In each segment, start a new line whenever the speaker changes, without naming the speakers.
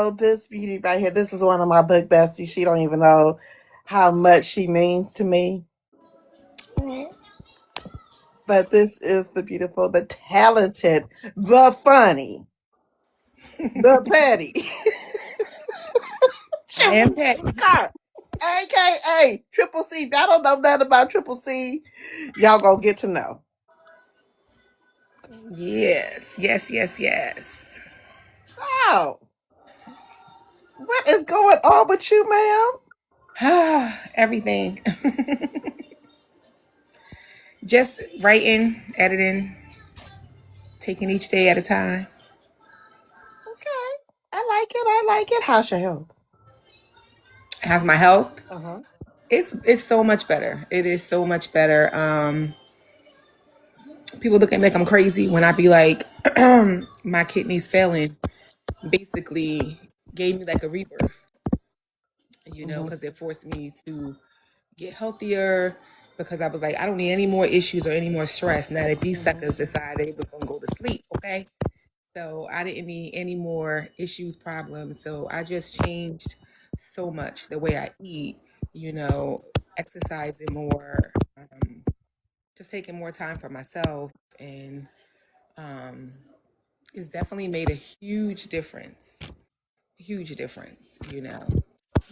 know this beauty right here. This is one of my book besties. She don't even know how much she means to me.
Mhm.
But this is the beautiful, the talented, the funny, the petty.
I am
Charisse
petty.
Carr, aka Triple C. If y'all don't know nothing about Triple C, y'all gonna get to know.
Yes, yes, yes, yes.
Oh, what is going on with you, ma'am?
Everything. Just writing, editing, taking each day at a time.
Okay, I like it. I like it. How's your health?
How's my health?
Uh huh.
It's so much better. It is so much better. People look at me like I'm crazy when I be like, my kidneys failing. Basically, gave me like a rebirth.
Hmm.
Because it forced me to get healthier. Because I was like, I don't need any more issues or any more stress. Now that these
Hmm.
suckers decided they was gonna go to sleep, okay? So I didn't need any more issues, problems. So I just changed so much the way I eat, you know, exercising more, just taking more time for myself. And um, it's definitely made a huge difference. Huge difference.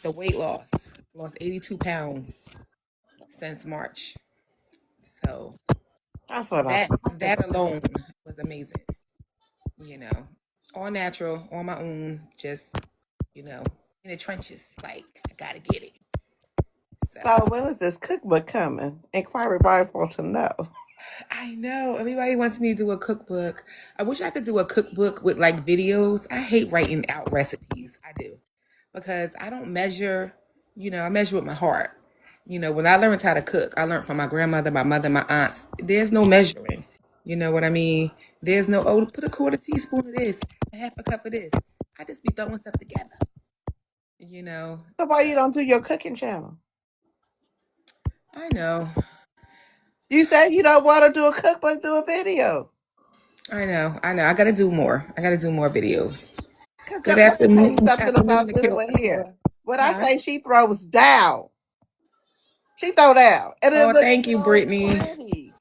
The weight loss, lost 82 pounds since March. So
That's what I
that
thought.
that alone was amazing, you know. All natural, on my own, just you know, in the trenches. Like, I gotta get it. So,
So when is this cookbook coming? Inquiry buyers want to know.
I know everybody wants me to do a cookbook. I wish I could do a cookbook with like videos. I hate writing out recipes. I do. Because I don't measure, I measure with my heart. When I learned how to cook, I learned from my grandmother, my mother, my aunts. There's no measuring. You know what I mean? There's no, oh, put a quarter teaspoon of this, a half a cup of this. I just be throwing stuff together, you know?
So why you don't do your cooking channel?
I know.
You said you don't want to do a cookbook, do a video.
I gotta do more. I gotta do more videos.
Cause
Good
let me tell you
afternoon,
something
afternoon
about
to
this
kill.
one here. When I
Huh?
say she throws down, she throw down, and it
Oh,
looks
thank you,
so
Brittany.
pretty,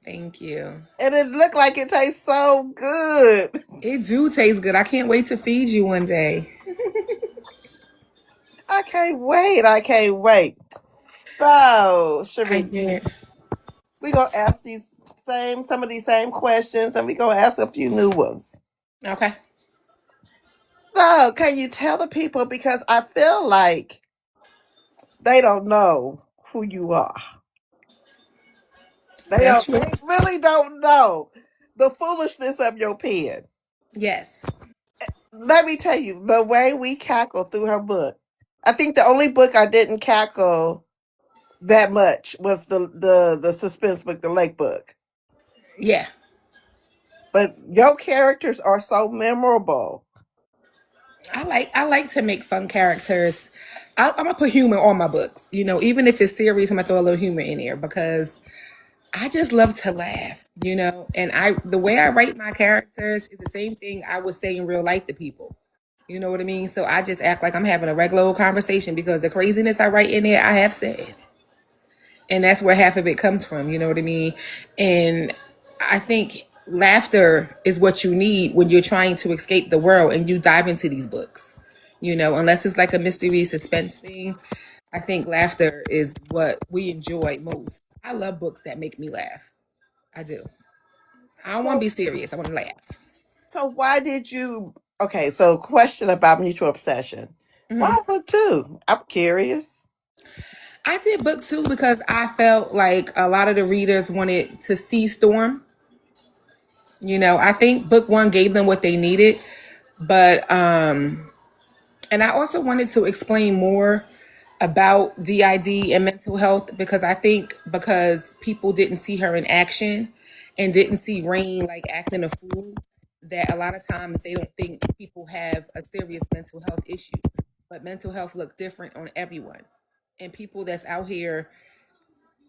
Thank you.
and it looked like it tastes so good.
It do taste good. I can't wait to feed you one day.
I can't wait. I can't wait. So,
I
Cherie,
can't.
we gonna ask some of these same questions, and we gonna ask a few new ones.
Okay.
So, can you tell the people, because I feel like they don't know who you are. They
That's
don't.
true.
They really don't know the foolishness of your pen.
Yes.
Let me tell you, the way we cackled through her book. I think the only book I didn't cackle that much was the suspense book, the Lake book.
Yeah.
But your characters are so memorable.
I like to make fun characters. I'm gonna put humor on my books. Even if it's serious, I'm gonna throw a little humor in there because I just love to laugh. And the way I write my characters is the same thing I would say in real life to people. You know what I mean? So I just act like I'm having a regular old conversation because the craziness I write in there, I have said. And that's where half of it comes from. You know what I mean? And I think laughter is what you need when you're trying to escape the world and you dive into these books. Unless it's like a mystery suspense thing, I think laughter is what we enjoy most. I love books that make me laugh. I do. I don't want to
So,
be serious. I want to laugh.
so why did you? Okay, so question about mutual obsession.
Hmm.
Why book two? I'm curious.
I did book two because I felt like a lot of the readers wanted to see Storm. I think book one gave them what they needed, but and I also wanted to explain more about DID and mental health because I think because people didn't see her in action and didn't see Rain like acting a fool, that a lot of times they don't think people have a serious mental health issue. But mental health look different on everyone. And people that's out here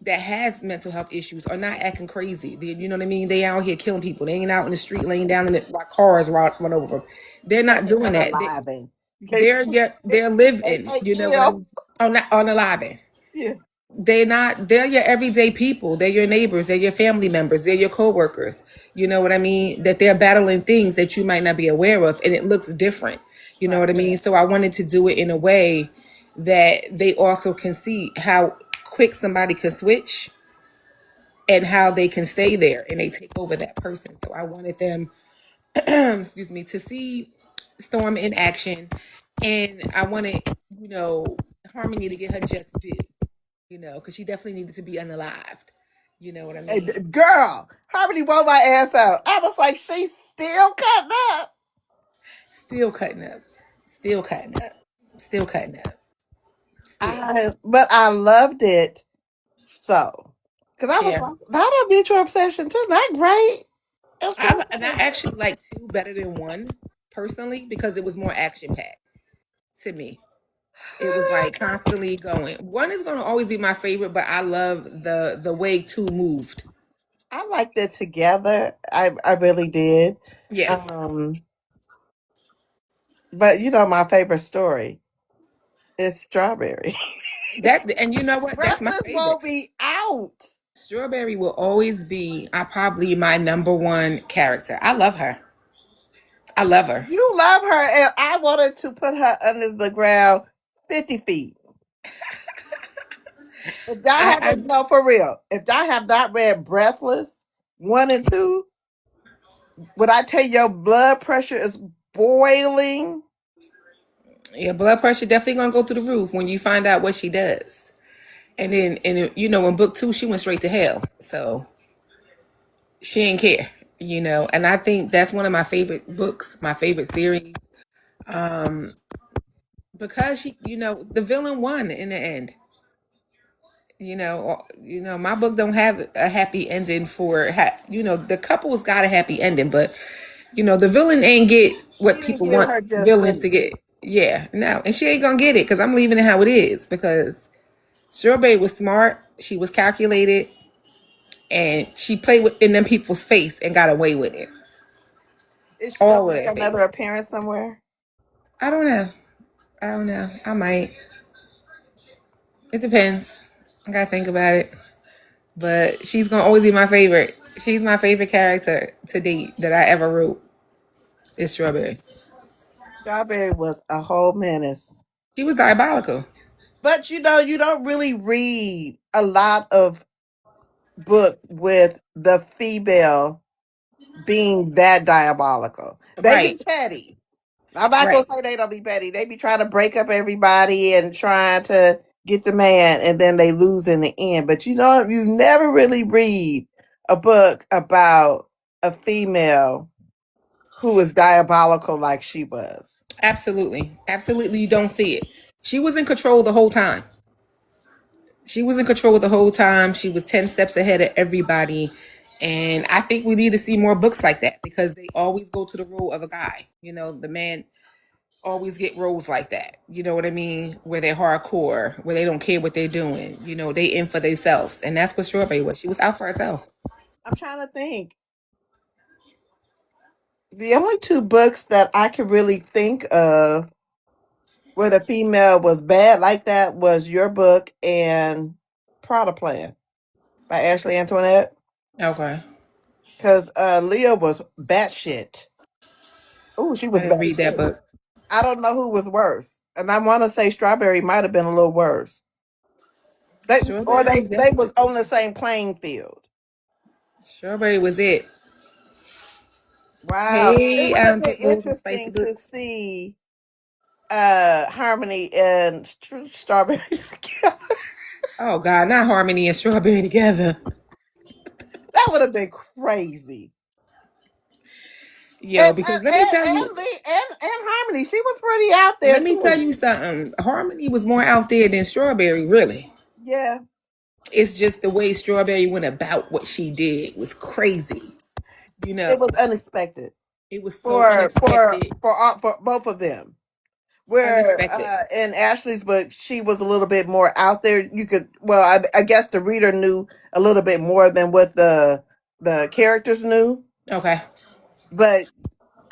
that has mental health issues are not acting crazy. You know what I mean? They out here killing people. They ain't out in the street laying down in it while cars run over them. They're
That
not
is
doing that.
unaliving. You can't
They're yeah, they're living.
say
You know what
kill.
I'm? Oh, not unaliving.
Yeah.
They're not. They're your everyday people. They're your neighbors. They're your family members. They're your coworkers. You know what I mean? That they're battling things that you might not be aware of, and it looks different. You know
Right.
what I mean? So I wanted to do it in a way that they also can see how quick somebody can switch and how they can stay there and they take over that person. So I wanted them, excuse me, to see Storm in action, and I wanted, you know, Harmony to get her just due, you know, because she definitely needed to be unalived. You know what I
And
mean?
girl, Harmony wore my ass out. I was like, she's still cutting up.
Still cutting up, still cutting up, still cutting up, still.
But I loved it so. Because I was
Yeah,
like, not a mutual obsession too. Not great. It's
and I
great.
actually like two better than one personally because it was more action packed to me. It was like constantly going. One is going to always be my favorite, but I love the way two moved.
I liked it together. I really did.
Yeah,
Um, but you know my favorite story is Strawberry.
that and you know what? That's my
Breathless
favorite.
won't be out.
Strawberry will always be, probably my number one character. I love her. I love her.
You love her, and I wanted to put her under the ground 50 feet. If y'all
I
haven't, no, for real, if y'all have not read Breathless 1 and 2, when I tell you your blood pressure is boiling,
Your blood pressure definitely gonna go through the roof when you find out what she does. And then, you know, in book two, she went straight to hell. So she didn't care, you know. And I think that's one of my favorite books, my favorite series, because she, you know, the villain won in the end. You know, my book don't have a happy ending for, you know, the couple's got a happy ending, but you know, the villain ain't get what
he didn't
people
give
want
her just
villains to
wait.
get. Yeah, no, and she ain't gonna get it because I'm leaving it how it is because Strawberry was smart, she was calculated, and she played with in them people's face and got away with it.
Is she gonna
All of
make
their
another
face.
appearance somewhere?
I don't know. I don't know. I might. It depends. I gotta think about it. But she's gonna always be my favorite. She's my favorite character to date that I ever wrote. Is Strawberry.
Strawberry was a whole menace.
She was diabolical.
But you know, you don't really read a lot of book with the female being that diabolical. They be
Right.
petty. I'm not gonna
Right.
say they don't be petty. They be trying to break up everybody and trying to get the man, and then they lose in the end. But you know, you never really read a book about a female who was diabolical like she was.
Absolutely. Absolutely. You don't see it. She was in control the whole time. She was in control the whole time. She was 10 steps ahead of everybody. And I think we need to see more books like that because they always go to the role of a guy. You know, the man always get roles like that. You know what I mean? Where they're hardcore, where they don't care what they're doing. You know, they in for themselves. And that's what Strawberry was. She was out for herself.
I'm trying to think. The only two books that I can really think of where the female was bad like that was your book and Prada Plan by Ashley Antoinette.
Okay.
Because Leah was batshit. Oh, she
I
was
didn't read that
batshit.
book.
I don't know who was worse, and I want to say Strawberry might have been a little worse. Or
Strawberry was
they
definitely
was on the same playing field.
Strawberry was it.
Wow, it
Hey,
would have been
Pickles and Spicy
interesting to
Books.
see Harmony and Strawberry together.
Oh God, not Harmony and Strawberry together.
That would have been crazy.
Yo, because let me tell you,
And Harmony, she was pretty out there
let me tell
too.
you something. Harmony was more out there than Strawberry, really.
Yeah,
It's just the way Strawberry went about what she did was crazy. You
it
know,
was unexpected
it was so
for
unexpected.
for both of them.
I
Where
respect it.
in Ashley's book, she was a little bit more out there. You could, well, I guess the reader knew a little bit more than what the characters knew,
Okay.
but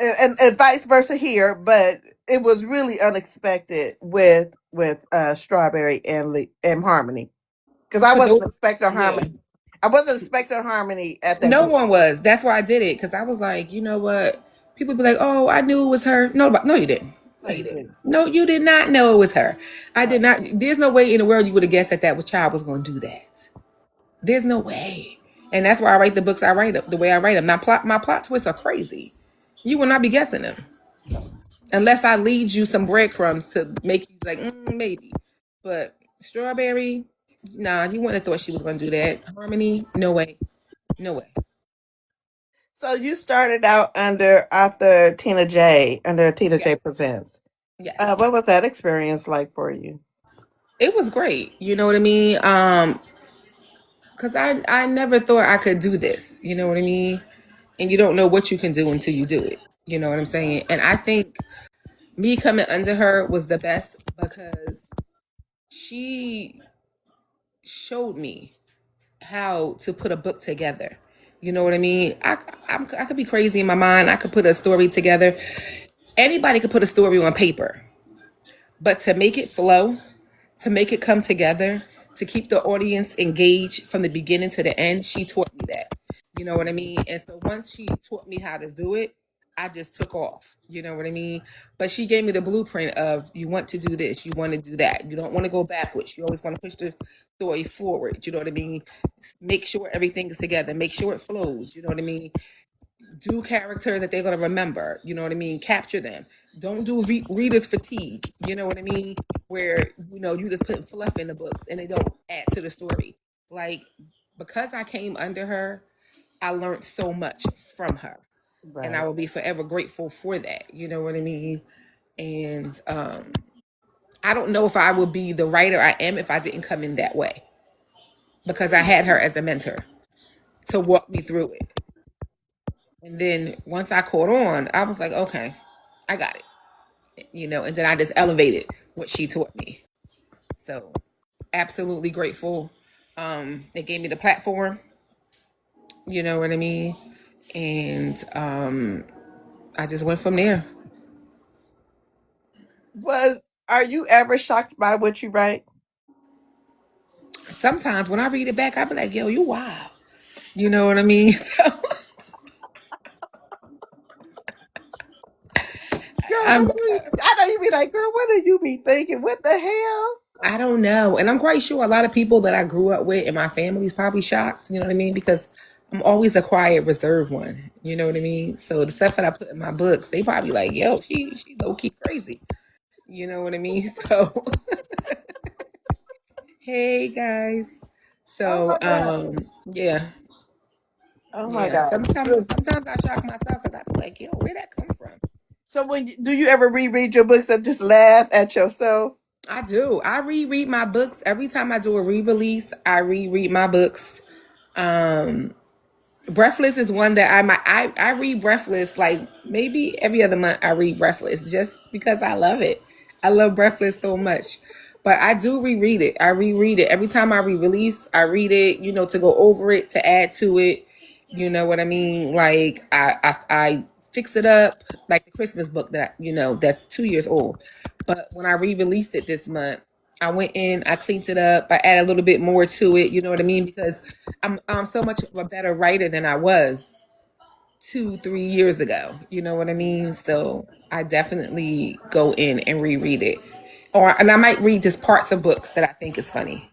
and vice versa here. But it was really unexpected with Strawberry and Harmony, because I
For
wasn't
those,
expecting
yeah.
Harmony. I wasn't expecting Harmony at that
No
book.
one was. That's why I did it because I was like, you know what? People be like, "Oh, I knew it was her." No, no, you didn't.
No,
No, you
you
didn't.
didn't.
No, you did not know it was her. I did
Right.
not. There's no way in the world you would have guessed that was child was going to do that. There's no way. And that's why I write the books I write the way I write them. Now, my plot twists are crazy. You will not be guessing them unless I lead you some breadcrumbs to make you like maybe. But Strawberry, nah, you wouldn't have thought she was going to do that. Harmony, no way, no way.
So you started out under author Tina J, under Tina
Yes,
J Presents.
yes.
What was that experience like for you?
It was great. You know what I mean? Because I never thought I could do this. You know what I mean? And you don't know what you can do until you do it. You know what I'm saying? And I think me coming under her was the best because she showed me how to put a book together. You know what I mean? I could be crazy in my mind. I could put a story together. Anybody could put a story on paper, but to make it flow, to make it come together, to keep the audience engaged from the beginning to the end, she taught me that. You know what I mean? And so once she taught me how to do it, I just took off. You know what I mean? But she gave me the blueprint of you want to do this, you want to do that. You don't want to go backwards. You always want to push the story forward. You know what I mean? Make sure everything is together. Make sure it flows. You know what I mean? Do characters that they're going to remember. You know what I mean? Capture them. Don't do readers fatigue. You know what I mean? Where you just put fluff in the books and they don't add to the story. Like because I came under her, I learned so much from her, and I
Right.
will be forever grateful for that. You know what I mean? And I don't know if I would be the writer I am if I didn't come in that way because I had her as a mentor to walk me through it. And then once I caught on, I was like, okay, I got it. And then I just elevated what she taught me. So absolutely grateful. They gave me the platform, you know what I mean? And I just went from there.
Was Are you ever shocked by what you write?
Sometimes when I read it back, I be like, yo, you wild. You know what I mean? So
Girl,
I'm,
I know you be like, girl, what do you be thinking? What the hell?
I don't know. And I'm quite sure a lot of people that I grew up with in my family is probably shocked, you know what I mean? Because I'm always the quiet, reserved one. You know what I mean? So the stuff that I put in my books, they probably like, yo, she low key crazy. You know what I mean? So hey guys.
Oh
So
my god.
yeah.
Oh my
Yeah.
god.
Sometimes I shock myself because I be like, yo, where'd that come from?
So do you ever reread your books and just laugh at yourself?
I do. I reread my books every time I do a re-release. I reread my books. Um, Breathless is one that I read Breathless like maybe every other month. I read Breathless just because I love it. I love Breathless so much. But I do reread it. I reread it every time I re-release. I read it, to go over it, to add to it. You know what I mean? Like I fix it up, like the Christmas book that's 2 years old. But when I re-released it this month, I went in, I cleaned it up, I added a little bit more to it. You know what I mean? Because I'm so much of a better writer than I was 2-3 years ago. You know what I mean? So I definitely go in and reread it, and I might read just parts of books that I think is funny.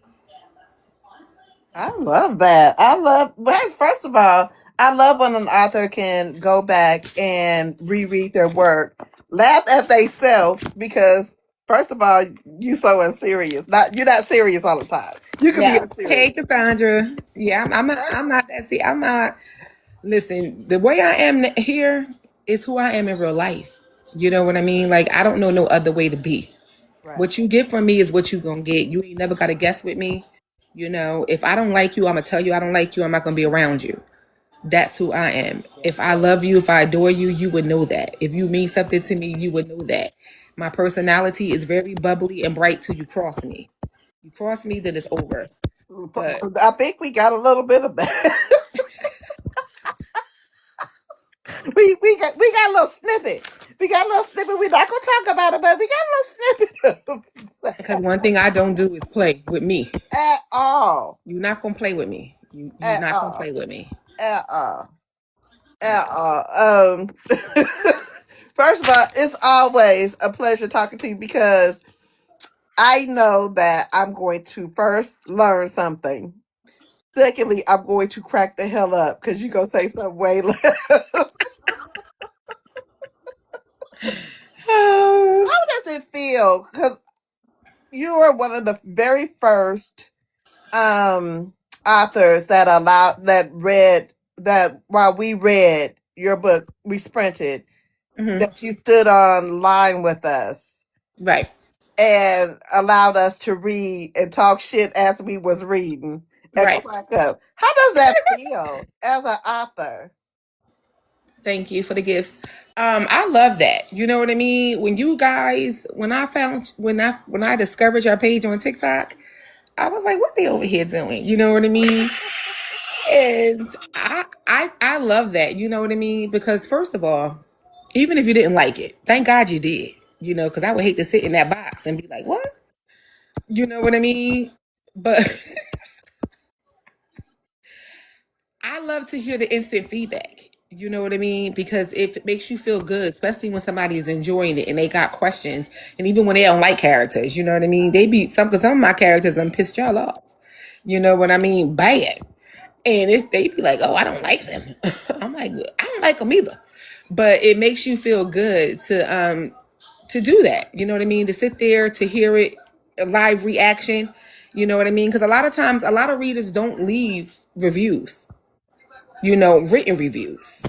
I love that. Well, first of all, I love when an author can go back and reread their work, laugh at themselves because, first of all, you so unserious. You're not serious all the time. You can be
Yeah. Hey,
unserious.
Cassandra. Yeah, I'm not that. See, I'm not. Listen, the way I am here is who I am in real life. You know what I mean? Like I don't know no other way to be.
Right.
What you get from me is what you gonna get. You ain't never gotta guess with me. If I don't like you, I'm gonna tell you I don't like you. I'm not gonna be around you. That's who I am. If I love you, if I adore you, you would know that. If you mean something to me, you would know that. My personality is very bubbly and bright till you cross me. You cross me, then it's over. But
I think we got a little bit of that. we got a little snippet. We got a little snippet. We're not gonna talk about it, but we got a little snippet
because one thing I don't do is play with me.
at all.
You're not gonna play with me. You're
At
not gonna
all.
play with me.
At all. At all. First of all, it's always a pleasure talking to you because I know that I'm going to first learn something. Secondly, I'm going to crack the hell up because you're gonna say something way less.
Oh.
How does it feel? Because you are one of the very first authors that while we read your book, we sprinted, that you stood on line with us
Right.
and allowed us to read and talk shit as we was reading and
Right.
crack up. How does that feel as an author?
Thank you for the gifts. I love that. You know what I mean? When you guys, when I discovered your page on TikTok, I was like, what they over here doing? You know what I mean? And I love that. You know what I mean? Because first of all, even if you didn't like it, thank God you did. You know, because I would hate to sit in that box and be like, what? You know what I mean? But I love to hear the instant feedback. You know what I mean? Because if it makes you feel good, especially when somebody is enjoying it and they got questions, and even when they don't like characters, you know what I mean? They be because some of my characters done pissed y'all off. You know what I mean? Bad. And they be like, oh, I don't like them. I'm like, I don't like them either. But it makes you feel good to do that. You know what I mean? To sit there, to hear it, a live reaction. You know what I mean? Because a lot of times, a lot of readers don't leave reviews, written reviews.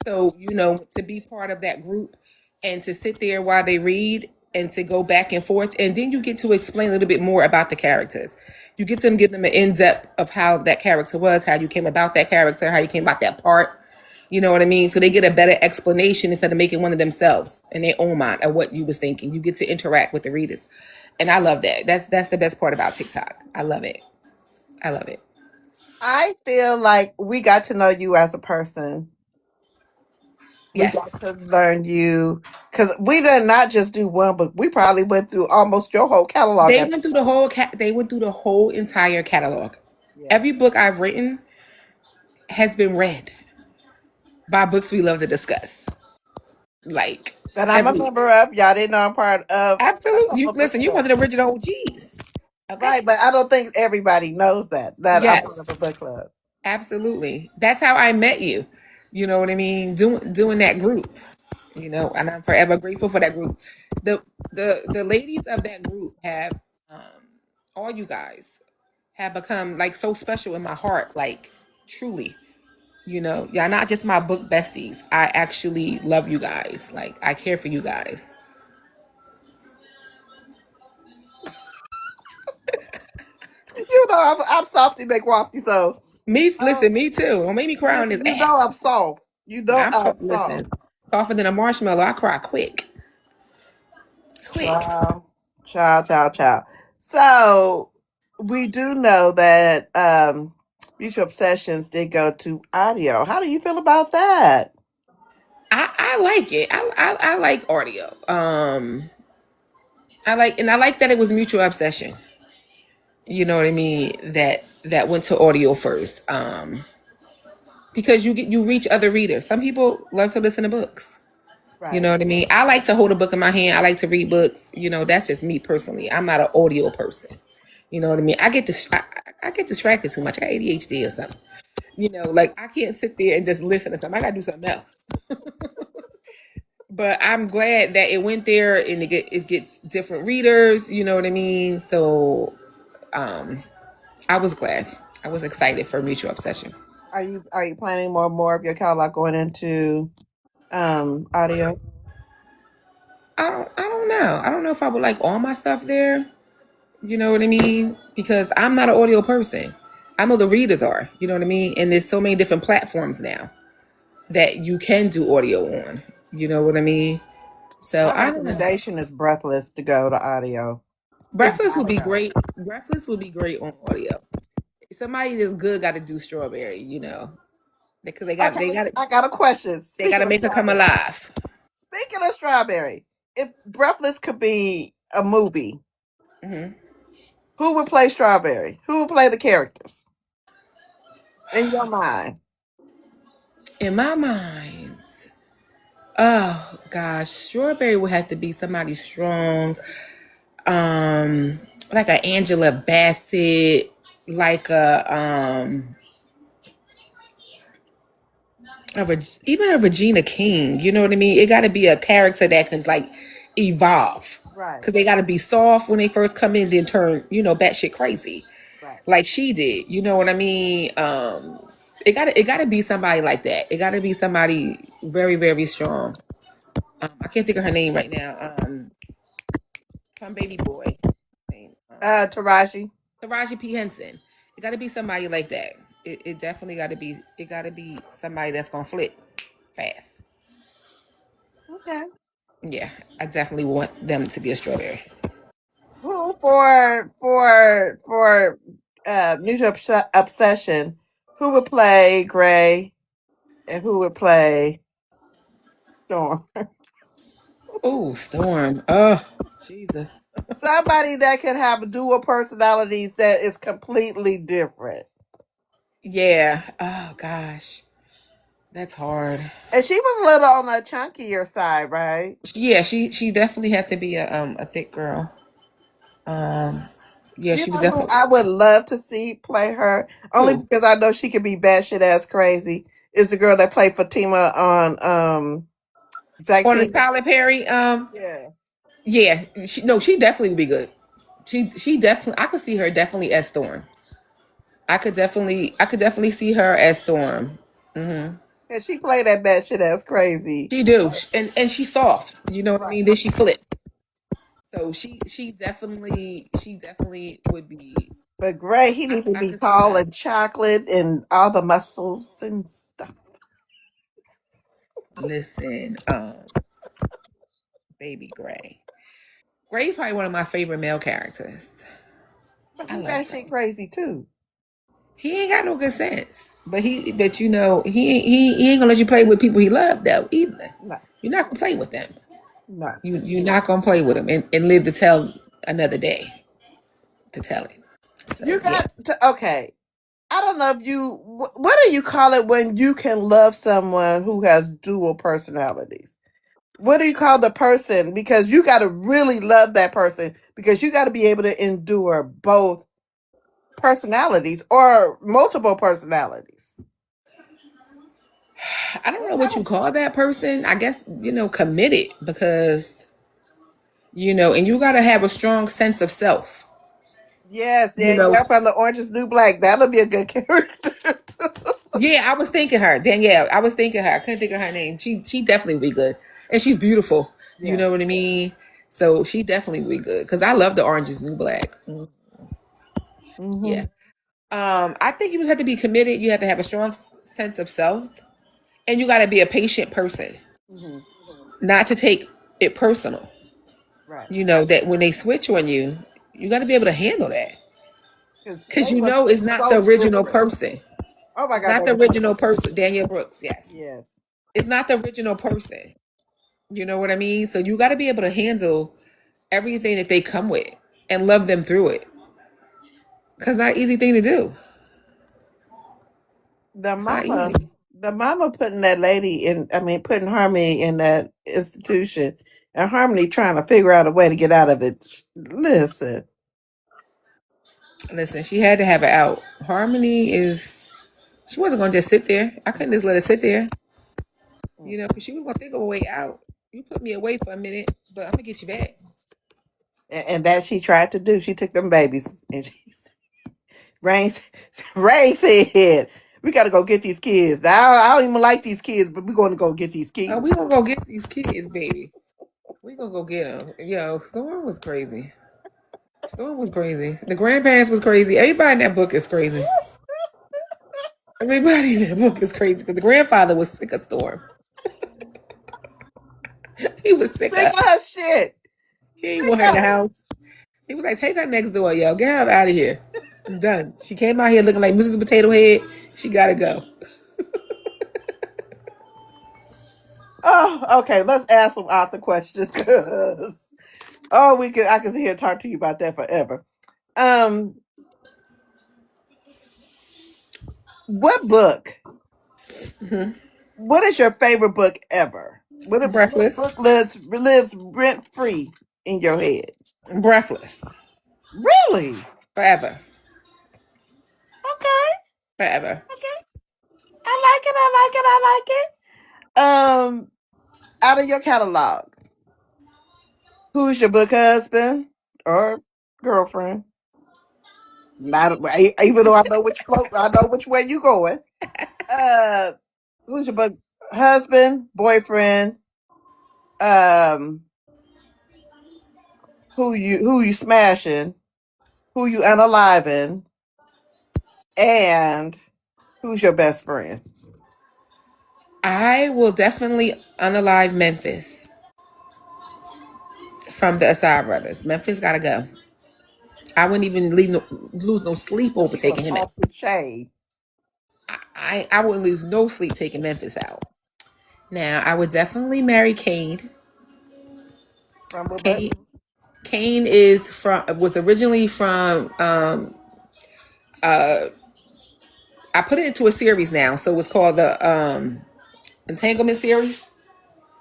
So, to be part of that group and to sit there while they read and to go back and forth, and then you get to explain a little bit more about the characters. You get to give them an in-depth of how that character was, how you came about that character, how you came about that part. You know what I mean? So they get a better explanation instead of making one of themselves in their own mind of what you was thinking. You get to interact with the readers. And I love that. That's the best part about TikTok. I love it. I love it.
I feel like we got to know you as a person. We
Yes.
got to learn you because we did not just do one book. We probably went through almost your whole catalog.
They went through the whole they went through the whole entire catalog.
Yeah.
Every book I've written has been read by Books We Love to Discuss. Like
That I'm a
every
member of. Y'all didn't know I'm part of a
absolutely.
couple
You
of book
listen, you one
clubs.
of the original OGs. Okay.
Right, but I don't think everybody knows that I'm part
Yes.
of a book club.
Absolutely. That's how I met you. You know what I mean? Doing that group. And I'm forever grateful for that group. The ladies of that group have um all you guys have become like so special in my heart, like truly. Y'all not just my book besties. I actually love you guys. Like I care for you guys.
I'm softy McWafty, so
Listen, me too. Don't make me cry on this
you
app.
know I'm soft. You know
I'm
I'm soft.
listen, softer than a marshmallow. I cry quick. Quick.
Ciao, ciao, ciao, ciao. So we do know that Mutual Obsessions did go to audio. How do you feel about that?
I like it. I like audio. I like that it was mutual obsession. You know what I mean? That went to audio first. Because you reach other readers. Some people love to listen to books. You
Right.
know what I mean? I like to hold a book in my hand. I like to read books. That's just me personally. I'm not an audio person. You know what I mean? I get distracted too much. I got ADHD or something. Like I can't sit there and just listen to something. I gotta do something else. But I'm glad that it went there and it gets different readers. You know what I mean? So I was glad. I was excited for Mutual Obsession.
Are you planning more of your catalog going into audio?
I don't know. I don't know if I would like all my stuff there. You know what I mean? Because I'm not an audio person. I know the readers are. You know what I mean? And there's so many different platforms now that you can do audio on. You know what I mean? So
My
I don't know.
recommendation is Breathless to go to audio. It's
Breakfast would
gotta
be
go.
great. Breakfast would be great on audio. Somebody that's good got to do Strawberry, because they
Okay,
got
I got a question.
they got
Speaking
to
of
make her come
Strawberry.
alive.
Speaking of Strawberry, if Breathless could be a movie,
Hmm.
who would play Strawberry? Who would play the characters in your mind?
In my mind, oh gosh, Strawberry would have to be somebody strong, um, like a Angela Bassett, like even a Regina King. You know what I mean? It got to be a character that can like evolve,
Right,
because they got to be soft when they first come in, then turn batshit crazy,
right.
like she did. You know what I mean? It got to be somebody like that. It got to be somebody very very strong. I can't think of her name right now. From Baby Boy, name,
Taraji.
Taraji P Henson. It got to be somebody like that. It definitely got to be. It got to be somebody that's gonna flip fast.
Okay.
Yeah, I definitely want them to be a Strawberry.
Who for Mutual Obsession? Who would play Gray and who would play Storm?
Oh, Storm. Oh, Jesus.
Somebody that can have dual personalities that is completely different.
Yeah. Oh gosh, that's hard.
And she was a little on the chunkier side, right?
Yeah, she definitely had to be a thick girl. Um, yeah,
You
she was
know who
definitely
I would love to see play her? Only
who
because I know she could be batshit ass crazy. Is the girl that played Fatima on Zach
on the
Team?
Tyler Perry.
Yeah.
Yeah, she definitely would be good. She definitely, I could see her definitely as Storm. I could definitely see her as Storm. Hmm.
And she played that batshit ass crazy.
She do, and she's soft. You know what I
Right.
mean? Then she flips. So she definitely would be.
But Gray, he needs to
I
be
could see
tall
her.
and chocolate and all the muscles and stuff.
Listen, Baby Gray. Gray's probably one of my favorite male characters.
But
I
he
love
batshit
Gray.
crazy too.
He ain't got no good sense, but he ain't gonna let you play with people he loved though either.
No,
You're not gonna play with them.
no.
You're not gonna play with them and live to tell another day to tell it.
You
So yeah.
got to, okay. I don't know if you, what do you call it when you can love someone who has dual personalities? What do you call the person? Because you got to really love that person because you got to be able to endure both personalities or multiple personalities.
I don't know what you call that person. I guess committed, because and you got to have a strong sense of self.
Yes,
You
yeah,
know,
yeah, from the Orange is New Black. That'll be a good character.
yeah, I was thinking her Danielle. I was thinking her. I couldn't think of her name. She definitely would be good, and she's beautiful. You
Yeah.
know what I mean? So she definitely would be good because I love the Orange is New Black.
Mm-hmm.
Yeah. I think you would have to be committed. You have to have a strong sense of self, and you got to be a patient person,
Mm-hmm.
not to take it personal.
Right.
That when they switch on you, you got to be able to handle that,
Because
because
Gray was
it's not the
so
original
different.
person.
Oh my
It's
God,
not
that
the
was so
original
different.
person. Daniel Brooks, yes,
Yes.
it's not the original person. You know what I mean? So you got to be able to handle everything that they come with and love them through it, because not an easy thing to do.
The
It's not
mama,
easy.
the mama putting that lady in, I mean, putting Harmony in that institution and Harmony trying to figure out a way to get out of it. Listen,
Listen, she had to have it out. Harmony is. She wasn't gonna just sit there. I couldn't just let her sit there. Because she was gonna think of a way out. You put me away for a minute, but I'm gonna get you back.
and that she tried to do. She took them babies and Rain, Rain said, we got to go get these kids. Now, I don't even like these kids, but we're going to go get these
Oh,
kids.
we gonna go get these kids, baby. We gonna go get them. Yo, Storm was crazy. Storm was crazy. The grandparents was crazy. Everybody in that book is crazy. Everybody in that book is crazy because the grandfather was sick of Storm. He was sick
Sick
of.
of her shit.
He ain't
Sick
want her in the
of it.
house. He was like, take her next door, yo. Get her out of here. I'm done. She came out here looking like Mrs. Potato Head. She gotta go.
Oh, okay. Let's ask some author questions, cause I can sit here and talk to you about that forever. Um, what book? What is your favorite book ever? What
Breathless.
book lives rent free in your head?
Breathless.
Really?
Forever.
Okay.
Forever.
Okay. I like it. I like it. I like it. Out of your catalog, who's your book husband or girlfriend? Not even though I know which way you going. Uh, who's your book husband, boyfriend? Um, who you smashing? Who you unaliving? And who's your best friend?
I will definitely unalive Memphis from the Asad brothers. Memphis gotta go. I wouldn't even lose no sleep over
She was
taking him out.
off the chain
I wouldn't lose no sleep taking Memphis out. Now I would definitely marry Kane.
from a book.
Kane Kane was originally from I put it into a series now, so it was called the Entanglement series.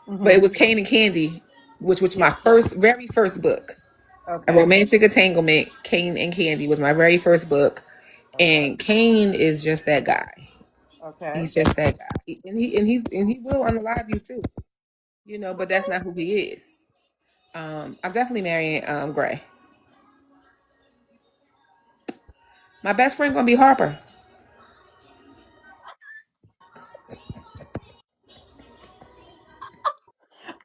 But it
Mm-hmm.
was Kane and Candy, which was
Yeah.
my very first book. A
Okay.
romantic entanglement. Kane and Candy was my very first book,
Okay.
and Kane is just that guy.
Okay.
He's just that guy, and he will unalive you too. You know, but that's not who he is. I'm definitely marrying Gray. My best friend gonna be Harper.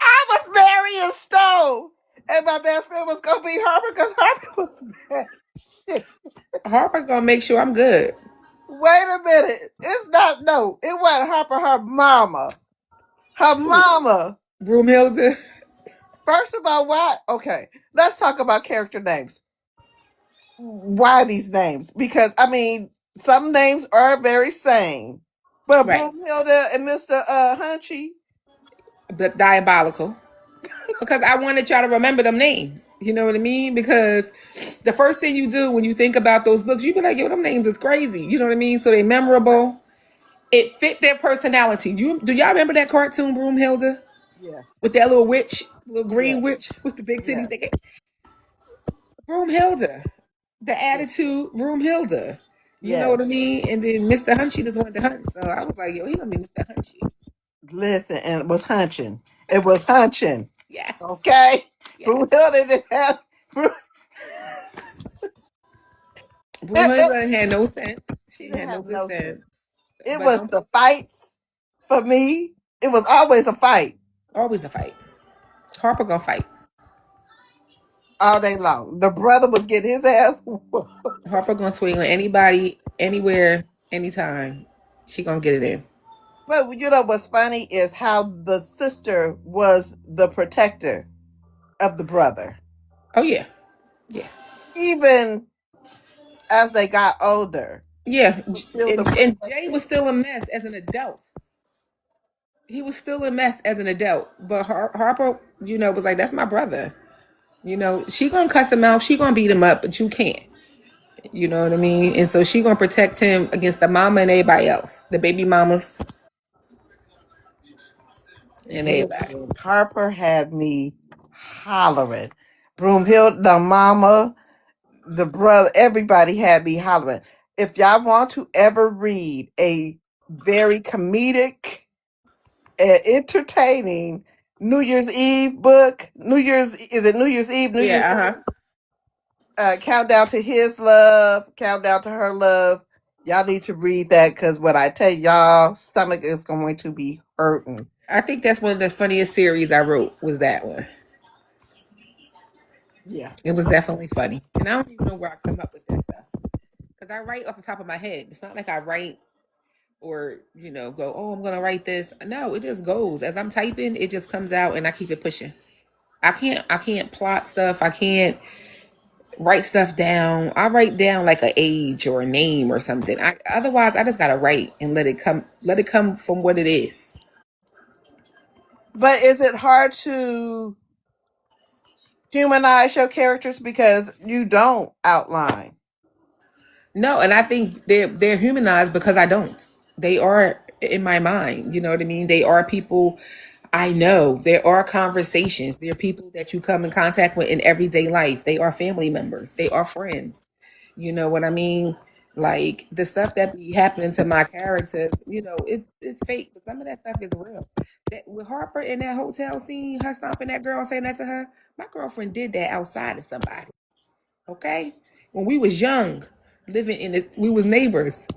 I was marrying Stone, and my best friend was gonna be Harper because Harper was married.
Harper gonna make sure I'm good.
Wait a minute. It's not no. It wasn't Harper. Her mama. Her mama.
Broomhilda.
First of all, why? Okay, let's talk about character names. Why these names? Because I mean, some names are very same, but
Right.
Broomhilda and Mister Hunchy.
But diabolical. Because I wanted y'all to remember them names. You know what I mean? Because the first thing you do when you think about those books, you be like, yo, them names is crazy. You know what I mean? So they memorable. It fit their personality. Do y'all remember that cartoon Broomhilda?
Yes.
With that little witch, little green
Yes.
witch with the big titties.
Yes.
Broomhilda. The
Yes.
attitude, Broomhilda. You know
Yes.
what I mean? And then Mr. Hunchy just wanted to hunt. So I was like, yo, he gonna be Mr. Hunchy.
Listen, and it was hunching. It was hunching.
Yes.
Okay.
Yes.
Broomhilda didn't have. It
Broomhilda had no sense. She
She
didn't
didn't
have no
have
good
no
sense.
sense. It
But
was
don't
the fights for me. It was always a fight
always a fight. Harper gonna fight.
all day long. The brother was getting his ass whooped.
Harper gonna swing on anybody, anywhere, anytime. She gonna get it in.
But you know what's funny is how the sister was the protector of the brother.
Oh yeah. Yeah.
Even as they got older,
Yeah.
was still the
And Jay
protector.
was still a mess as an adult. He was still a mess as an adult. But Harper, you know, was like, that's my brother. You know, she gonna cuss him out, she gonna beat him up, but you can't. You know what I mean? And so she gonna protect him against the mama and everybody else. The baby mamas and everybody.
Listen, Harper had me hollering. Broomhill, the mama, the brother, everybody had me hollering. If y'all want to ever read a very comedic and entertaining New Year's Eve book, is it New Year's Eve? New Year's
Yeah, uh-huh.
Countdown to His Love, Countdown to Her Love. Y'all need to read that because what I tell y'all, stomach is going to be hurting.
I think that's one of the funniest series I wrote was that one.
Yeah.
It was definitely funny. And I don't even know where I come up with that stuff. Because I write off the top of my head. It's not like I write or go, oh, I'm gonna write this. No, it just goes. As I'm typing, it just comes out and I keep it pushing. I can't plot stuff. I can't write stuff down. I write down like a age or a name or something. Otherwise I just gotta write and let it come from what it is.
But is it hard to humanize your characters because you don't outline?
No, and I think they're humanized because I don't. They are in my mind. You know what I mean? They are people I know. There are conversations. There are people that you come in contact with in everyday life. They are family members. They are friends. You know what I mean? Like the stuff that be happening to my characters, it's fake, but some of that stuff is real. That with Harper in that hotel scene, her stomping that girl, saying that to her, my girlfriend did that outside of somebody. Okay, when we was young, living in it, we was neighbors.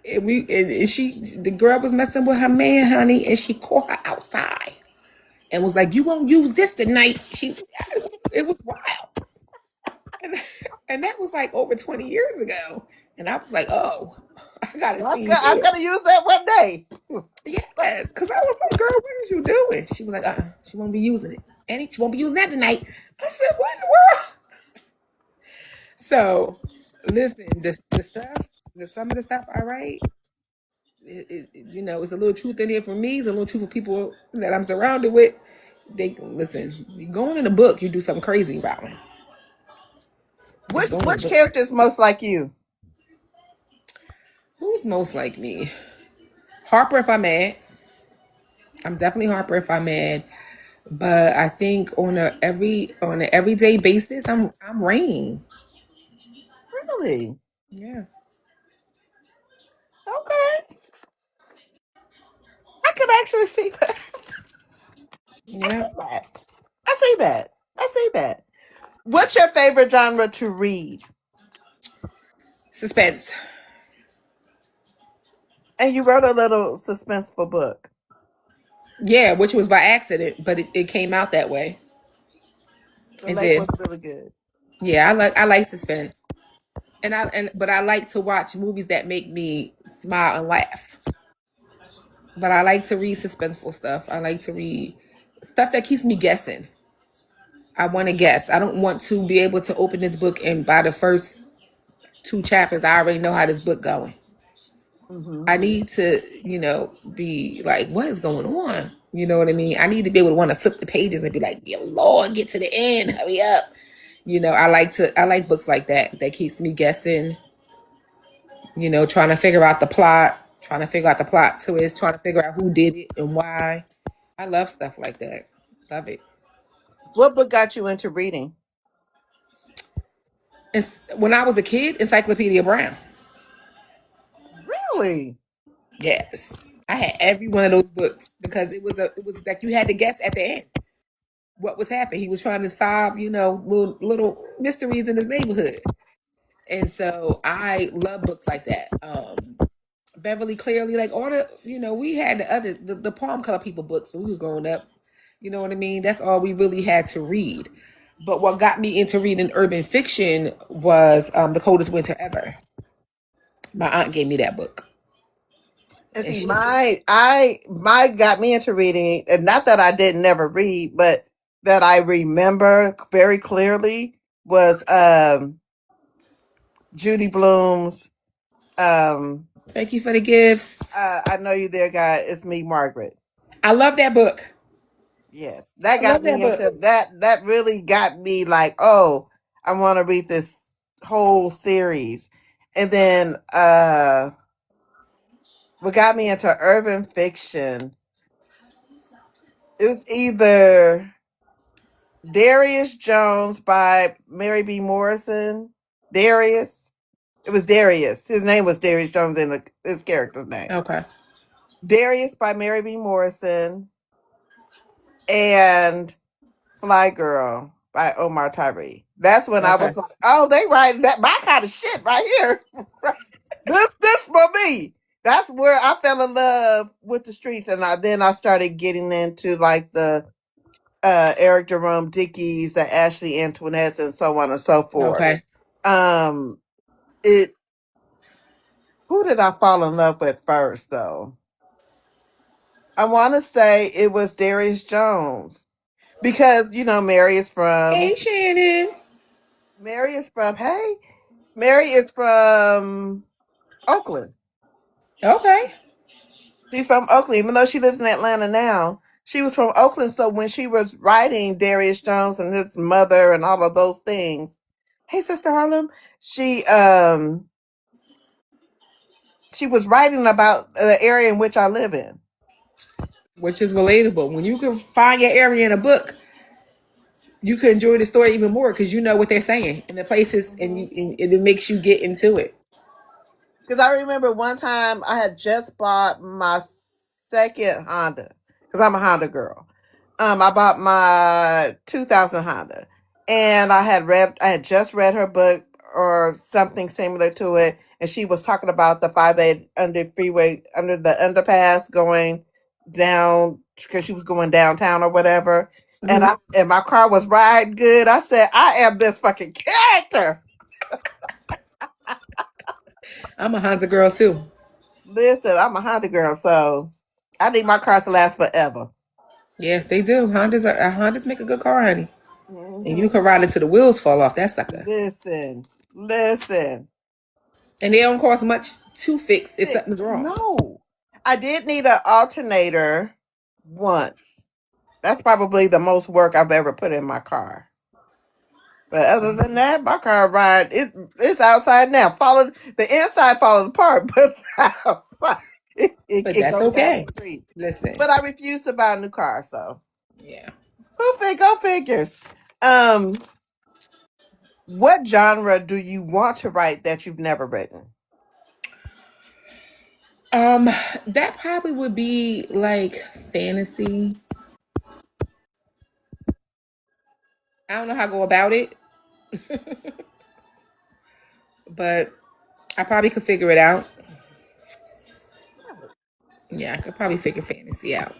The girl was messing with her man, honey, and she caught her outside and was like, "You won't use this tonight." It was wild, and, and that was like over 20 years ago. And I was like, "Oh, I got to
That's
see
good. I'm
here."
gonna use that one day.
Yes, because I was like, "Girl, what is you doing?" She was like, she won't be using it, and she won't be using that tonight." I said, "What in the world?" So, listen, the stuff, some of the stuff I write, it's a little truth in here for me. It's a little truth for people that I'm surrounded with. They listen. You going in a book, you do something crazy about it. It's going in a
Which
book.
character is most like you?
Who's most like me? Harper, if I'm mad. I'm definitely Harper if I'm mad. But I think on an everyday basis, I'm Rain.
Really?
Yeah.
Okay. I could actually see that. I
Yeah.
see that. I see that. I see that. What's your favorite genre to read?
Suspense.
And you wrote a little suspenseful book.
Yeah, which was by accident, but it came out that way.
The
And
lake
then
was really good.
yeah, I like suspense. But I like to watch movies that make me smile and laugh. But I like to read suspenseful stuff. I like to read stuff that keeps me guessing. I want to guess. I don't want to be able to open this book and by the first two chapters, I already know how this book going.
Hmm.
I need to, be like, what is going on? You know what I mean? I need to be able to want to flip the pages and be like, "Yeah, Lord, get to the end, hurry up." I like books like that that keeps me guessing. Trying to figure out the plot, trying to figure out the plot twist, trying to figure out who did it and why. I love stuff like that. Love it.
What book got you into reading?
When I was a kid, Encyclopedia Brown.
Really?
Yes, I had every one of those books because it was like you had to guess at the end what was happening. He was trying to solve, little mysteries in his neighborhood, and so I love books like that. Beverly Clearly, like all we had the palm color people books when we was growing up. You know what I mean? That's all we really had to read. But what got me into reading urban fiction was The Coldest Winter Ever. My aunt gave me that book,
And
and
see,
she
my got me into reading, and not that I didn't never read, but that I remember very clearly was Judy Blume's um
thank you for the gifts.
I Know You There, God, It's Me, Margaret.
I love that book.
Yes. That
I love
got
that
me
book.
into that really got me like, oh, I want to read this whole series. And then what got me into urban fiction, it was either Darius Jones by Mary B. Morrison. Darius. It was Darius. His name was Darius Jones in his character's name.
Okay.
Darius by Mary B. Morrison and Fly Girl by Omar Tyree. That's when I
Okay.
was like, oh, they writing that my kind of shit right here. This for me. That's where I fell in love with the streets, and then I started getting into like the Eric Jerome Dickies, the Ashley Antoinettes, and so on and so forth.
Okay.
Um, it Who did I fall in love with first, though? I want to say it was Darius Jones because Mary is from
Hey, Shannon.
Mary is from hey Mary is from Oakland.
Okay.
She's from Oakland, even though she lives in Atlanta now. She was from Oakland, so when she was writing Darius Jones and his mother and all of those things, hey Sister Harlem, she was writing about the area in which I live in.
Which is relatable. When you can find your area in a book, you can enjoy the story even more because you know what they're saying and the places, and it makes you get into it.
Because I remember one time I had just bought my second Honda because I'm a Honda girl. I bought my 2000 Honda, and I had just read her book or something similar to it, and she was talking about the 5A under freeway under the underpass going down because she was going downtown or whatever. And
Mhm.
my car was riding good. I said, I am this fucking character.
I'm a Honda girl too.
Listen, I'm a Honda girl, so I need my cars to last forever.
Yeah, they do. Hondas make a good car, honey. And you
Hmm.
can ride it till the wheels fall off that sucker.
Listen.
And they don't cost much to fix if
Fix.
something's wrong.
No, I did need an alternator once. That's probably the most work I've ever put in my car. But other than that, my car it's outside now. The inside falling apart, but the outside
But
it
that's
goes down the
okay.
street.
Listen.
But I refuse to buy a new car, so
Yeah.
go figures. Um, what genre do you want to write that you've never written?
Um, that probably would be like fantasy. I don't know how to go about it, but I probably could figure it out. Yeah, I could probably figure fantasy out.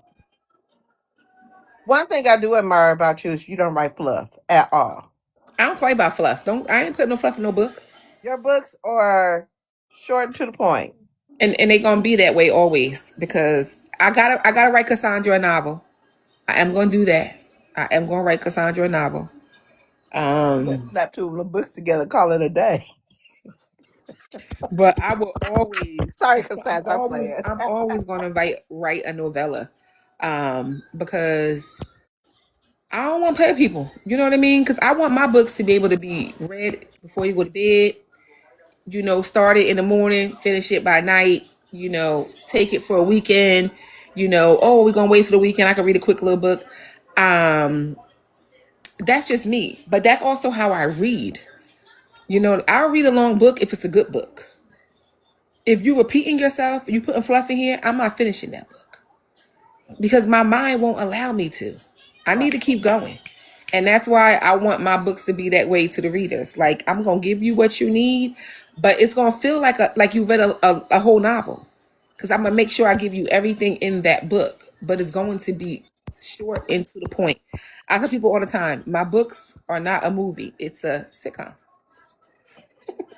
One thing I do admire about you is you don't write fluff at all.
I don't play by fluff. Don't I ain't putting no fluff in no book.
Your books are short and to the point.
And they gonna be that way always because I gotta write Cassandra a novel. I am gonna do that. I am gonna write Cassandra a novel.
Let's
Um,
snap two of the books together, call it a day.
but I will always,
Sorry, Cassandra, I'm playing.
I'm always gonna write a novella, because I don't want to play with people. You know what I mean? Because I want my books to be able to be read before you go to bed. Start it in the morning, finish it by night. Take it for a weekend. Oh, we're gonna wait for the weekend. I can read a quick little book. Um, that's just me, but that's also how I read. I'll read a long book if it's a good book. If you repeating yourself, you putting fluff in here, I'm not finishing that book because my mind won't allow me to. I
Right.
need to keep going. And that's why I want my books to be that way to the readers. Like I'm gonna give you what you need, but it's gonna feel like you read a whole novel. Because I'm gonna make sure I give you everything in that book, but it's going to be short and to the point. I tell people all the time, my books are not a movie; it's a sitcom.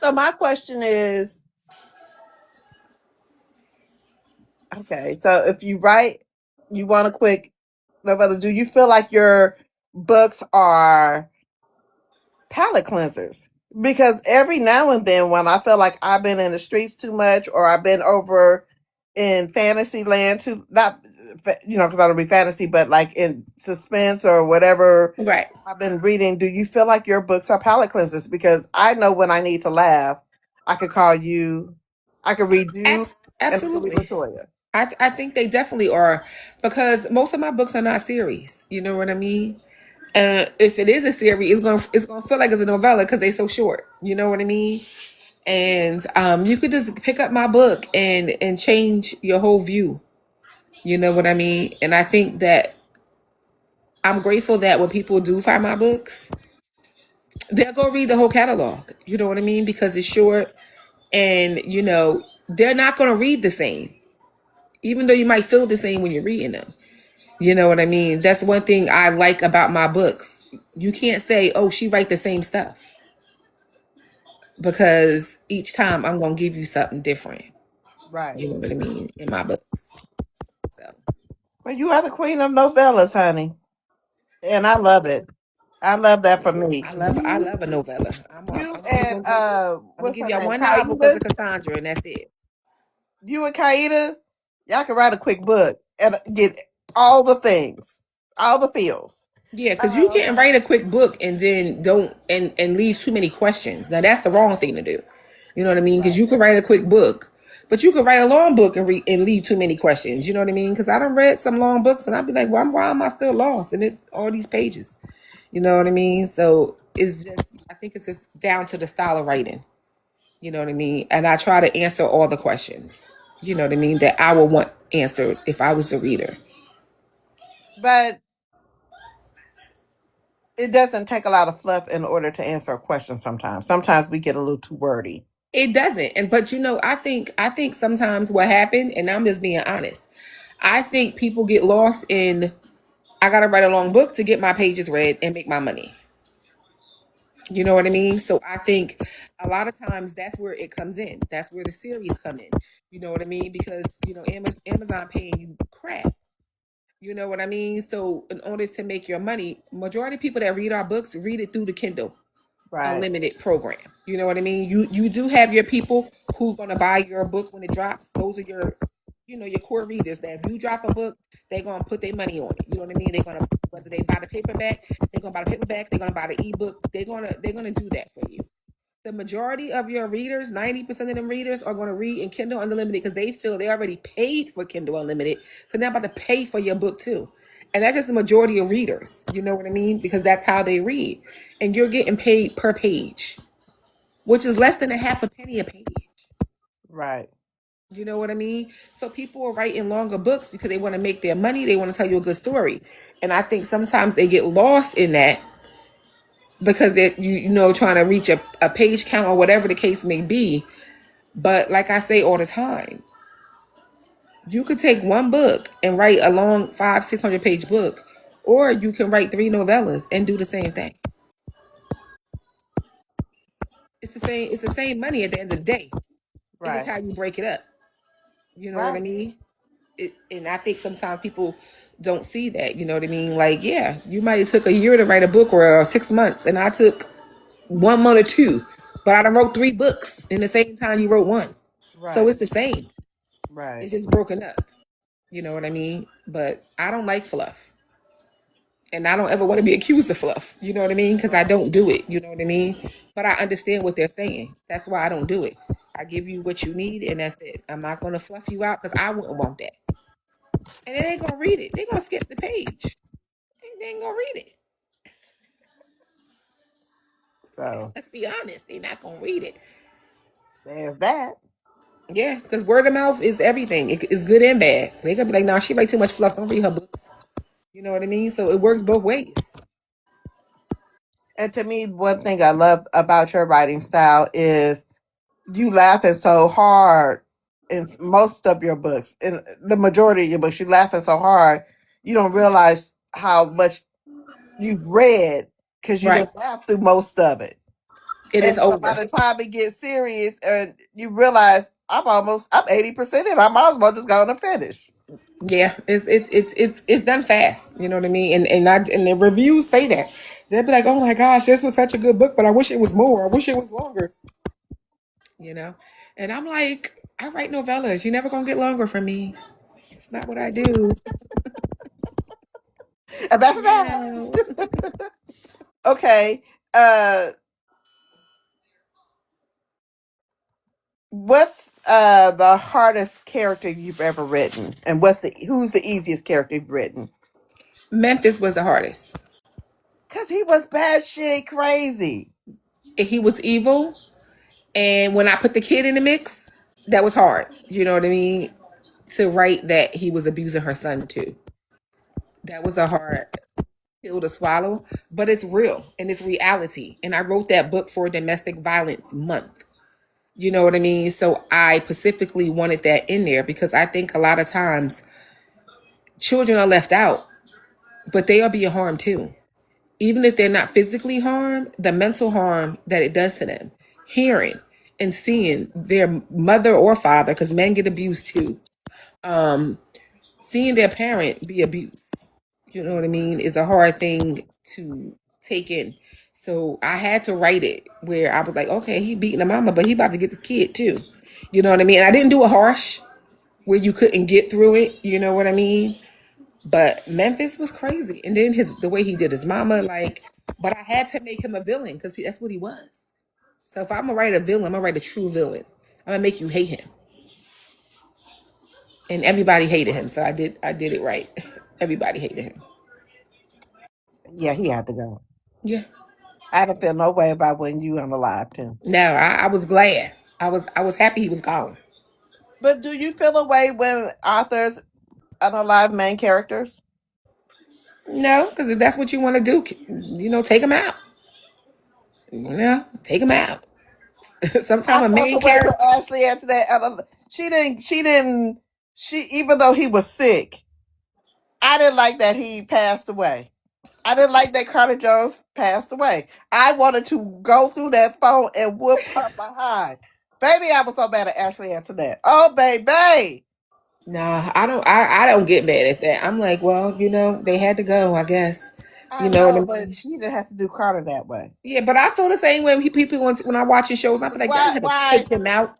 So my question is, okay, so if you want a quick novella, do you feel like your books are palate cleansers? Because every now and then when I feel like I've been in the streets too much or I've been over in fantasy land too, not, because I don't read fantasy, but like in suspense or whatever
Right.
I've been reading, do you feel like your books are palate cleansers? Because I know when I need to laugh, I could call you, I could read you, and I could read
Absolutely.
Latoya.
I think they definitely are because most of my books are not series. You know what I mean? If it is a series, it's gonna feel like it's a novella because they're so short. You know what I mean? And you could just pick up my book and change your whole view. You know what I mean? And I think that I'm grateful that when people do find my books, they'll go read the whole catalog. You know what I mean? Because it's short, and they're not gonna read the same, even though you might feel the same when you're reading them. You know what I mean? That's one thing I like about my books. You can't say, "Oh, she write the same stuff," because each time I'm gonna give you something different.
Right.
You know what I mean? In my books. So
Well, you are the queen of novellas, honey. And I love it. I love that for me.
I love a novella.
You
I'm only
and
gonna give I'm gonna
what's
give
her
y'all
name?
one novel because
Kaida.
of Cassandra, and that's it.
You and Kaida, y'all can write a quick book and get all the things, all the feels.
Yeah, because you
Um,
can't write a quick book and then don't and leave too many questions. Now that's the wrong thing to do. You know what I mean? Because
right.
you can write a quick book, but you can write a long book and leave too many questions. You know what I mean? Because I done read some long books and I'd be like, why am I still lost? And it's all these pages. You know what I mean? So it's just I think it's just down to the style of writing. You know what I mean? And I try to answer all the questions. You know what I mean? That I would want answered if I was the reader.
But it doesn't take a lot of fluff in order to answer a question sometimes. Sometimes we get a little too wordy.
It doesn't. And but I think sometimes what happened, and I'm just being honest, I think people get lost in I gotta write a long book to get my pages read and make my money. You know what I mean? So I think a lot of times that's where it comes in. That's where the series come in. You know what I mean? Because Amazon paying you crap. You know what I mean? So in order to make your money, majority of people that read our books read it through the Kindle
Right.
Unlimited program. You know what I mean? You do have your people who gonna buy your book when it drops. Those are your core readers that if you drop a book, they're gonna put their money on it. You know what I mean? They're gonna whether they buy the paperback, they're gonna buy the paperback, they're gonna buy the ebook, they're gonna do that for you. The majority of your readers, 90% of them readers are going to read in Kindle Unlimited because they feel they already paid for Kindle Unlimited. So they're about to pay for your book too. And that's just the majority of readers. You know what I mean? Because that's how they read. And you're getting paid per page, which is less than a half a penny a page.
Right.
You know what I mean? So people are writing longer books because they want to make their money. They want to tell you a good story. And I think sometimes they get lost in that because they're, trying to reach a page count or whatever the case may be. But like I say all the time, you could take one book and write a long 500-600 page book, or you can write 3 novellas and do the same thing. It's the same. It's the same money at the end of the day. It's just
Right.
how you break it up. You know what I
Right.
mean? And I think sometimes people don't see that. You know what I mean? Like, yeah, you might have took a year to write a book or 6 months, and I took 1 month or two, but I done wrote 3 books in the same time you wrote one. So
Right.
it's the same.
Right.
It's just broken up. You know what I mean? But I don't like fluff. And I don't ever want to be accused of fluff. You know what I mean? Because I
Right.
don't do it. You know what I mean? But I understand what they're saying. That's why I don't do it. I give you what you need, and that's it. I'm not going to fluff you out because I wouldn't want that. And they ain't going to read it. They're going to skip the page. They ain't going to read it.
So
Let's be honest. They're not going to read it.
there's that.
Yeah, because word of mouth is everything. It's good and bad. They could be like, "No, she write too much fluff. Don't read her books." You know what I mean? So it works both ways.
And to me, one thing I love about your writing style is you laughing so hard in most of your books. In the majority of your books, you laughing so hard you don't realize how much you've read because you
Right.
didn't laugh through most of it.
It
And
is
so by
over.
the time it gets serious, and you realize I'm 80% in, I might as well just go and finish.
Yeah, it's done fast. You know what I mean? And the reviews say that. They'll be like, "Oh my gosh, this was such a good book, but I wish it was more. I wish it was longer." You know, and I'm like, I write novellas. You're never gonna get longer from me. It's not what I do.
And that's that.
No.
Okay. Uh what's the hardest character you've ever written? And who's the easiest character you've written?
Memphis was the hardest.
Cause he was batshit crazy.
He was evil, and when I put the kid in the mix, that was hard. You know what I mean? To write that he was abusing her son too. That was a hard pill to swallow, but it's real and it's reality. And I wrote that book for Domestic Violence Month. You know what I mean? So I specifically wanted that in there because I think a lot of times children are left out, but they are being harmed too. Even if they're not physically harmed, the mental harm that it does to them. Hearing. and seeing their mother or father, because men get abused too, seeing their parent be abused, you know what I mean, is a hard thing to take in. So I had to write it where I was like, okay, he beating the mama, but he about to get the kid too. You know what I mean? And I didn't do it harsh where you couldn't get through it, you know what I mean? But Memphis was crazy. And then the way he did his mama, like, but I had to make him a villain because that's what he was. So if I'm gonna write a villain, I'm gonna write a true villain. I'm gonna make you hate him. And everybody hated him, so I did it right. Everybody hated him.
Yeah, he had to go.
Yeah.
I didn't feel no way about when you unalived him.
No, I was glad. I was happy he was gone.
But do you feel a way when authors unalive main characters?
No, because if that's what you want to do, take him out. Take him out. Sometime
I
a
felt
main
the way with
character.
Ashley after that. She even though he was sick, I didn't like that he passed away. I didn't like that Carter Jones passed away. I wanted to go through that phone and whoop her behind. Baby, I was so mad at Ashley after that. Oh, baby.
Nah, I don't. I don't get mad at that. I'm like, well, they had to go. I guess.
I
You know what I
know, but
mean?
she didn't have to do Carter that way.
Yeah, but I feel the same way. People when I watch his shows, I feel like y'all
Why?
didn't have to
Why?
take him out.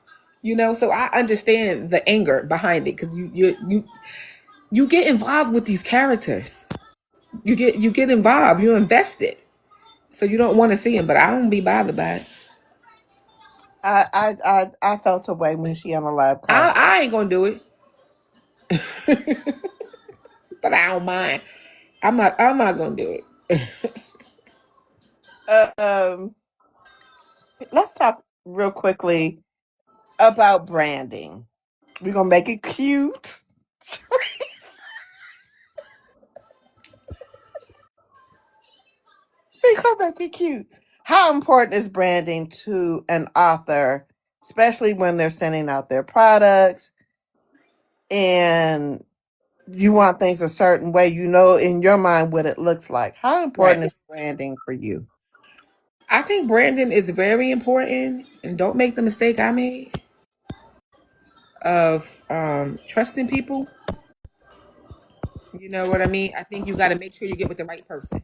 So I understand the anger behind it because you get involved with these characters. You get involved. You invested. So you don't want to see him, but I don't be bothered by it.
I felt a way when she unalived
I,
Carter.
I ain't gonna do it, but I don't mind. I'm not gonna do it.
Um, let's talk real quickly about branding. We're gonna make it cute. We're gonna make it cute. How important is branding to an author, especially when they're sending out their products and you want things a certain way, in your mind what it looks like. How
Right.
important is branding for you?
I think branding is very important, and don't make the mistake I made of trusting people. You know what I mean? I think you got to make sure you get with the right person,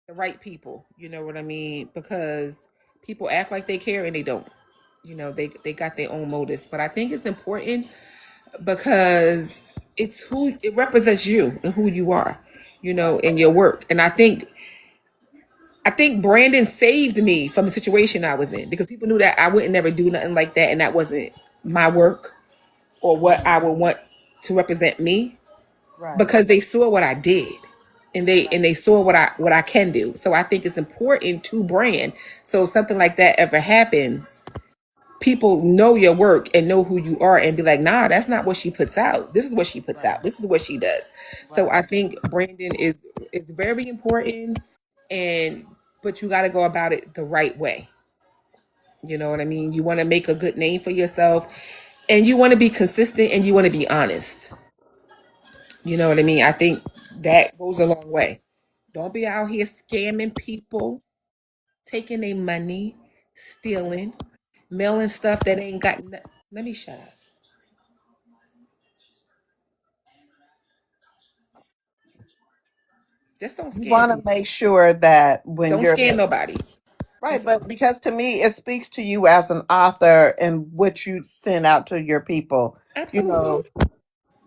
the right people. You know what I mean? Because people act like they care and they don't. They got their own motives. But I think it's important because it represents you and who you are,
Right,
in your work. And I think Brandon saved me from the situation I was in because people knew that I wouldn't never do nothing like that, and that wasn't my work or what I would want to represent me
right,
because they saw what I did. And they
right,
and they saw what I can do. So I think it's important to brand. So if something like that ever happens, people know your work and know who you are and be like, nah, that's not what she puts out. This is what she puts
right,
out. This is what she does. So
right,
I think branding is very important, and but you got to go about it the right way. You know what I mean? You want to make a good name for yourself, and you want to be consistent, and you want to be honest. You know what I mean? I think that goes a long way. Don't be out here scamming people, taking their money, stealing, mailing stuff that ain't got. Let me shut up. Just don't
you
scam
want to
people.
make sure that when
Don't
you're
scam nobody.
right,
Just
but because to me it speaks to you as an author and what you send out to your people. You
absolutely,
know,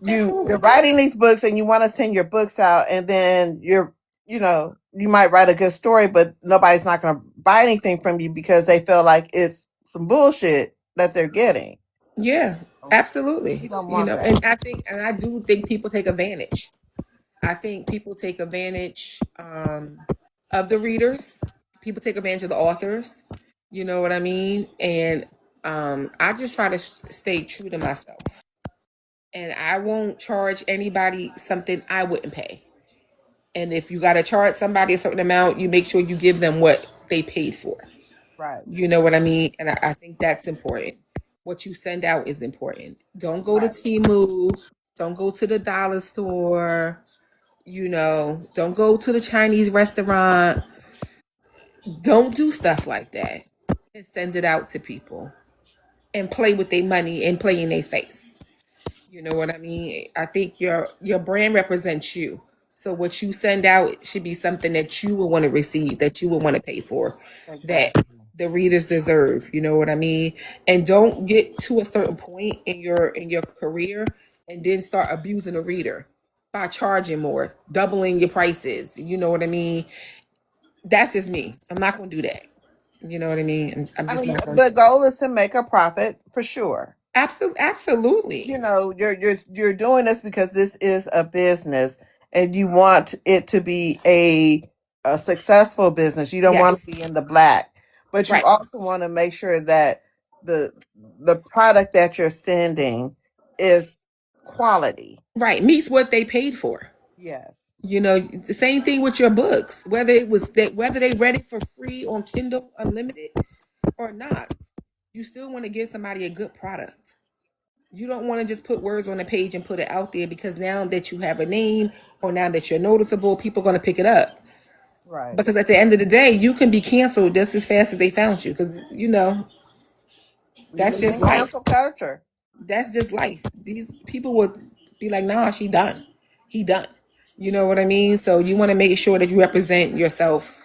you're
absolutely.
writing these books and you want to send your books out, and then you might write a good story, but nobody's not going to buy anything from you because they feel like it's some bullshit that they're getting.
Yeah,
You
absolutely.
don't want that.
And I do think people take advantage. I think people take advantage of the readers. People take advantage of the authors. You know what I mean? And I just try to stay true to myself. And I won't charge anybody something I wouldn't pay. And if you got to charge somebody a certain amount, you make sure you give them what they paid for.
Right,
You know what I mean? And I think that's important. What you send out is important. Don't go to
right,
Timu. Don't go to the dollar store. Don't go to the Chinese restaurant. Don't do stuff like that and send it out to people. and play with their money and play in their face. You know what I mean? I think your brand represents you. So what you send out should be something that you will want to receive, that you will want to pay for, that
Exactly.
the readers deserve. You know what I mean? And don't get to a certain point in your career and then start abusing a reader by charging more, doubling your prices. You know what I mean? That's just me. I'm not gonna do that. You know what I mean? I'm
I
just
mean,
not gonna
the
do it.
goal is to make a profit for sure.
Absolutely.
You're doing this because this is a business and you want it to be a successful business. You don't want to
Yes.
be in the black, but you
Right.
also want to make sure that the the product that you're sending is quality.
Right. Meets what they paid for.
Yes.
You know, the same thing with your books, whether they read it for free on Kindle Unlimited or not, you still want to give somebody a good product. You don't want to just put words on a page and put it out there because now that you have a name or now that you're noticeable, people are going to pick it up.
Right.
Because at the end of the day, you can be canceled just as fast as they found you. Because
We
that's
live
just
in
life.
cancel culture.
That's just life. These people would be like, "Nah, she done. He done." You know what I mean? So you want to make sure that you represent yourself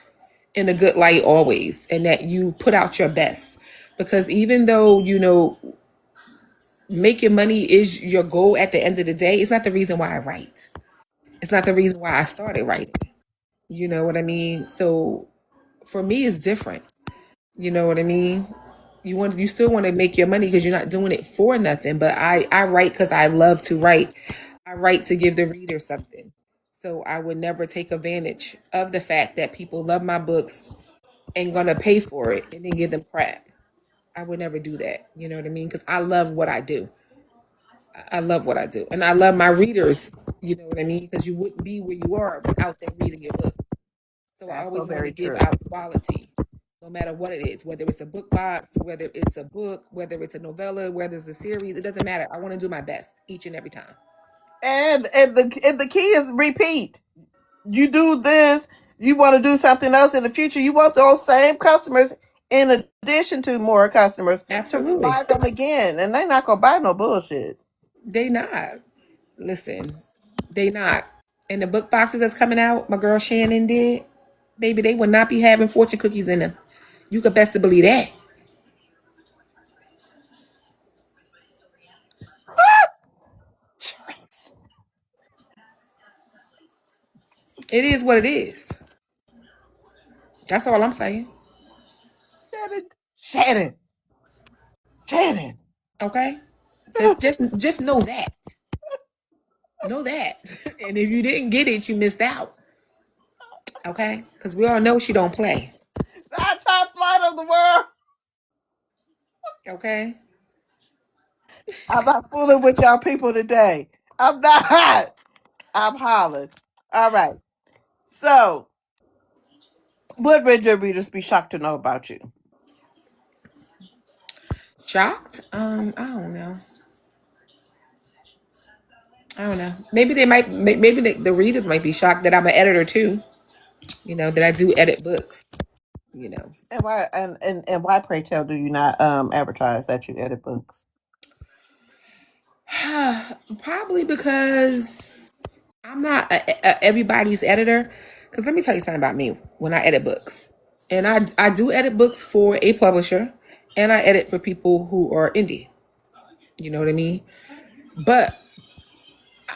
in a good light always, and that you put out your best. Because even though making money is your goal at the end of the day, it's not the reason why I write. It's not the reason why I started writing. You know what I mean? So for me, it's different. You know what I mean? You still want to make your money because you're not doing it for nothing. But I write because I love to write. I write to give the reader something. So I would never take advantage of the fact that people love my books and gonna pay for it and then give them crap. I would never do that. You know what I mean? Because I love what I do. I love what I do, and I love my readers. You know what I mean? Because you wouldn't be where you are without them reading your book. So I
That's so
always want to
very
give
true.
out quality, no matter what it is, whether it's a book box, whether it's a book, whether it's a novella, whether it's a series. It doesn't matter. I want to do my best each and every time.
And the key is repeat. You do this, you want to do something else in the future. You want those same customers in addition to more customers to
Absolutely,
revive them again. And they're not gonna buy no bullshit.
they not. Listen, they not. And the book boxes that's coming out, my girl Shannon did, baby, they would not be having fortune cookies in them. You could best to believe that. It is what it is. That's all I'm saying.
Shannon, Shannon, Shannon.
Okay? Just know that. Know that. And if you didn't get it, you missed out. Okay? Because we all know she don't play.
Our top flight of the world.
Okay?
I'm not fooling with y'all people today. I'm not. I'm hollering. All right. So, what would your readers be shocked to know about you?
Shocked? I don't know. I don't know. Maybe they might. Maybe the readers might be shocked that I'm an editor too. That I do edit books. You know,
And why, pray tell, do you not advertise that you edit books?
probably because I'm not everybody's editor. Because let me tell you something about me when I edit books, and I do edit books for a publisher, and I edit for people who are indie. You know what I mean? But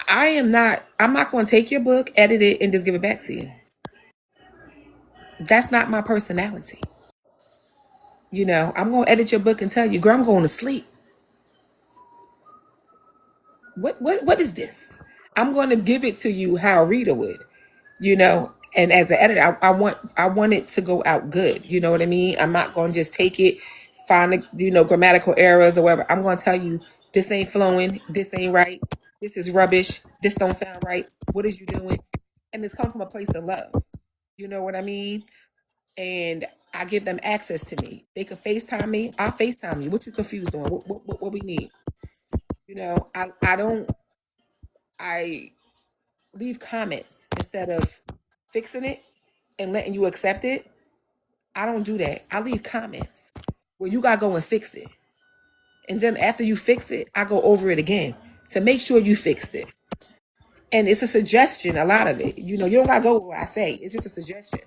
I'm not going to take your book, edit it, and just give it back to you. That's not my personality. I'm going to edit your book and tell you, girl, I'm going to sleep. What is this? I'm going to give it to you how a reader would, and as an editor, I want it to go out good. You know what I mean? I'm not going to just take it, find grammatical errors or whatever. I'm going to tell you, this ain't flowing, this ain't right, this is rubbish, this don't sound right, what is you doing? And it's come from a place of love. You know what I mean? And I give them access to me. They could FaceTime me. I'll FaceTime you. What you confused on? What we need? I don't. I leave comments instead of fixing it and letting you accept it. I don't do that. I leave comments where you gotta go and fix it And then after you fix it, I go over it again to make sure you fixed it. And it's a suggestion, a lot of it. You know, you don't gotta go with what I say. It's just a suggestion.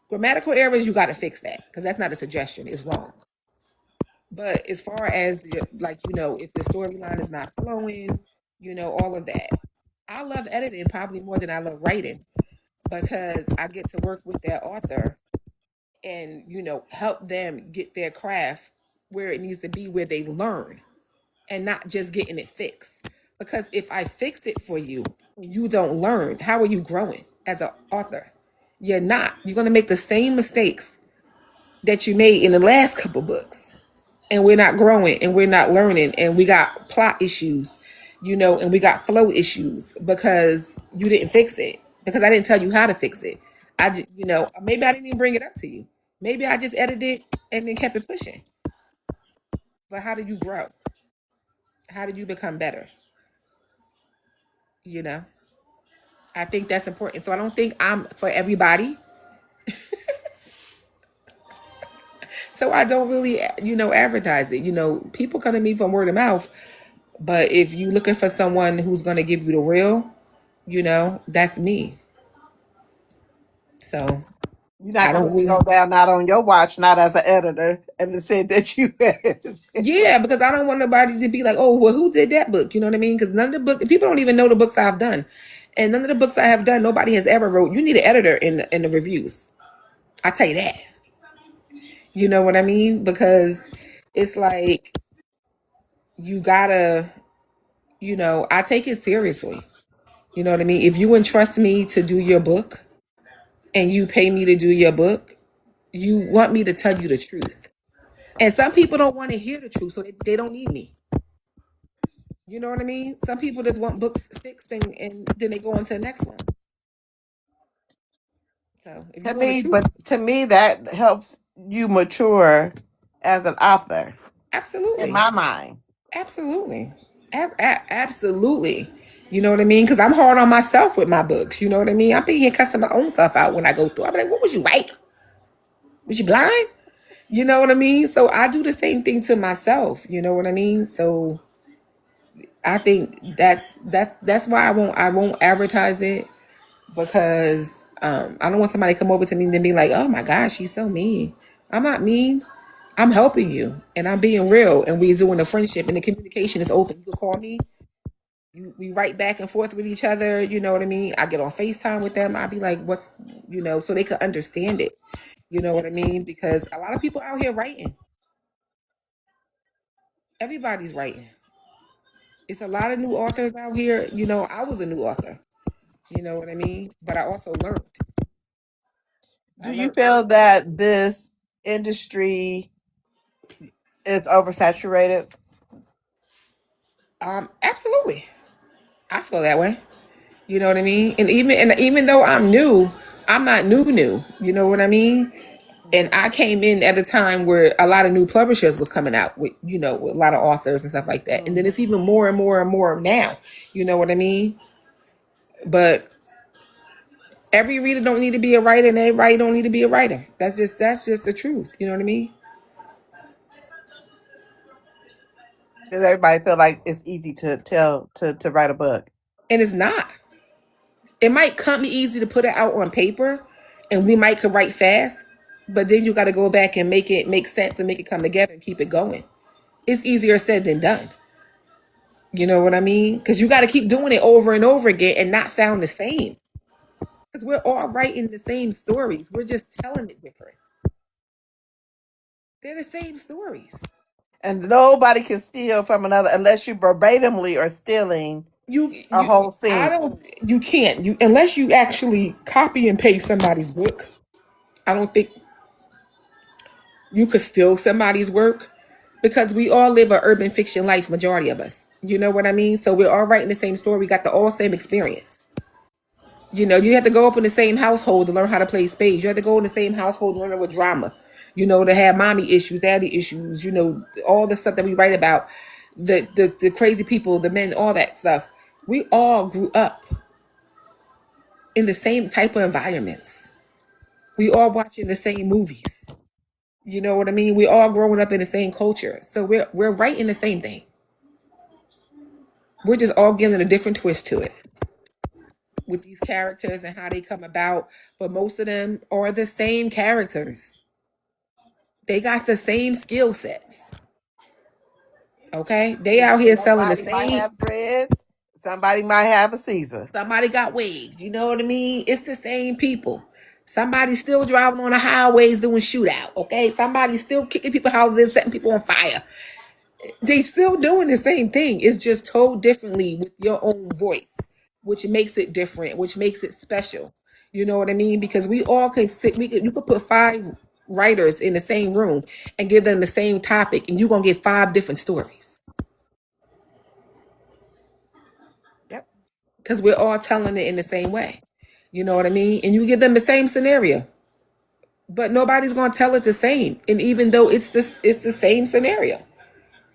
Grammatical errors, you gotta fix that because that's not a suggestion. It's wrong. But as far as like, you know, if the storyline is not flowing, you know, all of that. I love editing probably more than I love writing because I get to work with that author and, you know, help them get their craft where it needs to be, where they learn and not just getting it fixed. Because if I fix it for you, you don't learn. How are you growing as an author? You're not. You're going to make the same mistakes that you made in the last couple books. And we're not growing and we're not learning. And we got plot issues, you know, and we got flow issues because you didn't fix it. Because I didn't tell you how to fix it. You know, maybe I didn't even bring it up to you. Maybe I just edited it and then kept it pushing. But how do you grow? How do you become better? You know, I think that's important. So I don't think I'm for everybody. So I don't really, you know, advertise it. You know, people come to me from word of mouth. But if you're looking for someone who's going to give you the real, you know, that's me. So
You're not
I
gonna
don't
let me
really,
go down, not on your watch, not as an editor, and it said that you edited it.
yeah, because I don't want nobody to be like, oh, well, who did that book? You know what I mean? Because none of the book, people don't even know the books I've done. And none of the books I have done, nobody has ever wrote. You need an editor in the reviews. I tell you that. You know what I mean? Because it's like, you gotta, you know, I take it seriously. You know what I mean? If you entrust me to do your book and you pay me to do your book, you want me to tell you the truth. And some people don't want to hear the truth, so they don't need me. You know what I mean? Some people just want books fixed and then they go on to the next one. So if you want the truth,
But to me, that helps you mature as an author, in
absolutely.
my mind.
Absolutely. Absolutely. You know what I mean? Because I'm hard on myself with my books. You know what I mean? I'm being cussing my own stuff out when I go through. I'm like, what was you write? Was you blind? You know what I mean? So I do the same thing to myself. You know what I mean? So I think that's why I won't advertise it because I don't want somebody to come over to me and then be like, oh my gosh, she's so mean. I'm not mean. I'm helping you and I'm being real and we're doing a friendship and the communication is open. You can call me. We write back and forth with each other. You know what I mean? I get on FaceTime with them. I'll be like, what's, you know, so they could understand it. You know what I mean? Because a lot of people out here writing. Everybody's writing. It's a lot of new authors out here. You know, I was a new author. You know what I mean? But I also learned.
Do
I
you
learned.
feel that this industry is oversaturated?
Absolutely. I feel that way. You know what I mean? And even though I'm new, I'm not new. You know what I mean? And I came in at a time where a lot of new publishers was coming out with, you know, with a lot of authors and stuff like that. And then it's even more and more and more now. You know what I mean? But every reader don't need to be a writer, and every writer don't need to be a writer. That's just the truth. You know what I mean?
Does everybody feel like it's easy to write a book?
And it's not. It might come easy to put it out on paper, and we might could write fast, but then you got to go back and make it make sense and make it come together and keep it going. It's easier said than done. You know what I mean? Because you got to keep doing it over and over again and not sound the same. Because we're all writing the same stories. We're just telling it different. They're the same stories.
And nobody can steal from another unless you verbatimly are stealing a whole
I
scene.
don't. You can't. You unless you actually copy and paste somebody's book. I don't think you could steal somebody's work because we all live a urban fiction life. Majority of us. You know what I mean? So we're all writing the same story. We got the all same experience. You know, you have to go up in the same household to learn how to play spades. You have to go in the same household to learn with drama. You know, to have mommy issues, daddy issues. You know, all the stuff that we write about, the crazy people, the men, all that stuff. We all grew up in the same type of environments. We all watching the same movies. You know what I mean? We all growing up in the same culture. So we're writing the same thing. We're just all giving a different twist to it with these characters and how they come about. But most of them are the same characters. They got the same skill sets. Okay? They out here selling the
Somebody might
same.
have dreads. Somebody might have a Caesar.
Somebody got waves. You know what I mean? It's the same people. Somebody's still driving on the highways doing shootout. Okay? Somebody's still kicking people's houses, setting people on fire. They still doing the same thing. It's just told differently with your own voice, which makes it different, which makes it special. You know what I mean? Because we all can sit. You could put 5 writers in the same room and give them the same topic, and you're gonna get 5 different stories.
Yep.
Because we're all telling it in the same way. You know what I mean? And you give them the same scenario, but nobody's gonna tell it the same. And even though it's the same scenario,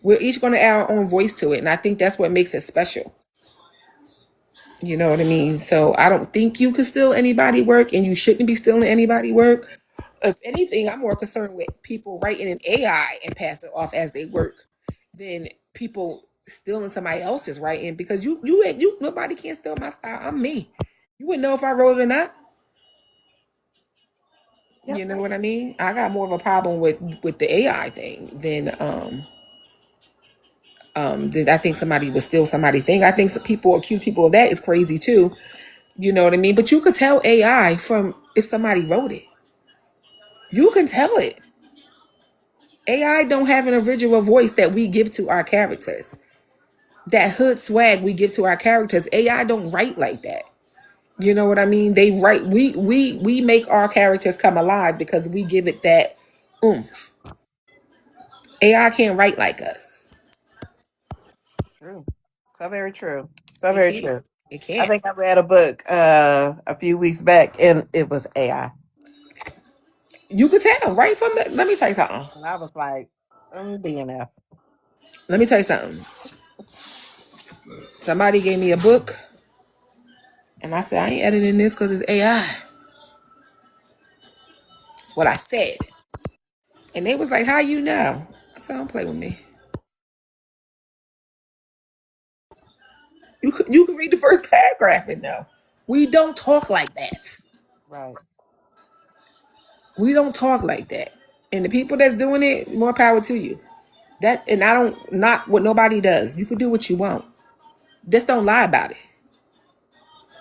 we're each gonna add our own voice to it, and I think that's what makes it special. You know what I mean? So I don't think you can steal anybody work, and you shouldn't be stealing anybody work. If anything, I'm more concerned with people writing in AI and pass it off as they work than people stealing somebody else's writing, because you nobody can steal my style. I'm me. You wouldn't know if I wrote it or not.
Yep.
You know what I mean? I got more of a problem with the AI thing than I think somebody would steal somebody's thing. I think some people accuse people of that is crazy too. You know what I mean? But you could tell AI from if somebody wrote it. You can tell it. AI don't have an original voice that we give to our characters. That hood swag we give to our characters. AI don't write like that. You know what I mean? They write. We make our characters come alive because we give it that oomph. AI can't write like us.
True. So very true. So
It
very
can't.
true.
It
I
can't.
think I read a book a few weeks back and it was AI.
You could tell right from the. Let me tell you something.
And I was like, DNF.
Let me tell you something. Somebody gave me a book, and I said I ain't editing this because it's AI. That's what I said. And they was like, "How you know?" I said, "Don't play with me." You can read the first paragraph and know. We don't talk like that.
Right.
We don't talk like that. And the people that's doing it, more power to you. That and I don't not what nobody does. You can do what you want. Just don't lie about it.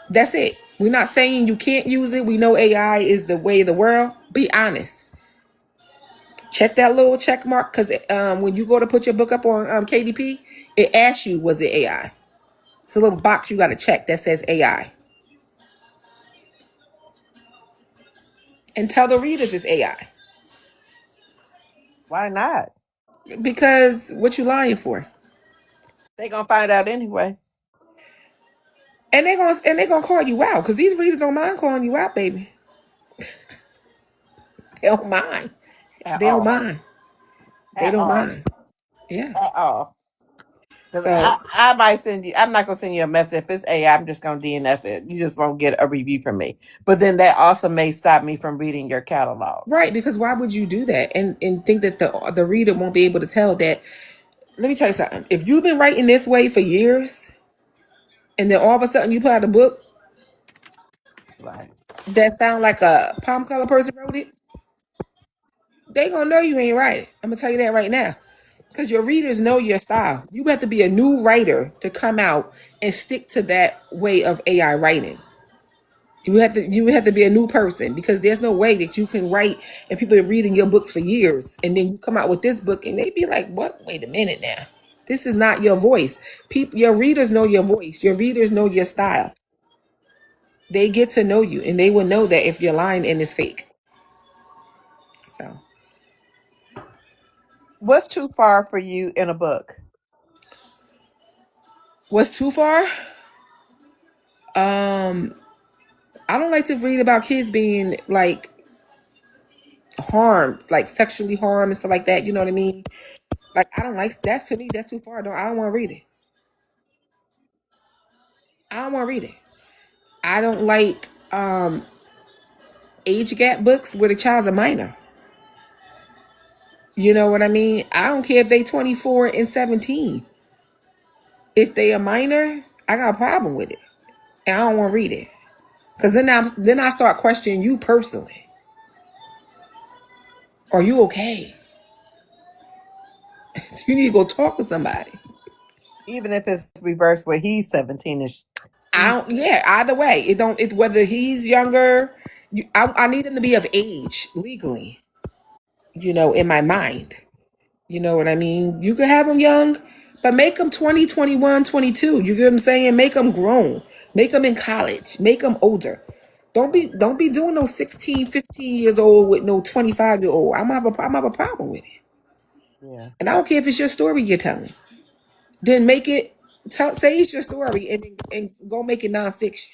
That's it. We're not saying you can't use it. We know AI is the way of the world. Be honest. Check that little check mark because when you go to put your book up on KDP, it asks you, was it AI? It's a little box you got to check that says AI. And tell the readers it's AI.
Why not?
Because what you lying for?
They gonna find out anyway.
And they're gonna call you out because these readers don't mind calling you out, baby. They don't mind.
At
They don't
all.
mind. They
At
don't
all.
mind. Yeah.
At all. Because
So
I might send you, I'm not going to send you a message. If it's AI, I'm just going to DNF it. You just won't get a review from me. But then that also may stop me from reading your catalog.
right, because why would you do that and think that the reader won't be able to tell that? Let me tell you something. If you've been writing this way for years, and then all of a sudden you put out a book
Right.
that sound like a palm color person wrote it, they gonna know you ain't right. I'm gonna tell you that right now. Because your readers know your style. You have to be a new writer to come out and stick to that way of AI writing. You have to be a new person because there's no way that you can write and people are reading your books for years and then you come out with this book and they be like, "What? Wait a minute now. This is not your voice." Your readers know your voice. Your readers know your style. They get to know you and they will know that if you're lying and it's fake. So,
What's too far for you in a book?
what's too far? Um, I don't like to read about kids being like harmed, like sexually harmed and stuff like that. You know what I mean? Like I don't like that's to me that's too far. I don't want to read it. I don't want to read it. I don't like age gap books where the child's a minor. You know what I mean? I don't care if they 24 and 17. If they a minor, I got a problem with it. And I don't want to read it. Because then I start questioning you personally. Are you okay? You need to go talk to somebody.
Even if it's reversed where he's 17 and
I
she's
don't. Yeah. Either way, it don't. It whether he's younger. I need him to be of age legally. In my mind. You know what I mean? You could have them young, but make them 20, 21, 22. You get what I'm saying? Make them grown. Make them in college. Make them older. Don't be doing no 16, 15 years old with no 25-year-old. I'm have a problem with it.
yeah.
And I don't care if it's your story you're telling. Then make it say it's your story and go make it nonfiction.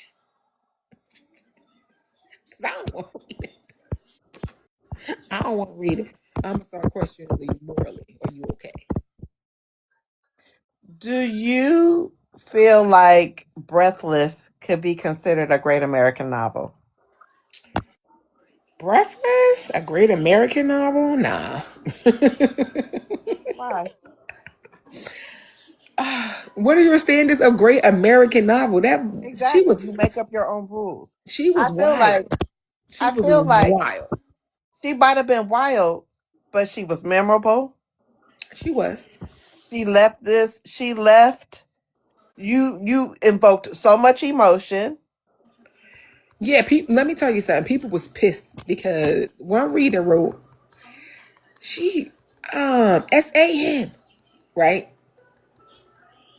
Cause I don't want to read it. I don't want to read it. I'm gonna start questioning you morally. Are you okay?
Do you feel like Breathless could be considered a great American novel?
Breakfast? A great American novel? Nah.
Why?
What are your standards of great American novel? That she
Exactly.
was
You make up your own rules.
she
I
was
feel
wild.
like
She
I
was
feel like
wild.
she might have been wild, but she was memorable.
She was.
She left you invoked so much emotion.
Yeah, let me tell you something. People was pissed because one reader wrote she SA him, right?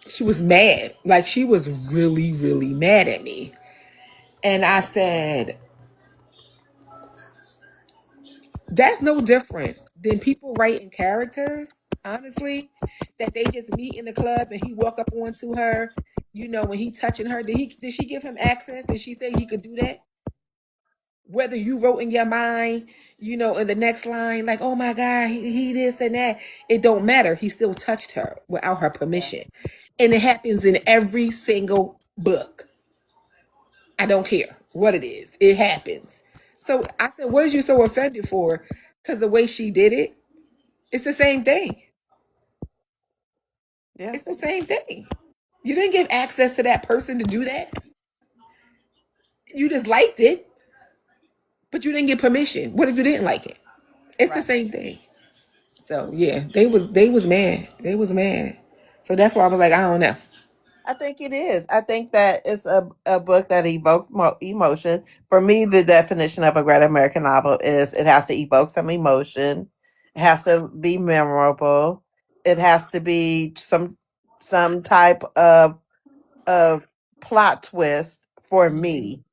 She was mad. Like she was really, really mad at me. And I said, that's no different than people writing characters, honestly, that they just meet in the club and he walk up onto her, when he touching her. Did she give him access? Did she say he could do that? Whether you wrote in your mind, in the next line, like, oh my God, he this and that, it don't matter. He still touched her without her
Yeah.
permission. And it happens in every single book. I don't care what it is. It happens. So I said, what are you so offended for? Because the way she did it, it's the same thing.
Yeah.
It's the same thing. You didn't give access to that person to do that. You just liked it, but you didn't get permission. What if you didn't like it? It's the
Right.
same thing. So yeah, they was mad. They was mad. So that's why I was like, I don't know.
I think it is. I think that it's a book that evoked emotion. For me, the definition of a great American novel is it has to evoke some emotion. It has to be memorable. It has to be some type of plot twist for me.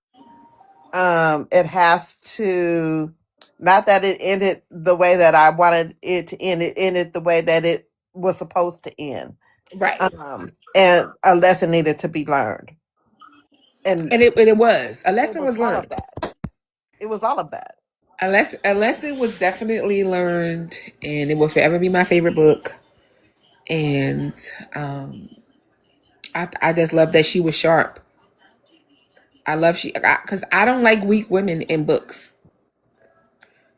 It has to, not that it ended the way that I wanted it to end. It ended the way that it was supposed to end.
Right.
And a lesson needed to be learned. And
And it was. A
it
lesson
was
was
all
learned.
of that. It was all of that.
A lesson was definitely learned, and it will forever be my favorite book. And I just love that she was sharp. I love she because I don't like weak women in books.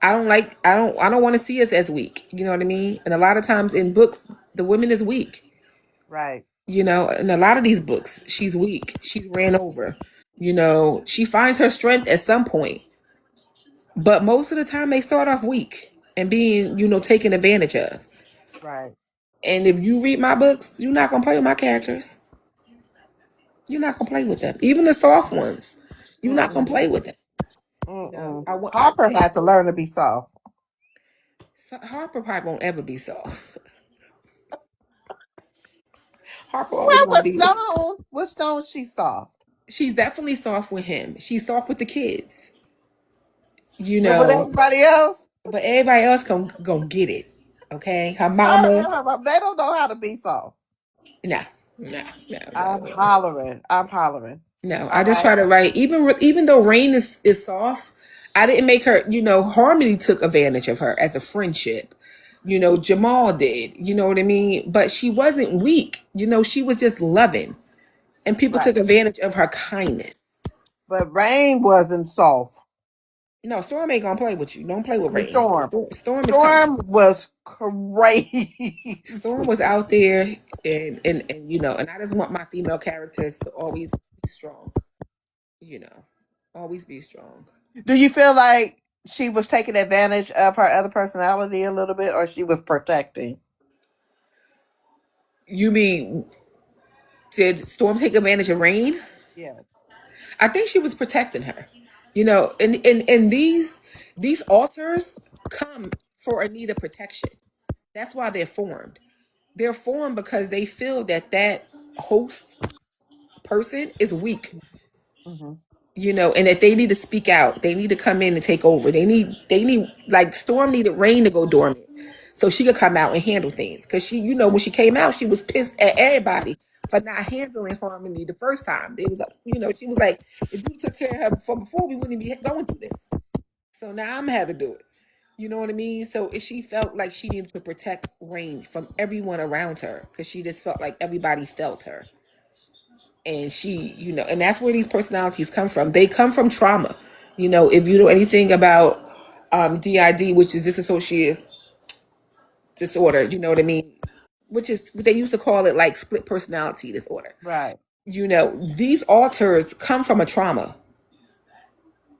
I don't want to see us as weak. You know what I mean? And a lot of times in books, the woman is weak.
Right.
In a lot of these books, she's weak. She's ran over. She finds her strength at some point. But most of the time they start off weak and being, taken advantage of.
Right.
And if you read my books, you're not gonna play with my characters. You're not gonna play with them. Even the soft ones. You're not gonna
Mm-mm.
play with them.
Mm-mm.
I
Harper had to learn to be soft.
Harper probably won't ever be soft. Harper always
Well,
gonna be.
with Stone, she's soft.
She's definitely soft with him. She's soft with the kids. You
But with
know,
everybody else,
but everybody else gonna get it. Okay, her mama.
they don't know how to be soft.
No, no, no, no,
I'm
no.
hollering. I'm hollering.
No,
All
I just
right.
try to write. Even though Rain is soft, I didn't make her. Harmony took advantage of her as a friendship. Jamal did. You know what I mean? But she wasn't weak. She was just loving, and people took
Right.
advantage of her kindness.
But Rain wasn't soft.
No, Storm ain't gonna play with you. Don't play with
I mean,
Rain.
Storm.
Storm is coming.
Storm was crazy.
Storm was out there, and and I just want my female characters to always be strong. Always be strong.
Do you feel like she was taking advantage of her other personality a little bit, or she was protecting?
You mean, did Storm take advantage of Rain?
Yeah.
I think she was protecting her. And these altars come for a need of protection. That's why they're formed. They're formed because they feel that host person is weak,
Mm-hmm.
and that they need to speak out. They need to come in and take over. They need like Storm needed Rain to go dormant so she could come out and handle things. Because she, when she came out, she was pissed at everybody for not handling Harmony the first time. They was like, she was like, if you took care of her before, we wouldn't be going through this. So now I'm gonna have to do it. You know what I mean? So she felt like she needed to protect Rain from everyone around her because she just felt like everybody felt her. And and that's where these personalities come from. They come from trauma. If you know anything about DID, which is dissociative disorder, you know what I mean? Which is what they used to call it, like split personality disorder.
Right.
These alters come from a trauma.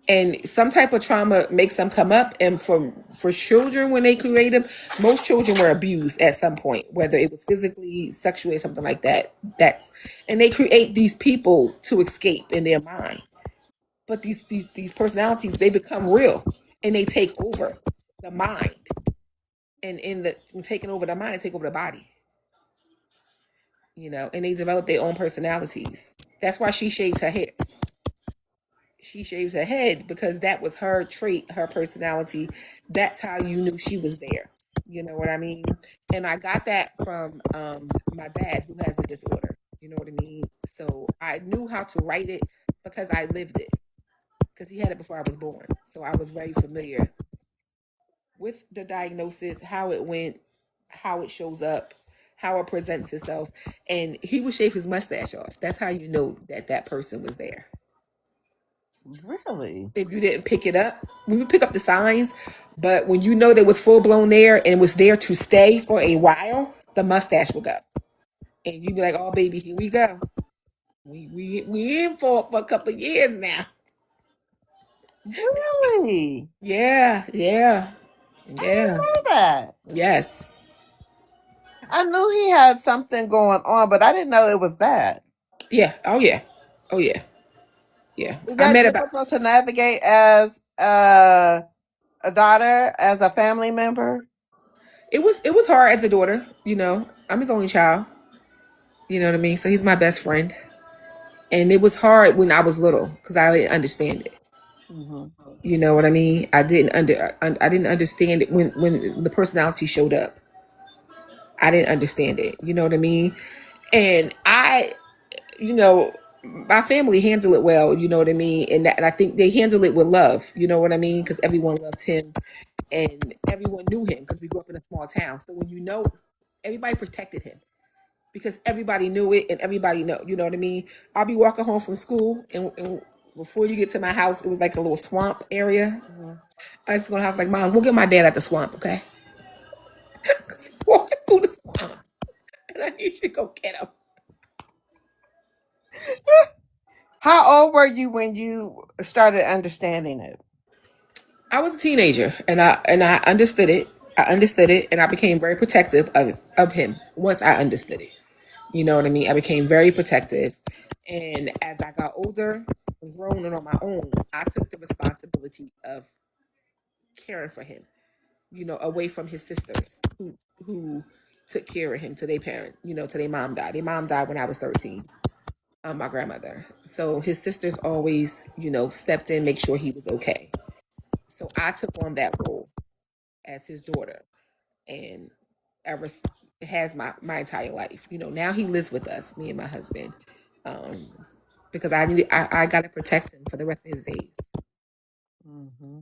And some type of trauma makes them come up. And for children, when they create them, most children were abused at some point, whether it was physically, sexually, something like that. And they create these people to escape in their mind. But these personalities, they become real and they take over the mind. And taking over the mind, they take over the body. And they develop their own personalities. That's why she shaved her hair. She shaves her head because that was her trait, her personality. That's how you knew she was there. You know what I mean? And I got that from my dad, who has a disorder. You know what I mean? So I knew how to write it because I lived it. Because he had it before I was born. So I was very familiar with the diagnosis, how it went, how it shows up, how it presents itself. And he would shave his mustache off. That's how you know that person was there.
Really?
If you didn't pick it up, we would pick up the signs, but when you know they was full blown there and was there to stay for a while, the mustache would go, and you'd be like, "Oh, baby, here we go. We in for a couple of years now."
Really?
Yeah, yeah,
I
yeah.
didn't know that.
Yes.
I knew he had something going on, but I didn't know it was that.
Yeah. Oh yeah. Oh yeah. Yeah.
Is
I
that
met about.
difficult to navigate as a daughter, as a family member?
It was hard as a daughter. I'm his only child. You know what I mean. So he's my best friend, and it was hard when I was little because I didn't understand it.
Mm-hmm.
You know what I mean? I didn't understand it when the personality showed up. I didn't understand it. You know what I mean? And you know, my family handled it well. You know what I mean? And I think they handled it with love. You know what I mean? Because everyone loved him and everyone knew him because we grew up in a small town. So when everybody protected him because everybody knew it and everybody know. You know what I mean? I'll be walking home from school and before you get to my house, it was like a little swamp area.
Mm-hmm.
I used to go to the house like, Mom, we'll get my dad at the swamp, okay? Because he's walking through the swamp. And I need you to go get him.
How old were you when you started understanding it?
I was a teenager and I understood it. I understood it and I became very protective of him once I understood it. You know what I mean? I became very protective. And as I got older and grown and on my own, I took the responsibility of caring for him, away from his sisters who took care of him to their parent, till their mom died. Their mom died when I was 13, my grandmother. So his sisters always, stepped in, make sure he was okay. So I took on that role as his daughter and ever has my entire life. Now he lives with us, me and my husband, because I got to protect him for the rest of his days.
Mm-hmm.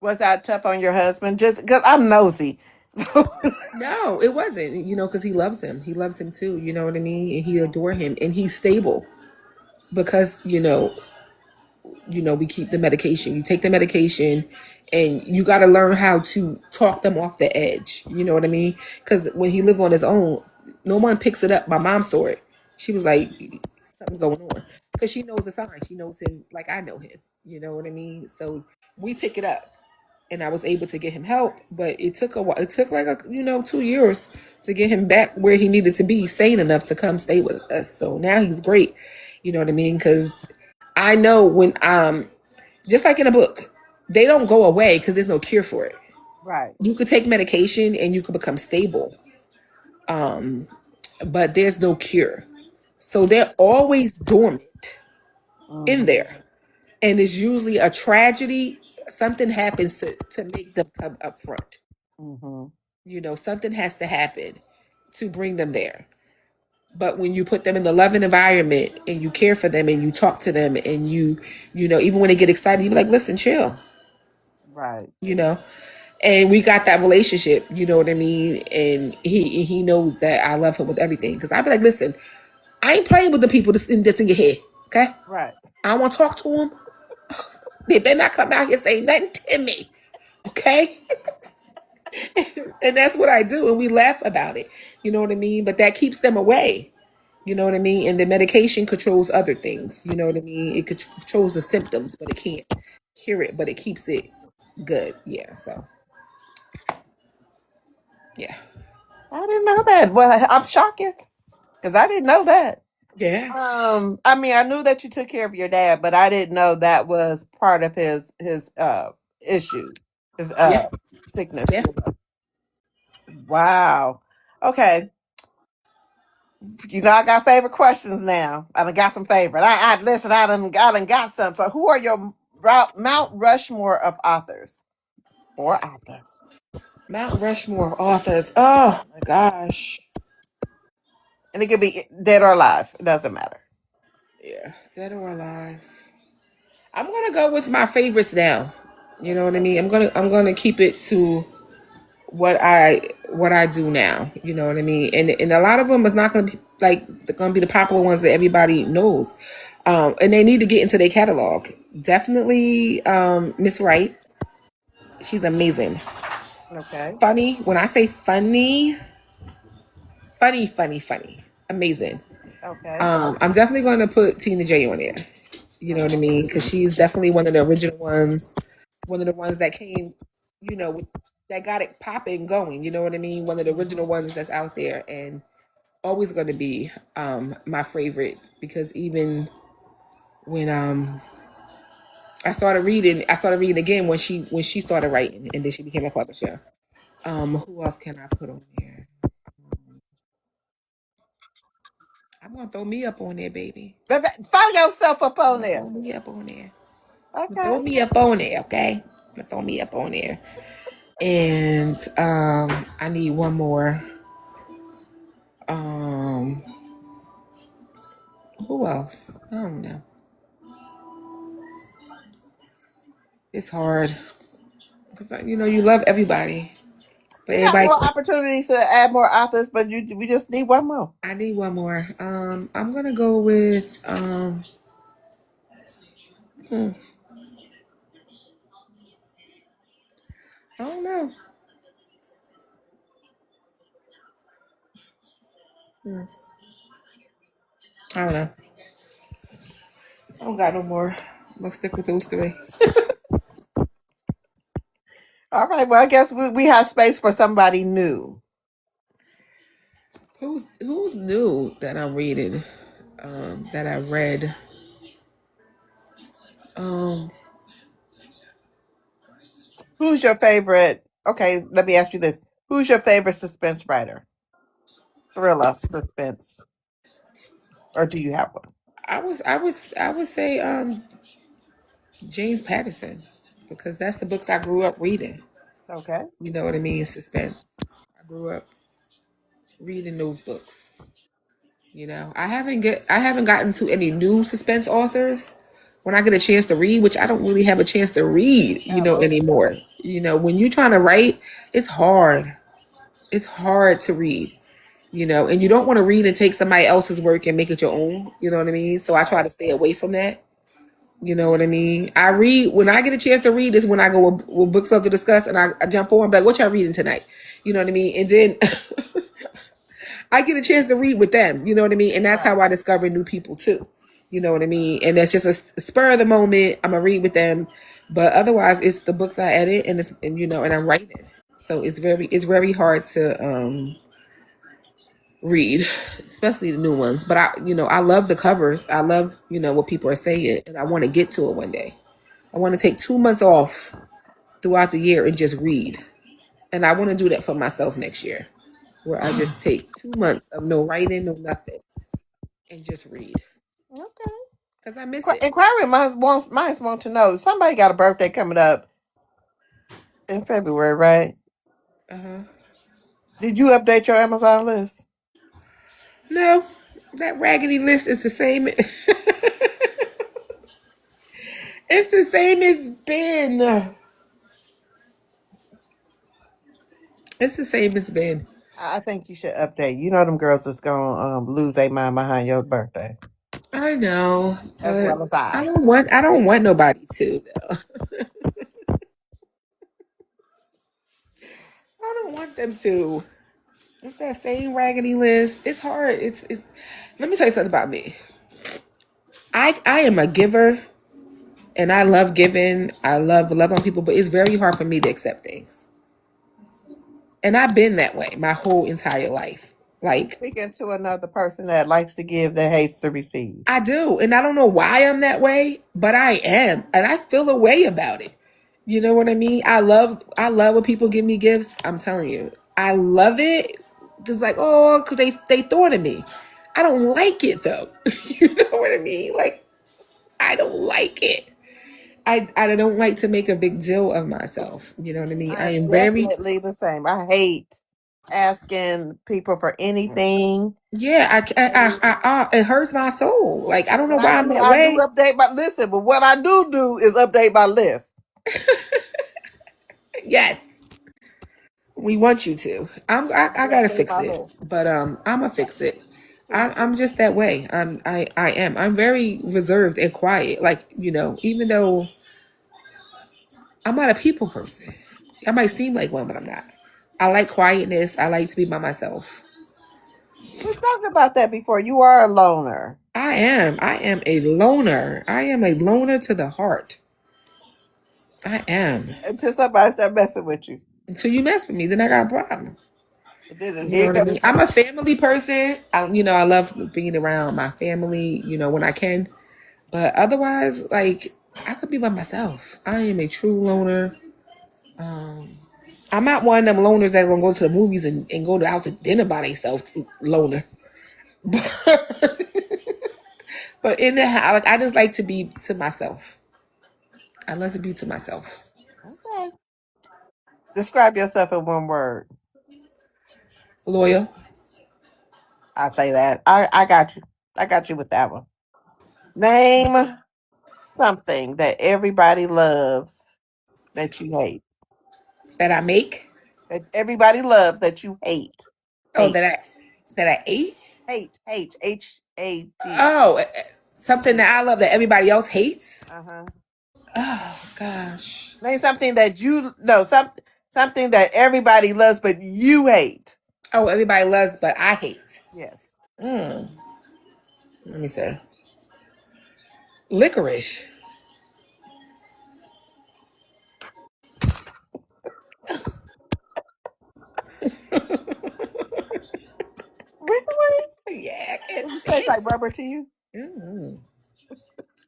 Was that tough on your husband? Just because I'm nosy. So.
No, it wasn't, because he loves him. He loves him too, you know what I mean? And he adore him and he's stable because, we keep the medication. You take the medication, and you got to learn how to talk them off the edge. You know what I mean? Because when he lived on his own, no one picks it up. My mom saw it. She was like, something's going on. Because she knows the sign. She knows him like I know him. You know what I mean? So we pick it up. And I was able to get him help, but it took a while. It took like 2 years to get him back where he needed to be, sane enough to come stay with us. So now he's great. You know what I mean? Because I know when just like in a book, they don't go away because there's no cure for it.
Right.
You could take medication and you could become stable, but there's no cure. So they're always dormant in there, and it's usually a tragedy. Something happens to make them come up front. Something has to happen to bring them there. But when you put them in the loving environment and you care for them and you talk to them and even when they get excited, you're like, listen, chill.
Right.
And we got that relationship, you know what I mean? And he knows that I love him with everything. Because I'd be like, listen, I ain't playing with the people that's in your head, okay?
Right.
I don't want to talk to them. They better not come out here saying nothing to me, okay? And that's what I do. And we laugh about it, you know what I mean? But that keeps them away, you know what I mean? And the medication controls other things, you know what I mean? It controls the symptoms, but it can't cure it, but it keeps it good. Yeah, so. Yeah.
I didn't know that. Well, I'm shocked because I didn't know that.
Yeah.
I mean, I knew that you took care of your dad, but I didn't know that was part of his issue, his
Yeah.
sickness.
Yeah.
Wow. Okay. I got favorite questions now. I done got some favorite. I listen. I done got some. So, who are your Mount Rushmore of authors or authors?
Mount Rushmore authors. Oh my gosh.
And it could be dead or alive. It doesn't matter.
Yeah, dead or alive. I'm gonna go with my favorites now. You know what I mean? I'm gonna keep it to what I do now. You know what I mean? And a lot of them is not gonna be like they're gonna be the popular ones that everybody knows. And they need to get into their catalog. Definitely Miss Wright. She's amazing.
Okay.
Funny. When I say funny, funny. Amazing.
Okay.
I'm definitely going to put Tina J on there. You know what I mean? Because she's definitely one of the original ones, one of the ones that came, that got it popping going. You know what I mean? One of the original ones that's out there, and always going to be my favorite because even when I started reading again when she started writing, and then she became a publisher. Who else can I put on there? I'm gonna throw me up on there, baby.
Throw yourself up on there.
Throw me up on there.
Okay.
Throw me up on there, okay? Throw me up on there. And I need one more. Um, who else? I don't know. It's hard because you love everybody, but
You got
everybody.
more opportunities to add more authors, but we just need one more.
I need one more. I'm gonna go with I don't know. I don't know. I don't got no more. I'm gonna stick with those three.
All right. Well, I guess we have space for somebody new.
Who's new that I'm reading? That I read. Um,
Who's your favorite? Okay, let me ask you this: Who's your favorite suspense writer? Thriller, suspense, or do you have one?
I would say James Patterson because that's the books I grew up reading.
Okay.
You know what I mean? Suspense. I grew up reading those books. I haven't gotten to any new suspense authors. When I get a chance to read, which I don't really have a chance to read,
Oh, okay.
anymore. When you're trying to write, it's hard. It's hard to read. And you don't want to read and take somebody else's work and make it your own. You know what I mean? So I try to stay away from that. You know what I mean? I read when I get a chance to read is when I go with books up to discuss, and I jump on. I'm like, what y'all reading tonight? You know what I mean? And then I get a chance to read with them. You know what I mean? And that's how
Right.
I discover new people too. You know what I mean? And that's just a spur of the moment. I'm gonna read with them, but otherwise, it's the books I edit, and it's and I'm writing. So it's very hard to read, especially the new ones. But I love the covers. I love what people are saying, and I want to get to it one day. I want to take 2 months off throughout the year and just read. And I want to do that for myself next year, where I just take 2 months of no writing, no nothing, and just read
Okay.
because I miss it.
Inquiry minds want to know. Somebody got a birthday coming up in February, right?
Uh-huh.
Did you update your Amazon list?
No, that raggedy list is the same. It's the same as been. It's the same as been.
I think you should update. You know them girls is gonna lose their mind behind your birthday,
I know,
as
but
well as
I
I.
don't want. I don't want nobody to though. I don't want them to. It's that same raggedy list. It's hard. It's. Let me tell you something about me. I am a giver, and I love giving. I love on people, but it's very hard for me to accept things. And I've been that way my whole entire life.
You
Like
speaking to another person that likes to give that hates to receive.
I do, and I don't know why I'm that way, but I am, and I feel a way about it. You know what I mean? I love when people give me gifts. I'm telling you, I love it. Cause like, oh, cause they thought of me. I don't like it though. You know what I mean? Like, I don't like it. I don't like to make a big deal of myself. You know what I mean?
I
I
am
am very
definitely the same. I hate asking people for anything.
yeah. It hurts my soul. Like I don't know
But
why I'm that
I do
way.
update my listen. But what I do is update my list.
Yes, we want you to.
I
I
do
gotta
update
fix
my
it,
list.
but I'm gonna fix it. I'm just that way. I am. I'm very reserved and quiet. Like even though I'm not a people person, I might seem like one, but I'm not. I like quietness. I like to be by myself.
We talked about that before. You are a loner
I am. I am a loner. I am a loner to the heart. I am.
until somebody start messing with you.
Until you mess with me, then I got a problem.
And then
You know
here
what I
comes
mean? I'm a family person. I love being around my family, when I can. But otherwise, like, I could be by myself. I am a true loner. Um, I'm not one of them loners that gonna go to the movies and go out to dinner by themselves. Loner. But in the house, like, I just like to be to myself. I love to be to myself.
okay. Describe yourself in one word.
Loyal.
I say that. I got you. I got you with that one. Name something that everybody loves that you hate.
That I make.
That everybody loves that you hate.
Oh,
Hate.
that I ate.
Hate. Hate.
Oh, something that I love that everybody else hates.
Uh huh.
Oh gosh.
Name something that you no something that everybody loves but you hate.
Oh, everybody loves, but I hate.
Yes.
Mm, let me see. Licorice.
Really?
Yeah, I can't
Does it
stand
taste like
it.
rubber to you?
Mm,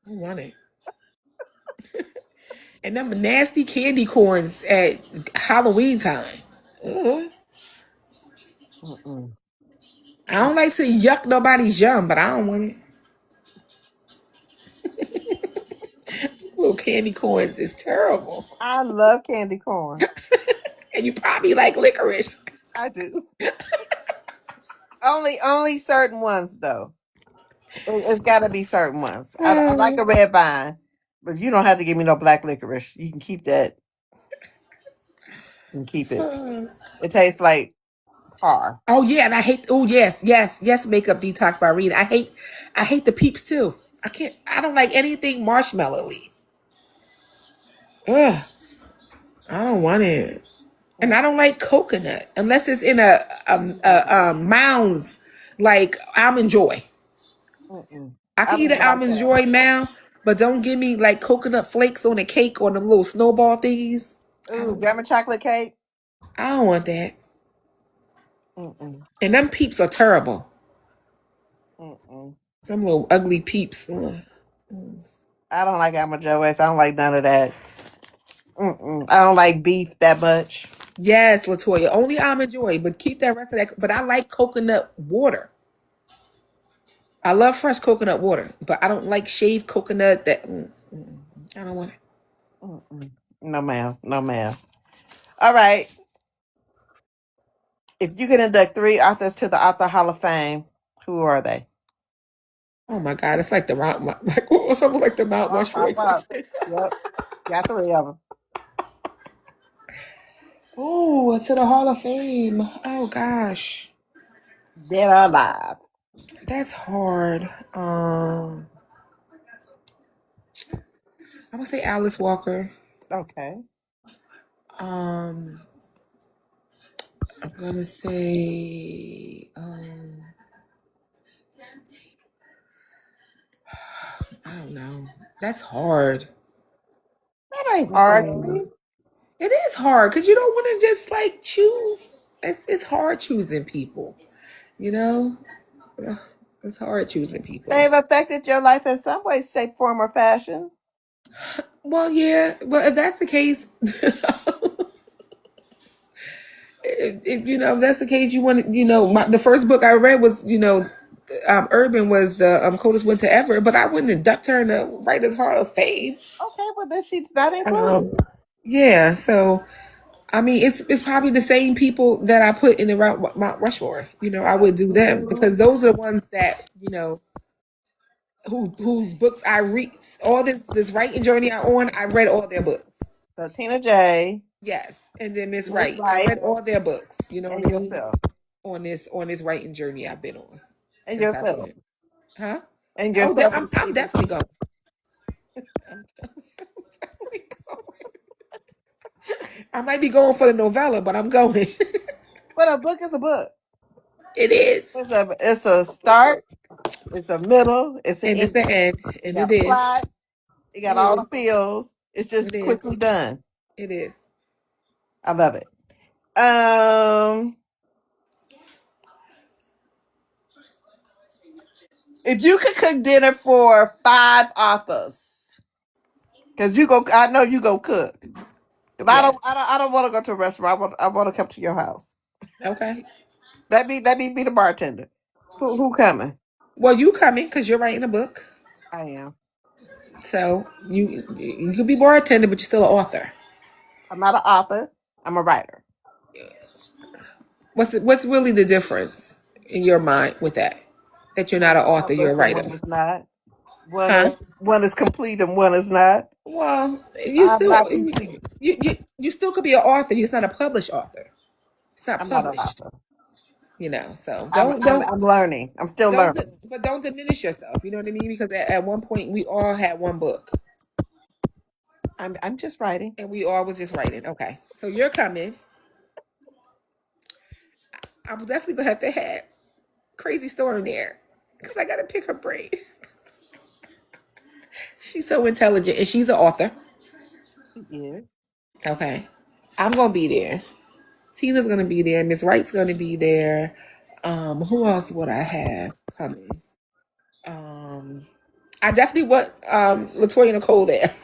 I want it. And them nasty candy corns at Halloween time. Ugh.
Mm-mm.
I don't like to yuck nobody's yum, but I don't want it. Little candy corns is terrible.
I love candy corn.
And you probably like licorice.
I do. Only certain ones though. It's got to be certain ones. I like a red vine, but you don't have to give me no black licorice. You can keep that and keep it. It tastes like Carr.
Oh yeah, and I hate. Oh yes, makeup detox by Rita. I hate the peeps too. I don't like anything marshmallowy. Ugh, I don't want it. And I don't like coconut unless it's in a mounds like almond joy.
Mm-mm.
I
I
can eat
don't
an
like
almond
that.
joy mound, but don't give me like coconut flakes on a cake or them little snowball thingies. I
Ooh,
don't.
German chocolate cake.
I don't want that.
Mm-mm.
And them peeps are terrible.
Mm-mm.
Them little ugly peeps. Ugh.
I don't like almond joys. I don't like none of that. Mm-mm. I don't like beef that much.
Yes, Latoya, only almond joy, but keep that rest of that. But I like coconut water. I love fresh coconut water, but I don't like shaved coconut. I don't want it.
Mm-mm. No, ma'am. No, ma'am. All right. If you could induct three authors to the Author Hall of Fame, who are they?
Oh my God, it's like the Mount, like something like the Mount Rushmore
Pop.
question.
Yep. Got three of them.
Oh, to the Hall of Fame. Oh gosh,
Dead or alive.
that's hard. I'm gonna say Alice Walker.
Okay.
Um, I'm gonna say I don't know. That's hard.
That ain't hard,
Um,
Charisse.
it is hard because you don't want to just like choose. It's hard choosing people. You know, Ugh, it's hard choosing people.
They've affected your life in some way, shape, form, or fashion.
Well, yeah. Well, if that's the case, if that's the case, you want to, the first book I read was, Urban was the coldest winter ever, but I wouldn't induct her in the Writers Hall of Fame.
Okay, well then she's not
Um,
included.
yeah, so I mean, it's probably the same people that I put in the Mount Rushmore. I would do them because those are the ones that whose books I read. All this writing journey I'm on, I read all their books.
So Tina J,
Yes, and then Miss
Miss
Wright, I
Wright,
read all their books. You know
and
what I mean?
yourself.
On this writing journey I've been on
And
since I've
yourself.
been, huh?
And
Oh,
yourself and
I'm
Stephen.
definitely going. I'm definitely going. I might be going for the novella, but I'm going.
But a book is a book.
It is,
It's a start, it's a middle, it's an
and it's
end.
the end,
It
and
got
it
a
is.
plot, it
It
got all
is.
the feels. It's
It
just quickly
is.
done.
It is.
I love it. Um if you could cook dinner for five authors, because I know you go cook. 'Cause
Yes.
I don't want to go to a restaurant. I want to come to your house.
Okay.
Let me be the bartender. Who coming?
Well, you coming because you're writing a book,
I am.
so you could be bartender, but you're still an author.
I'm not an author. I'm a writer.
What's really the difference in your mind with that? That you're not
One
an
is
author, you're a
published and
writer.
one is not.
Huh?
One is complete and one is not.
Well,
I'm not complete.
you still could be an author. You're just not a published author. It's not
I'm not an
published.
author.
So
I'm
don't
I'm
don't
I'm learning. I'm still
don't
learning.
but don't diminish yourself. You know what I mean? Because at one point we all had one book
I'm just writing.
and we all was just writing. Okay, so you're coming. I'm definitely gonna have to have crazy storm there because I gotta pick her brain. She's so intelligent and she's an author.
He is.
Okay, I'm gonna be there. Tina's gonna be there. Miss Wright's gonna be there. Who else would I have coming? Um, I definitely want Latoya Nicole there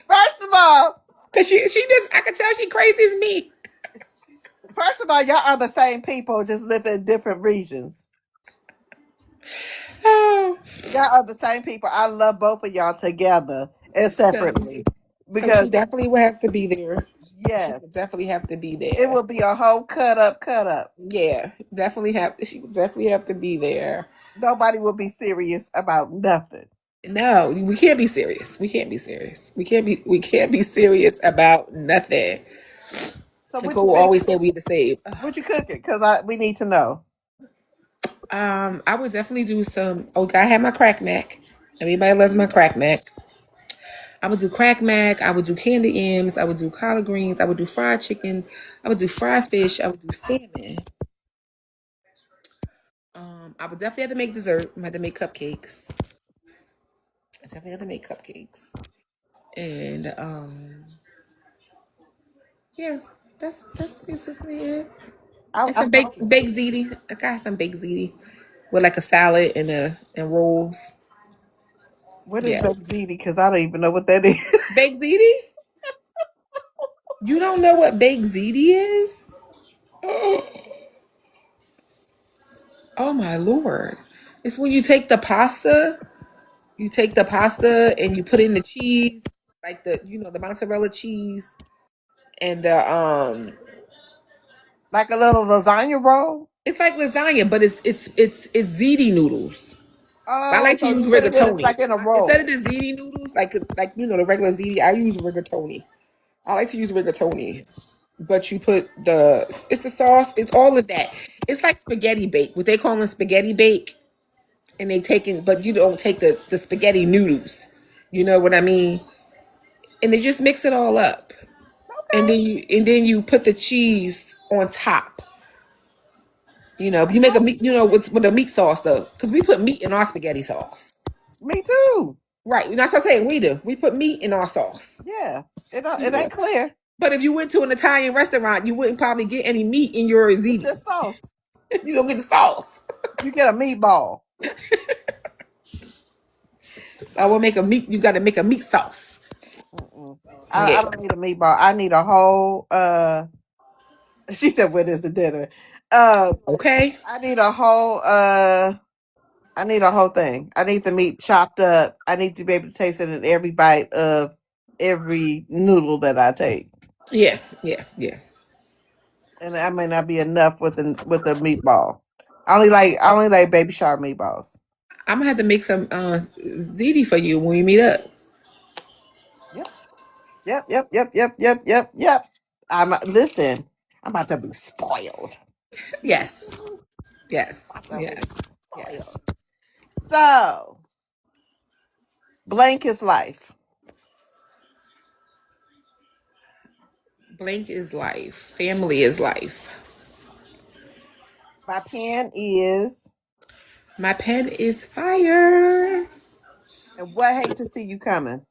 First of all,
because she just I can tell she crazy as me.
y'all are the same people, just live in different regions.
Oh,
Y'all are the same people. I love both of y'all together and
so,
separately
so she
because
definitely will have to be there. She
yes,
would definitely have to be
it
there.
will be a whole cut up, cut up.
Yeah, definitely have. She would definitely have to be there.
Nobody will be serious about nothing.
No, we can't be serious. We can't be serious. We can't be serious about nothing.
So
Nicole will always say we the same.
what you cooking? Because we need to know.
I would definitely do some. Okay, I have my crack mac. Everybody loves my crack mac. I would do crack mac. I would do candy M's. I would do collard greens. I would do fried chicken. I would do fried fish. I would do salmon. I would definitely have to make dessert. I have to make cupcakes. I definitely have to make cupcakes. And yeah, that's basically it. And
I
some
told you.
baked ziti. I got some baked ziti with like a salad and rolls.
What is
Yeah,
baked ziti? Because I don't even know what that is.
baked ziti. You don't know what baked ziti is? Oh my lord! It's when you take the pasta and you put in the cheese, like the mozzarella cheese and the
Like a little lasagna roll.
it's like lasagna, but it's ziti noodles. I
Oh,
like to
so
use
you put it in
rigatoni.
like in a
Instead of
roll.
the ziti noodles, like the regular ziti, I use rigatoni. I like to use rigatoni. But you put it's the sauce, it's all of that. It's like spaghetti bake. What they call them spaghetti bake, and they taking, but you don't take the spaghetti noodles. You know what I mean? And they just mix it all up, and
Okay.
then you put the cheese on top. You make a meat. With a meat sauce though, because we put meat in our spaghetti sauce.
Me too.
Right. That's what I'm saying. We do. We put meat in our sauce.
Yeah. It
Yeah.
ain't clear.
But if you went to an Italian restaurant, you wouldn't probably get any meat in your
It's
ziti.
just sauce.
You don't get the sauce.
You get a meatball.
So I will make a meat. You got to make a meat sauce.
Mm-mm. I
Yeah.
don't need a meatball. I need a whole she said what is the dinner? Uh
Okay.
I need a whole I need a whole thing. I need the meat chopped up. I need to be able to taste it in every bite of every noodle that I take.
Yeah. Yeah. Yeah.
And that may not be enough with the meatball. I only like baby shark meatballs.
I'm gonna have to make some ziti for you when we meet up.
Yep. Yep. I'm listen. I'm about to be spoiled.
Yes. Yes.
About to be
Yes. Yes.
spoiled. So, blank is life.
Blank is life. Family is life.
My pen is,
My pen is fire.
and what hate to see you coming.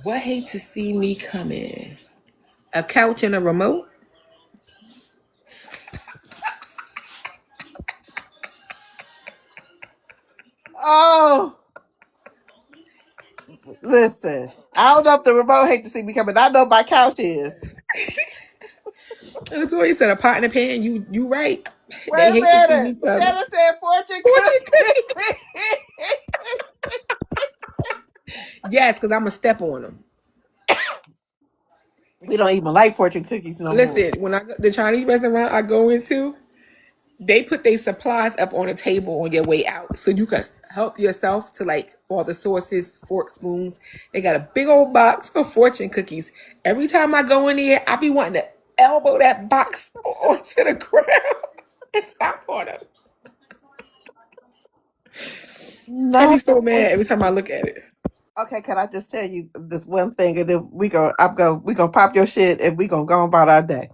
What hate to see me coming? A couch and a remote?
Oh, listen. I don't know if the remote hate to see me coming. I know my couch is.
That's what he said. A pot and a pan. You right.
Wait
They
a
hate to see me
minute.
coming.
Shannon said fortune
Fortune cookie.
cookie.
Yes, because I'm gonna step on them.
We don't even like fortune cookies no more.
Listen, when the Chinese restaurant I go into, they put their supplies up on a table on your way out, so you can help yourself to like all the sauces, fork, spoons. They got a big old box of fortune cookies. Every time I go in there, I be wanting to elbow that box onto the ground and stop on them. I be
Not the
so mad every
fortune
time I
cookie.
look at it.
Okay, can I just tell you this one thing, and then we gonna pop your shit, and we gonna go about our day.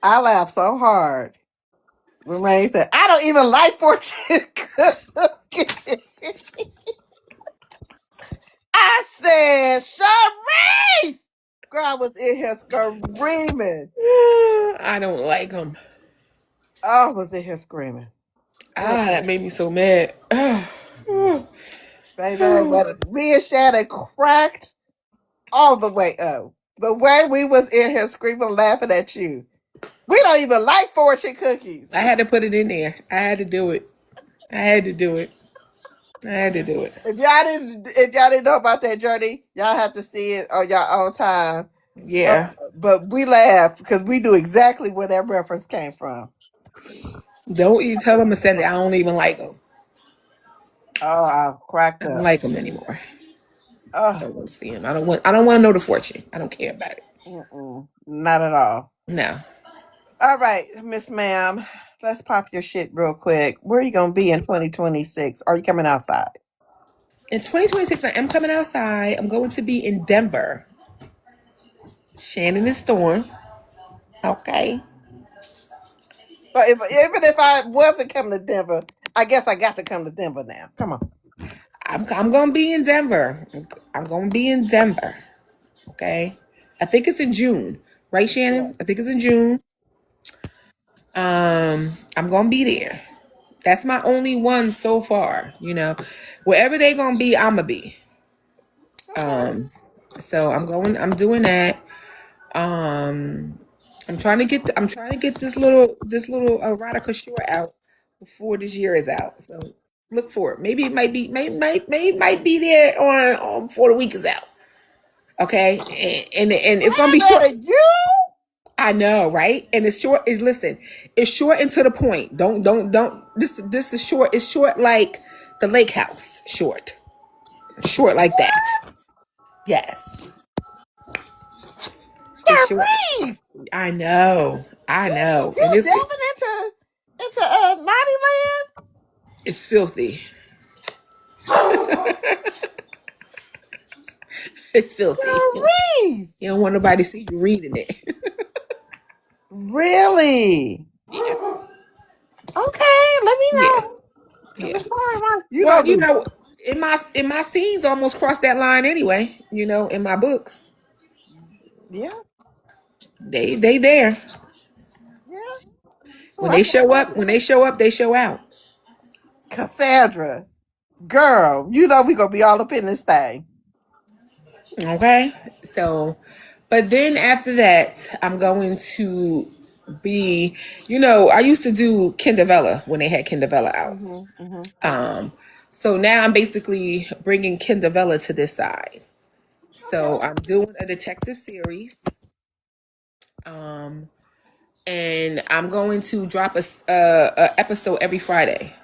I laughed so hard when Ray said, "I don't even like fortune cookies." I said, "Charisse!" Girl, I was in here screaming.
I don't like them.
I was in here screaming.
That made me so mad.
Baby, but me and Shannon cracked all the way up. The way we was in here screaming, laughing at you. We don't even like fortune cookies.
I had to put it in there. I had to do it. I had to do it. I had to do it.
If y'all didn't know about that journey, y'all have to see it on your own time. But
Yeah.
but we laugh because we knew exactly where that reference came from.
Don't you tell them to send it. I don't even like them.
Oh, I cracked
I don't
up.
like them anymore. I
Oh,
don't want to see them. I don't want. I don't want to know the fortune. I don't care about it.
not at all.
No.
All right, Miss Ma'am. Let's pop your shit real quick. Where are you gonna be in 2026? Are you coming outside?
In 2026, I am coming outside. I'm going to be in Denver. Shannon and Storm. Okay.
But even if I wasn't coming to Denver, I guess I got to come to Denver now. Come on.
I'm gonna be in Denver. I'm gonna be in Denver. Okay. I think it's in June. Right,
Yeah.
Shannon? I think it's in June. I'm gonna be there. That's my only one so far, you know. Wherever they gonna be, I'ma be.
Okay.
So I'm doing that. Um I'm trying to get this little erotica short out before this year is out. So look for it. Maybe it might be might be there on before the week is out. Okay, and it's gonna be
Wait
short.
a minute, you?
I know, right? And it's short. Is listen, it's short and to the point. Don't. This is short. It's short like the lake house. Short like that. Yes, it's short.
Charisse,
I know, and
you delving into naughty land?
it's filthy. It's filthy.
Charisse,
You don't want nobody to see you reading it.
really?
Yeah,
Okay, let me
yeah,
know.
yeah.
You
Well,
know
you
the
know, in my scenes almost cross that line anyway. You know, in my books,
yeah,
they there.
yeah. Oh,
When
I
they
can't
show
wait.
up, they show out.
Cassandra, girl, you know we gonna be all up in this thing.
Okay. So, but then after that, I'm going to be, I used to do Kindavella when they had Kindavella out.
Mm-hmm.
So now I'm basically bringing Kindavella to this side. So
Okay.
I'm doing a detective series. Um, and I'm going to drop a episode every Friday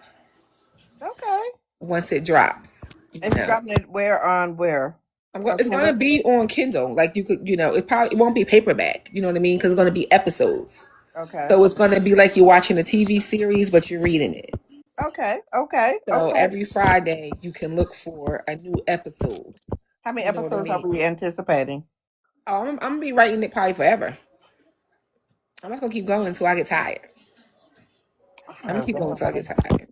Okay.
once it drops.
And you dropping it where on where? On
It's gonna
Kindle?
be on Kindle. Like you could, it won't be paperback. You know what I mean? Because it's gonna be episodes.
Okay.
So it's gonna be like you're watching a TV series, but you're reading it.
Okay. Okay.
So
Okay.
every Friday you can look for a new episode.
How many
You know what I
episodes are
mean?
we anticipating?
Oh, I'm gonna be writing it probably forever. I'm just gonna keep going until I get tired. I'm gonna
Oh,
keep going until I get tired.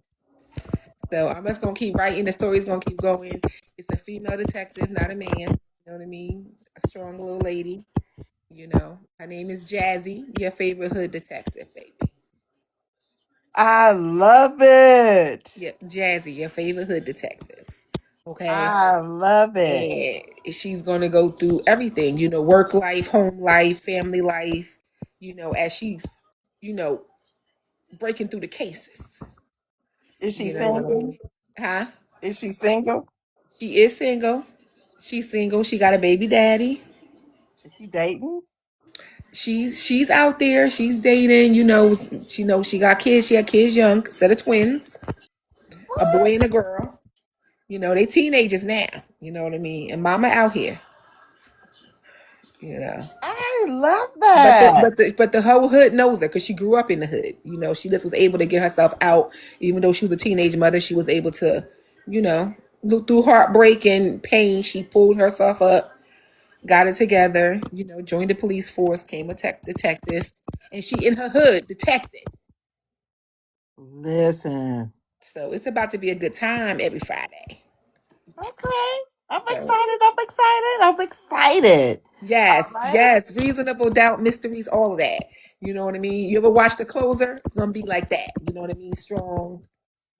So I'm just gonna keep writing. The story's gonna keep going. It's a female detective, not a man. You know what I mean? A strong little lady. Her name is Jazzy, your favorite hood detective, baby.
I love it.
Yeah, Jazzy, your favorite hood detective. Okay.
I love it.
And she's gonna go through everything, work life, home life, family life, as she's, you know, breaking through the cases.
Is she
You know what I
single?
mean? Huh?
Is she single?
She is single. She's single. She got a baby daddy.
Is she dating?
She's out there. She's dating. She got kids. She had kids young, set of twins, a boy
What?
and a girl. They teenagers now. You know what I mean? And mama out here. You know.
I love
But the
that.
but the but the whole hood knows her because she grew up in the hood. She just was able to get herself out, even though she was a teenage mother. She was able to, look through heartbreak and pain. She pulled herself up, got it together. Joined the police force, came a detective, and she in her hood detected.
Listen.
So it's about to be a good time every Friday.
Okay. I'm
So
excited. I'm excited. I'm excited.
yes,
All right.
yes, reasonable doubt, mysteries, all of that. You know what I mean? You ever watch The Closer? It's gonna be like that. You know what I mean? Strong,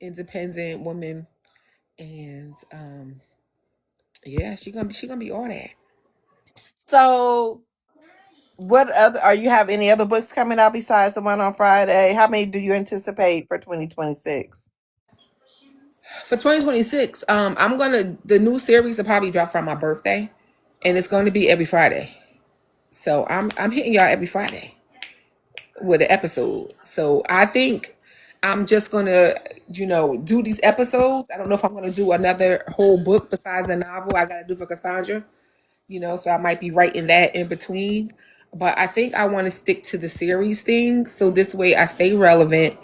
independent woman, and yeah, she gonna be all that.
So, what other are you have any other books coming out besides the one on Friday? How many do you anticipate for 2026?
For 2026, the new series will probably drop for my birthday, and it's going to be every Friday. So I'm hitting y'all every Friday with an episode. So I think I'm just gonna, do these episodes. I don't know if I'm gonna do another whole book besides the novel I gotta do for Cassandra. So I might be writing that in between. But I think I want to stick to the series thing. So this way I stay relevant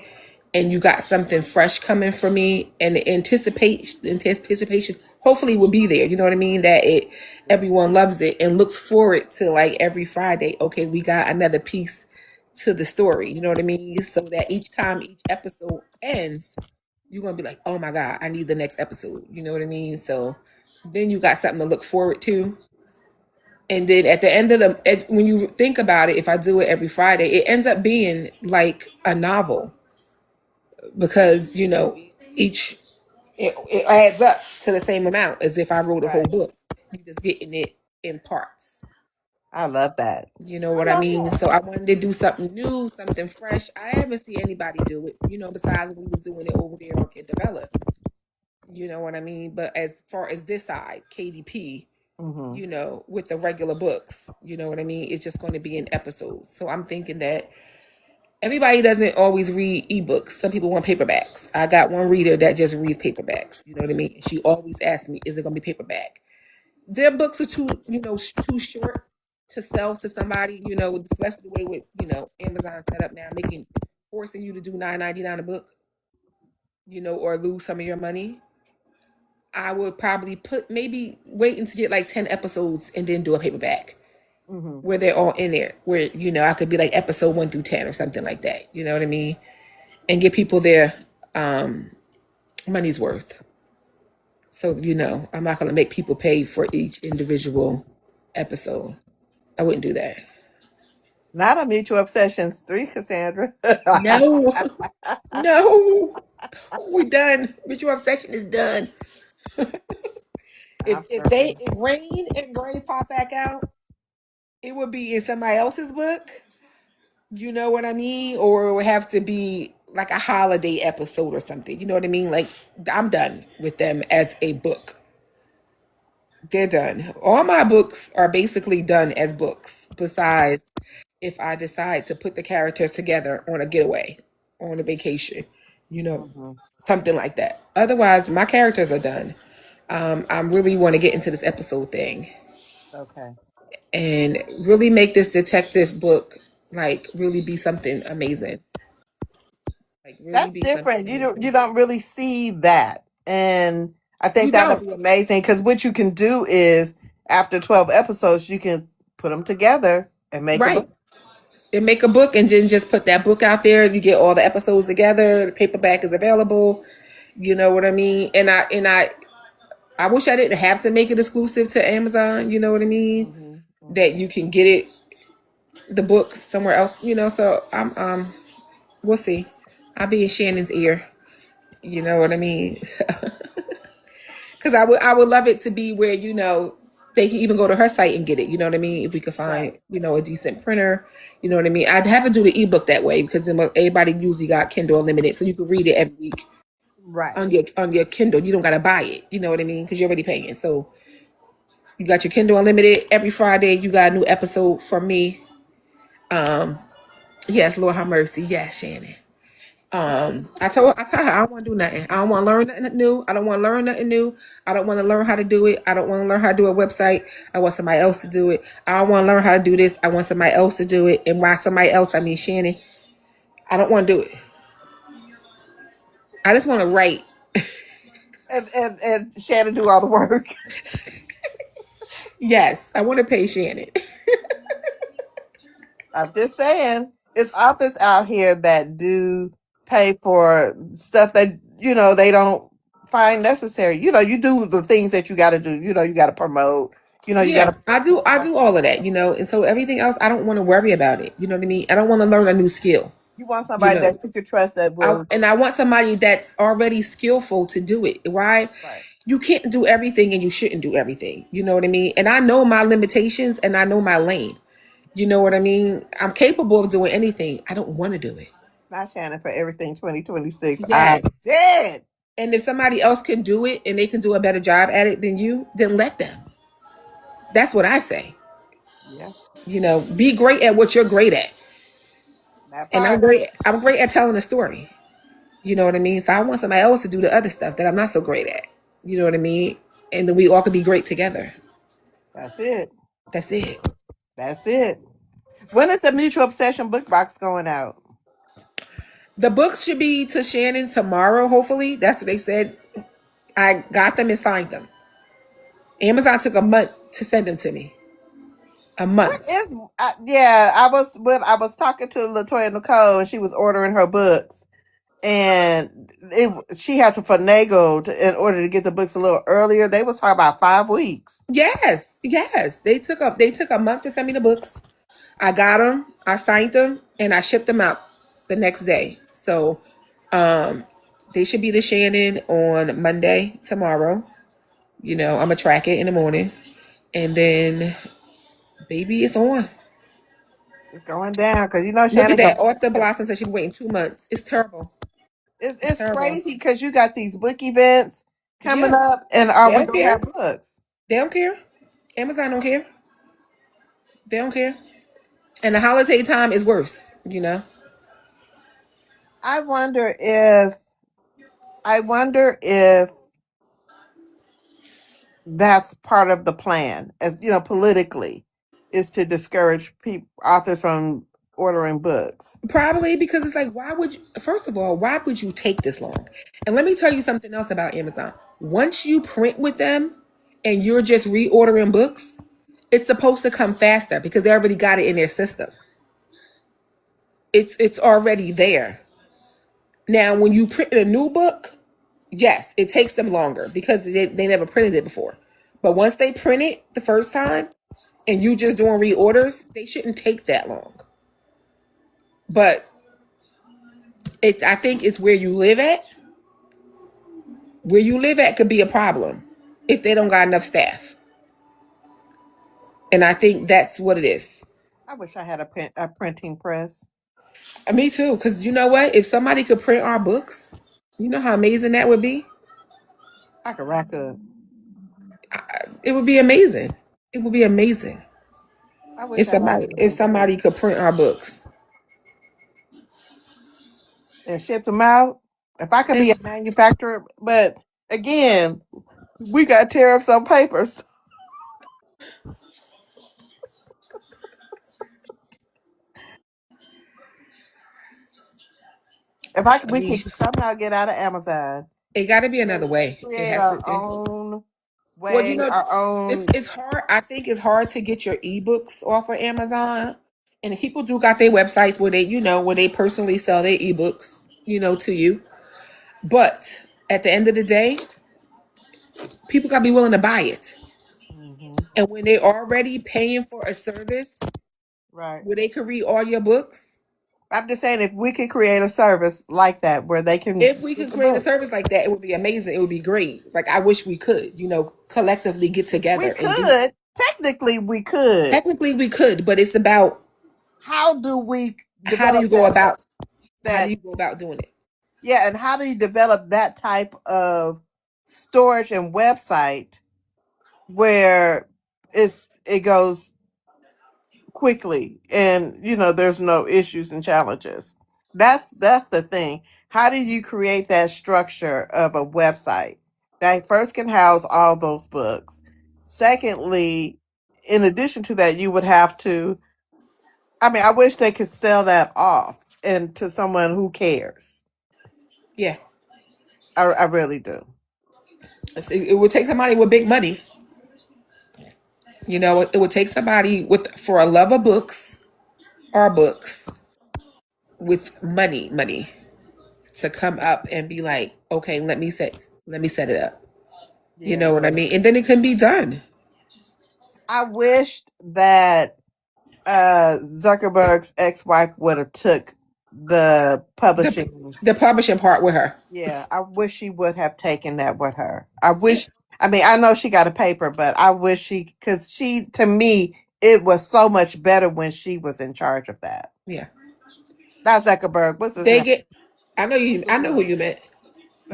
and you got something fresh coming for me, and the anticipation hopefully will be there. You know what I mean? That it everyone loves it and looks forward to like every Friday. Okay, we got another piece to the story. You know what I mean? So that each time each episode ends, you're gonna be like, oh my God, I need the next episode. You know what I mean? So then you got something to look forward to. And then at the end of when you think about it, if I do it every Friday, it ends up being like a novel because, each, it adds up to the same amount as if I wrote a whole
Right.
book. You're just getting it in parts.
I love that.
You know
I
what I
love
mean?
that.
So I wanted to do something new, something fresh. I haven't seen anybody do it, besides we was doing it over there on Kid Develop. You know what I mean? But as far as this side, KDP,
Mm-hmm.
with the regular books, you know what I mean? It's just going to be in episodes. So I'm thinking that everybody doesn't always read ebooks. Some people want paperbacks. I got one reader that just reads paperbacks. You know what I mean? She always asks me, "Is it going to be paperback?" Their books are too short to sell to somebody. Especially the way with Amazon set up now, forcing you to do $9.99 a book. Or lose some of your money. I would probably maybe waiting to get like 10 episodes and then do a paperback
Mm-hmm.
where they're all in there. Where, I could be like episode 1 through 10 or something like that. You know what I mean? And get people their money's worth. So, I'm not going to make people pay for each individual episode. I wouldn't do that.
Not a Mutual Obsessions 3, Cassandra.
No, no, we're done. Mutual Obsession is done.
I'm
If Rain and Gray pop back out, it would be in somebody else's book. You know what I mean? Or it would have to be like a holiday episode or something. You know what I mean? Like, I'm done with them as a book. They're done. All my books are basically done as books, besides if I decide to put the characters together on a getaway, on a vacation,
mm-hmm.
something like that. Otherwise, my characters are done. I really want to get into this episode thing
Okay.
and really make this detective book like really be something amazing. Like really
That's
be something
different. You
amazing.
don't really see that. And I
You
think that'll
don't.
be amazing because what you can do is after 12 episodes, you can put them together and make a
Right.
book.
And make a book and then just put that book out there. You get all the episodes together. The paperback is available. You know what I mean? I wish I didn't have to make it exclusive to Amazon. You know what I mean?
Mm-hmm.
That
Mm-hmm.
you can get the book somewhere else. So we'll see. I'll be in Shannon's ear. You know what I mean? Because I would love it to be where they can even go to her site and get it. You know what I mean? If we could
Right.
find a decent printer. You know what I mean? I'd have to do the ebook that way because then everybody usually got Kindle Unlimited, so you can read it every week
Right.
on your Kindle. You don't gotta buy it. You know what I mean? Because you're already paying. So you got your Kindle Unlimited every Friday. You got a new episode from me. Yes, Lord have mercy. Yes, Shannon. I tell her I don't want to do nothing. I don't want to learn nothing new. I don't want to learn nothing new. I don't want to learn how to do it. I don't want to learn how to do a website. I want somebody else to do it. I don't want to learn how to do this. I want somebody else to do it. And by somebody else, I mean Shannon. I don't want to do it. I just want to write.
And Shannon do all the work.
Yes, I want to pay Shannon.
I'm just saying, it's authors out here that do pay for stuff that, they don't find necessary. You do the things that you got to do. You got to promote, you got
Yeah,
to.
I do all of that, and so everything else I don't want to worry about it. You know what I mean? I don't want to learn a new skill.
You want
You
somebody
know,
that you could trust that will.
I want somebody that's already skillful to do it. Why?
Right.
You can't do everything and you shouldn't do everything. You know what I mean? And I know my limitations and I know my lane. You know what I mean? I'm capable of doing anything. I don't want to do it.
Not Shannon for everything 2026.
Yeah.
I'm dead.
And if somebody else can do it and they can do a better job at it than you, then let them. That's what I say.
Yeah,
Be great at what you're great at.
that
And I'm
part.
great. I'm great at telling a story. You know what I mean? So I want somebody else to do the other stuff that I'm not so great at. You know what I mean? And then we all could be great together.
That's it.
That's it.
That's it. When is the Mutual Obsession book box going out?
The books should be to Shannon tomorrow, hopefully. That's what they said. I got them and signed them. Amazon took a month to send them to me. A
What
month.
is? Yeah, I was talking to Latoya Nicole, and she was ordering her books, and she had to finagle in order to get the books a little earlier. They was talking about 5 weeks.
Yes, yes. They took a month to send me the books. I got them, I signed them, and I shipped them out the next day. So they should be to Shannon on Monday tomorrow. I'm gonna track it in the morning. And then baby, it's on.
It's going down because
Look at
Shannon
that.
go.
Author Blossom said she's been waiting 2 months. It's terrible. It's
It's
terrible.
crazy because you got these book events coming
Yeah.
up, and
They
are we
don't
gonna
care.
have books?
They don't care. Amazon don't care. They don't care. And the holiday time is worse.
I wonder if I wonder if that's part of the plan, as politically, is to discourage authors from ordering books.
Probably because it's like, why would you, first of all, why would you take this long? And let me tell you something else about Amazon. Once you print with them and you're just reordering books, it's supposed to come faster because they already got it in their system. It's already there. Now, when you print a new book, yes, it takes them longer because they never printed it before. But once they print it the first time and you just doing reorders, they shouldn't take that long. But I think it's where you live at. Where you live at could be a problem if they don't got enough staff. And I think that's what it is.
I wish I had a printing press.
Me too, because you know what? If somebody could print our books, you know how amazing that would be?
I could rack up.
It would be amazing. It would be amazing
I
if
wish I had
somebody if somebody could print our books.
and shipped them out. If I could be a
It's
manufacturer, but again, we got tariffs on papers. If
I
we
mean,
could somehow get out of Amazon
it got to be
and
another way. It
create
has to.
our own
Well,
way, our
it's
own.
it's hard. I think it's hard to get your ebooks off of Amazon, and people do got their websites where they personally sell their ebooks, to you. But at the end of the day, people gotta be willing to buy it,
Mhm.
and when they already paying for a service
Right.
where they can read all your books,
I'm just saying, if we could create a service like that where they can
if we
get
could
the
create a
book,
service like that, it would be amazing. It would be great. Like I wish we could, collectively get
we
together and do.
could. Technically, we could.
Technically, we could, but it's about
How do we
how do you
develop
go about how do
that?
you go about doing it.
Yeah, and how do you develop that type of storage and website where it goes quickly and there's no issues and challenges. That's the thing. How do you create that structure of a website that first can house all those books? Secondly, in addition to that, you would have to, I mean, I wish they could sell that off and to someone who cares.
Yeah,
I really do.
it would take somebody with big money. It would take somebody with for a love of books or books with money to come up and be like, okay, let me set it up. You
Yeah.
know what I mean? And then it can be done.
I wished that Zuckerberg's ex-wife would have took the
The
publishing.
the publishing part with her.
Yeah, I wish she would have taken that with her. I wish. I mean, I know she got a paper, but I wish because to me, it was so much better when she was in charge of that.
Yeah.
Not Zuckerberg. What's his
They
name?
get I know who you meant.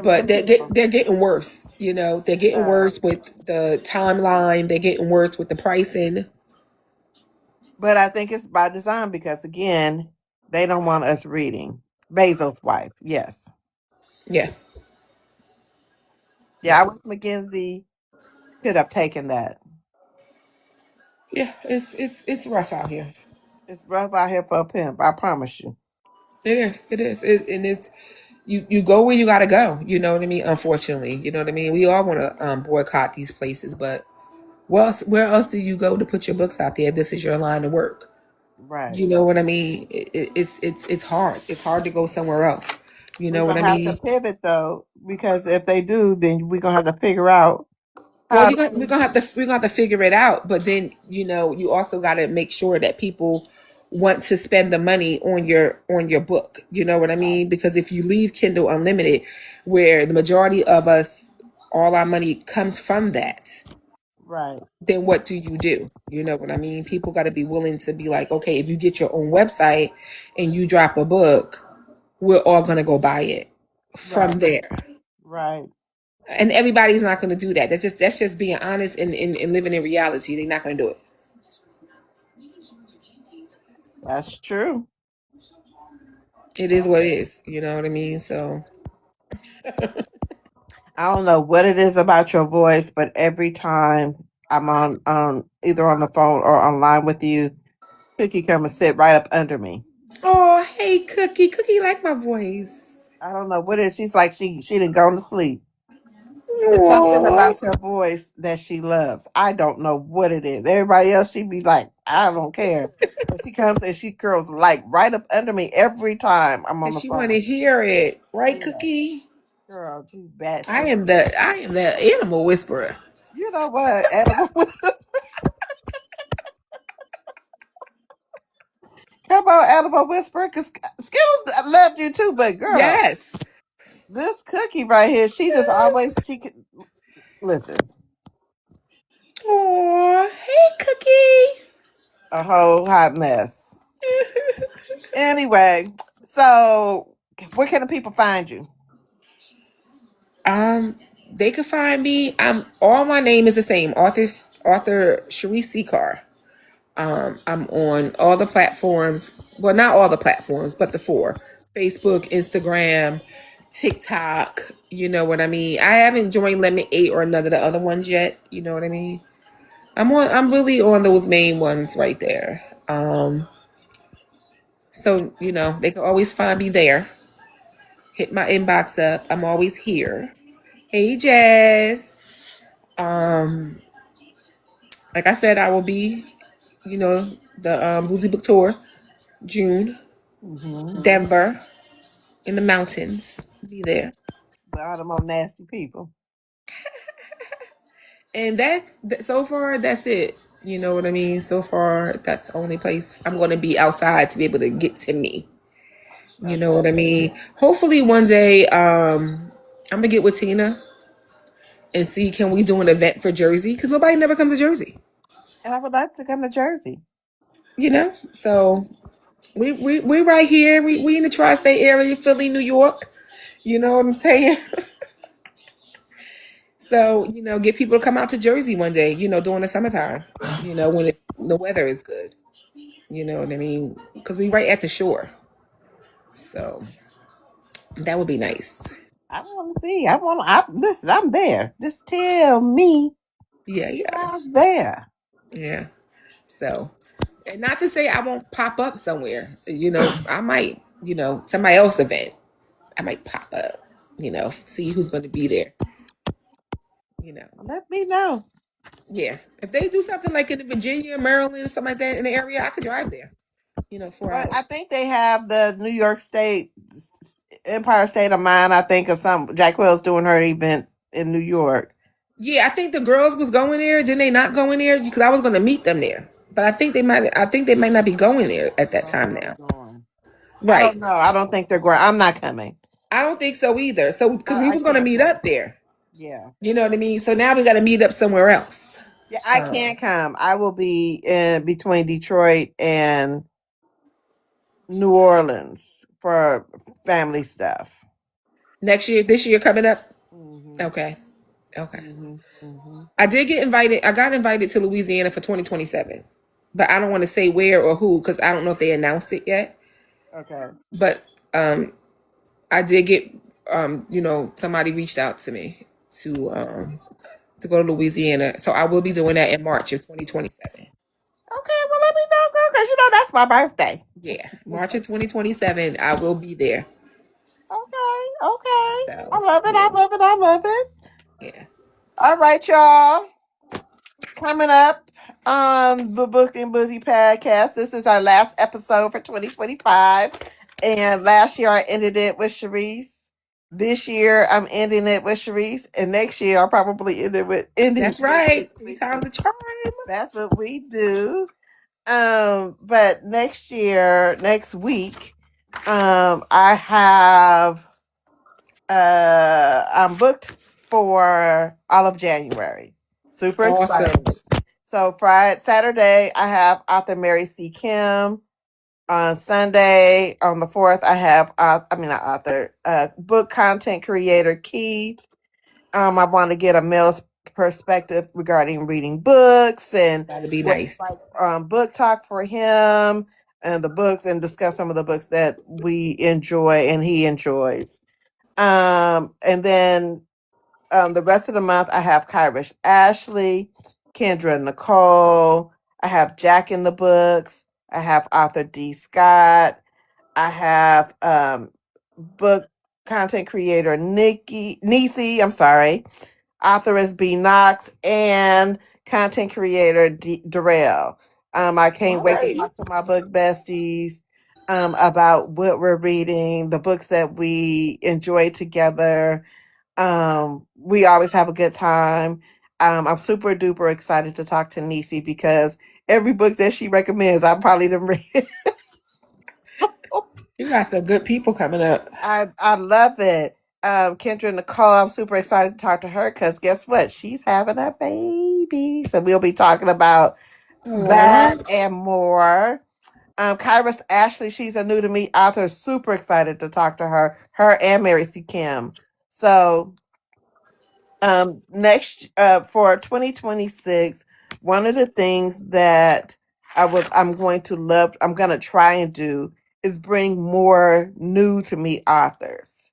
But
Them people.
they're getting worse. They're getting
Uh,
worse with the timeline. They're getting worse with the pricing.
but I think it's by design because again, they don't want us reading. Bezos' wife. Yes.
Yeah.
Yeah,
Yeah.
I wish McKinsey could have taken that.
Yeah. It's rough out here.
It's rough out here for a pimp. I promise you.
It is. It is. And it's you go where you gotta go. You know what I mean? Unfortunately, you know what I mean. We all want to boycott these places, but where else do you go to put your books out there if this is your line of work?
Right.
You know what I mean? It's hard. It's hard to go somewhere else. You
We're
know what I
gonna have to
mean?
pivot though, because if they do, then we're gonna have to figure out
Well,
how
we're gonna have to figure it out. But then you also got to make sure that people want to spend the money on your book. You know what I mean? Because if you leave Kindle Unlimited, where the majority of us, all our money comes from that,
right,
then what do you do? You know what I mean? People got to be willing to be like, okay, if you get your own website and you drop a book, we're all gonna go buy it
right,
from there.
right.
And everybody's not going to do that. That's just being honest and living in reality. They're not going to do it.
That's true.
It is what it is. You know what I mean? So
I don't know what it is about your voice, but every time I'm on either on the phone or online with you, Cookie come and sit right up under me.
oh, hey, Cookie. Cookie like my voice.
I don't know what it is. She's like she didn't go to sleep. It's something
Aww.
about your voice that she loves. I don't know what it is. Everybody else, she be like, I don't care. But she comes and she curls like right up under me every time I'm on
And
the
she want to
phone.
hear it. Right,
Yeah,
Cookie?
girl, she bad
I
shit.
am the animal whisperer.
You know what? Animal, come on, animal whisper, because Skittles loved you too, but girl,
Yes.
this Cookie right here, she just always she can listen.
Aw, hey, Cookie.
A whole hot mess. Anyway, so where can the people find you?
um, they could find me. All my name is the same. Author Charisse Carr. I'm on all the platforms. Well, not all the platforms, but the four: Facebook, Instagram, TikTok. You know what I mean? I haven't joined Lemon 8 or none of the other ones yet. You know what I mean? I'm really on those main ones right there. So they can always find me there. Hit my inbox up. I'm always here. Hey, Jazz. Um, like I said, I will be, the Boozy Book Tour, June,
Mm-hmm.
Denver, in the mountains. Be there.
With all them old nasty people.
And so far, that's it. You know what I mean? So far, that's the only place I'm going to be outside to be able to get to me. You know
Okay.
what I mean? Hopefully, one day, I'm going to get with Tina and see can we do an event for Jersey, because nobody never comes to Jersey.
And I would like to come to Jersey.
So we right here. We in the tri-state area, Philly, New York. You know what I'm saying? So, get people to come out to Jersey one day, during the summertime, when the weather is good. You know what I mean? Because we right at the shore. So that would be nice.
I want to see. Listen, I'm there. Just tell me
Yeah, yeah,
I'm there.
yeah. So, and not to say I won't pop up somewhere. I might, somebody else event. I might pop up, see who's going to be there. You know,
Let me know.
yeah. If they do something like in Virginia, Maryland, or something like that in the area, I could drive there. 4
Well,
hours.
I think they have the New York State Empire State of Mind. I think of some Jack Wells doing her event in New York.
Yeah, I think the girls was going there. Didn't they not go in there? Because I was going to meet them there, but I think they might. I think they might not be going there at
I
that
don't
time
know
now.
they're going. I
Right.
don't know. I don't think they're going. I'm not coming.
I don't think so either. So because we
I
was going to
can't
meet
come.
up there.
Yeah.
You know what I mean? So now we got to meet up somewhere else.
Yeah, I can't come. I will be in between Detroit and New Orleans for family stuff.
Next year, this year coming up.
Hmm.
Okay. Okay.
Hmm. Hmm.
I did get invited. I got invited to Louisiana for 2027, but I don't want to say where or who because I don't know if they announced it yet.
Okay.
But I did get somebody reached out to me to go to Louisiana, so I will be doing that in March of 2027.
Okay, well, let me know, girl, because that's my birthday.
Yeah, March of 2027, I will be there.
Okay, okay. I
So
love it. I
yeah,
love it. I love it.
yeah.
All right, y'all. Coming up on the Book and Boozy podcast. This is our last episode for 2025. And last year I ended it with Charisse. This year I'm ending it with Charisse. And next year I'll probably ending
That's
it
right.
with
Three
Charisse.
times a charm.
That's what we do. But next year, next week, I have I'm booked for all of January. Super
Awesome.
excited. So Friday, Saturday, I have author Mary C. Kim. On Sunday, on the 4th, I have not author, book content creator Keith. I want to get a male's perspective regarding reading books and
That'd be
what it's
nice.
like book talk for him and the books and discuss some of the books that we enjoy and he enjoys. And then the rest of the month, I have Kyrish Ashley, Kendra Nicole. I have Jack in the Books. I have author D. Scott. I have book content creator Nikki Nisi. I'm sorry, authoress B. Knox, and content creator Darrell. I can't
All
wait to
right.
talk to my book besties about what we're reading, the books that we enjoy together. We always have a good time. I'm super duper excited to talk to Nisi because every book that she recommends, I probably done read.
You got some good people coming up.
I love it. Kendra Nicole, I'm super excited to talk to her because guess what? She's having a baby. So we'll be talking about that
Aw.
and more. Kyrus Ashley, she's a new to me author. Super excited to talk to her and Mary C. Kim. So next for 2026, one of the things that I'm going to try and do is bring more new to me authors,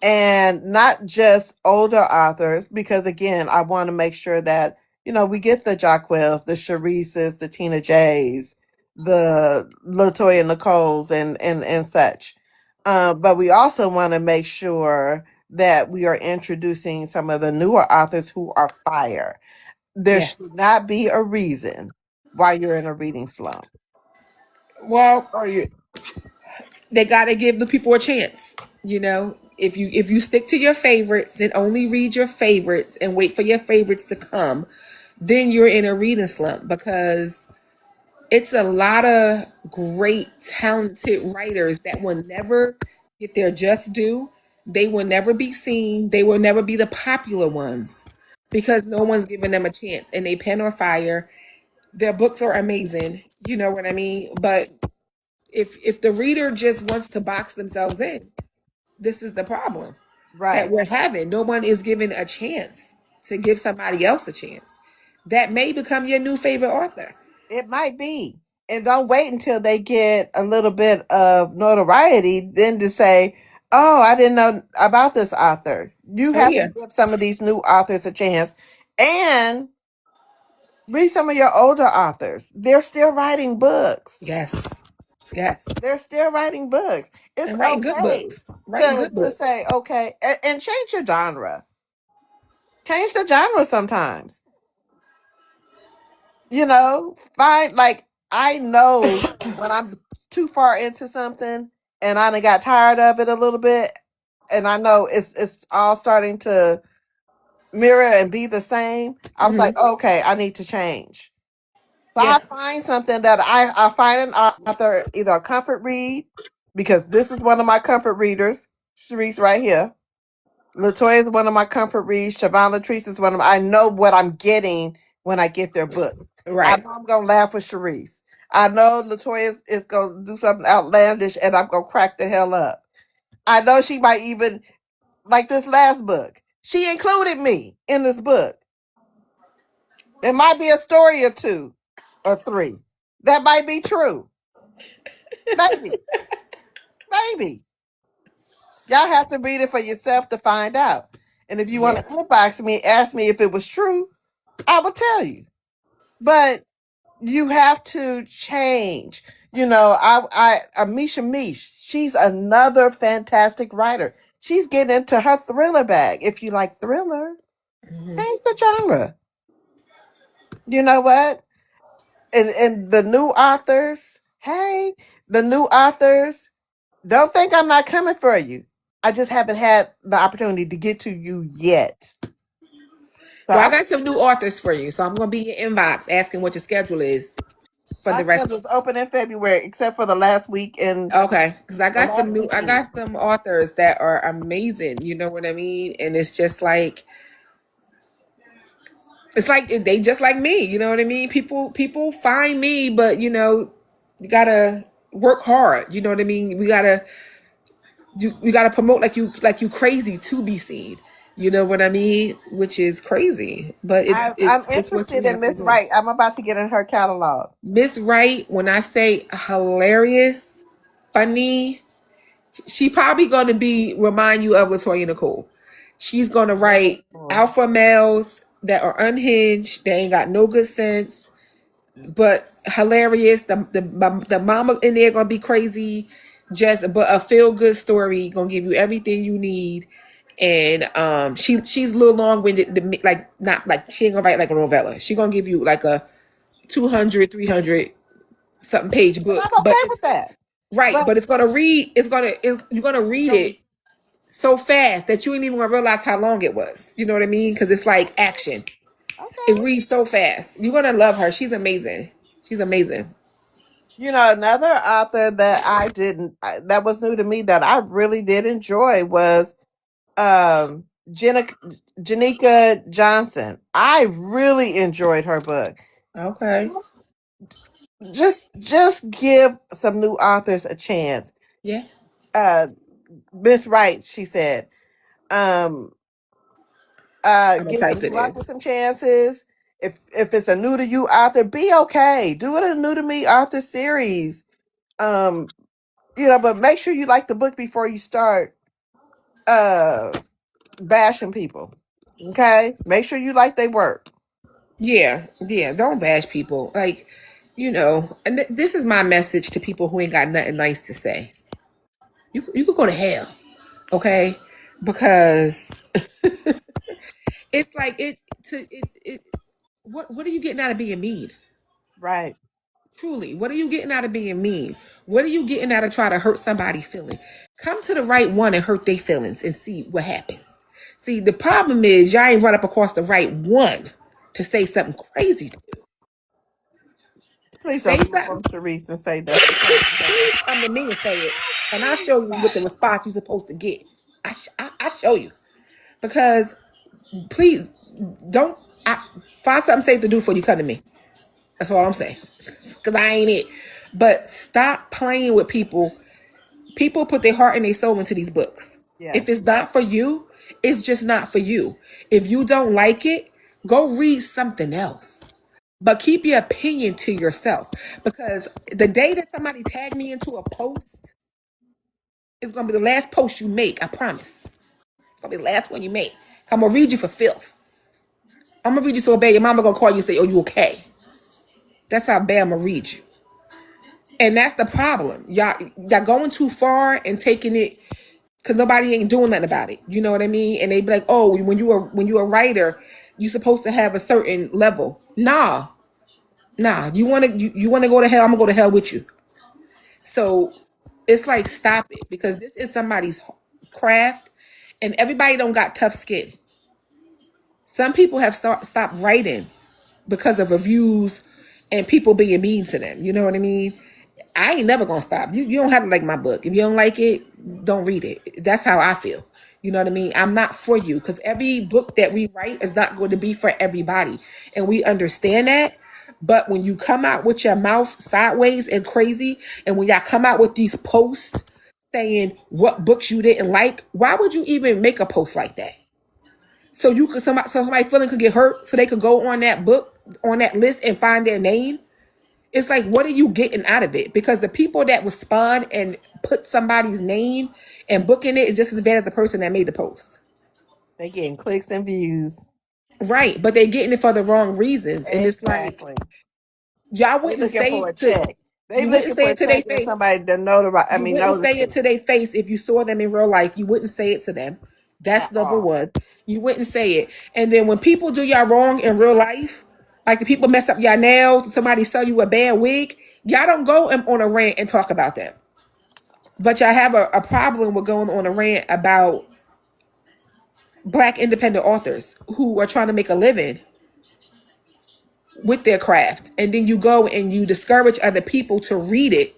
and not just older authors, because again I want to make sure that we get the Jacquells, the Charisses, the Tina Jays, the Latoya Nicoles, and such. But we also want to make sure that we are introducing some of the newer authors who are fire. There
Yeah.
should not be a reason why you're in a reading slump.
Well,
Or you
they got to give the people a chance. You know, if you stick to your favorites and only read your favorites and wait for your favorites to come, then you're in a reading slump because it's a lot of great, talented writers that will never get their just due. They will never be seen. They will never be the popular ones because no one's giving them a chance. And they pen or fire. Their books are amazing. You know what I mean? But if the reader just wants to box themselves in, this is the problem that
right.
we're having. No one is given a chance to give somebody else a chance. That may become your new favorite author.
It might be. And don't wait until they get a little bit of notoriety, then to say, oh, I didn't know about this author. You
Oh
have to
yeah.
give some of these new authors a chance and read some of your older authors. They're still writing books.
Yes. Yes.
They're still writing books. It's
And writing good
okay
books. Writing
to,
good
to
books.
say, okay, and change your genre. Change the genre sometimes. Find, like, I know when I'm too far into something and I done got tired of it a little bit, and I know it's all starting to mirror and be the same. I was like,
Hmm.
okay, I need to change. So
Yeah.
I find something that I find an author, either a comfort read, because this is one of my comfort readers, Sharice right here. Latoya is one of my comfort reads. Siobhan Latrice is one of my, I know what I'm getting when I get their book. I
Right.
know I'm gonna laugh with Sharice. I know Latoya is gonna do something outlandish and I'm gonna crack the hell up. I know she might even, like this last book. She included me in this book. There might be a story or two or three. That might be true. Maybe. Maybe. Y'all have to read it for yourself to find out. And if you want
Yeah.
to inbox me, ask me if it was true, I will tell you. But you have to change. You know, Amisha Mish, she's another fantastic writer. She's getting into her thriller bag. If you like thriller, change the genre. You know what? And the new authors, hey, the new authors, don't think I'm not coming for you. I just haven't had the opportunity to get to you yet. So
Well, I got some new authors for you, so I'm gonna be in your inbox asking what your schedule is for
my
the rest.
schedule's open in February, except for the last week and
Okay, because
the last
I
weekend.
got some authors that are amazing. You know what I mean? And it's like they just like me. You know what I mean? People find me, but you gotta work hard. You know what I mean? We gotta promote like you crazy to be seen. You know what I mean? Which is crazy, but
I'm
it's what
interested
you
in
have to
Miss
do.
Wright. I'm about to get in her catalog.
Miss Wright, when I say hilarious, funny, she probably going to be remind you of Latoya Nicole. She's going to write
Oh,
alpha males that are unhinged. They ain't got no good sense, but hilarious. The mama in there going to be crazy. Just but a feel good story going to give you everything you need. And she's a little long winded. Like not like she ain't gonna write like a novella. She gonna give you like a 200, 300 something page
and
book,
I'm
but
okay with that.
right,
But
but you're gonna
it's
read
gonna be
it so fast that you ain't even gonna realize how long it was. You know what I mean? Because it's like action. It
okay.
reads so fast. You're gonna love her. She's amazing. She's amazing.
You know, another author that that was new to me that I really did enjoy was Jenna, Janika Johnson. I really enjoyed her book.
Okay.
Just give some new authors a chance.
Yeah.
Uh, Miss Wright, she said, um,
I'm gonna
give some
type
new
it in.
authors some chances. If it's a new to you author, be okay. Do it a new to me author series. Um, but make sure you like the book before you start uh bashing people. Okay? Make sure you like their work.
Yeah. Yeah. Don't bash people. And this is my message to people who ain't got nothing nice to say. You could go to hell. Okay. Because it's like it what are you getting out of being mean?
Right.
Truly, what are you getting out of being mean? What are you getting out of trying to hurt somebody's feeling? Come to the right one and hurt their feelings and see what happens. See, the problem is y'all ain't run up across the right one to say something crazy to you.
Please
Say
don't come up
something.
on Charisse and say that's the crazy person.
Please come to me and say it, and I'll show you what the response you're supposed to get. I show you because please don't find something safe to do before you come to me. That's all I'm saying. Because I ain't it. But stop playing with people. People put their heart and their soul into these books. If
Yes.
it's not for you, it's just not for you. If you don't like it, go read something else. But keep your opinion to yourself. Because the day that somebody tag me into a post, it's going to be the last post you make. I promise. It's going to be the last one you make. I'm going to read you for filth. I'm going to read you so bad your mama going to call you and say, oh, you okay? That's how bad I'm going to read you. And that's the problem. Y'all going too far and taking it because nobody ain't doing nothing about it. You know what I mean? And they be like, oh, when you a writer, you supposed to have a certain level. Nah. You wanna go to hell? I'm gonna go to hell with you. So it's like stop it because this is somebody's craft, and everybody don't got tough skin. Some people have stopped writing because of reviews and people being mean to them. You know what I mean? I ain't never gonna stop. You don't have to like my book. If you don't like it, don't read it. That's how I feel. You know what I mean? I'm not for you because every book that we write is not going to be for everybody. And we understand that. But when you come out with your mouth sideways and crazy, and when y'all come out with these posts saying what books you didn't like, why would you even make a post like that? So somebody feeling could get hurt, so they could go on that book on that list and find their name. It's like, what are you getting out of it? Because the people that respond and put somebody's name and book in it is just as bad as the person that made the post.
They getting clicks and views.
Right. But they're getting it for the wrong reasons. And it's like,
Exactly.
y'all
They
wouldn't
looking
say
for a
to,
check. They
You wouldn't
looking
say
for
it to their
attention,
face.
somebody to notorize. I
You
mean,
wouldn't
notice
say it
them
to their face if you saw them in real life. You wouldn't say it to them. That's
at
number
all.
one. You wouldn't say it. And then when people do y'all wrong in real life, like the people mess up y'all nails, somebody sell you a bad wig, y'all don't go on a rant and talk about them. But y'all have a problem with going on a rant about Black independent authors who are trying to make a living with their craft. And then you go and you discourage other people to read it.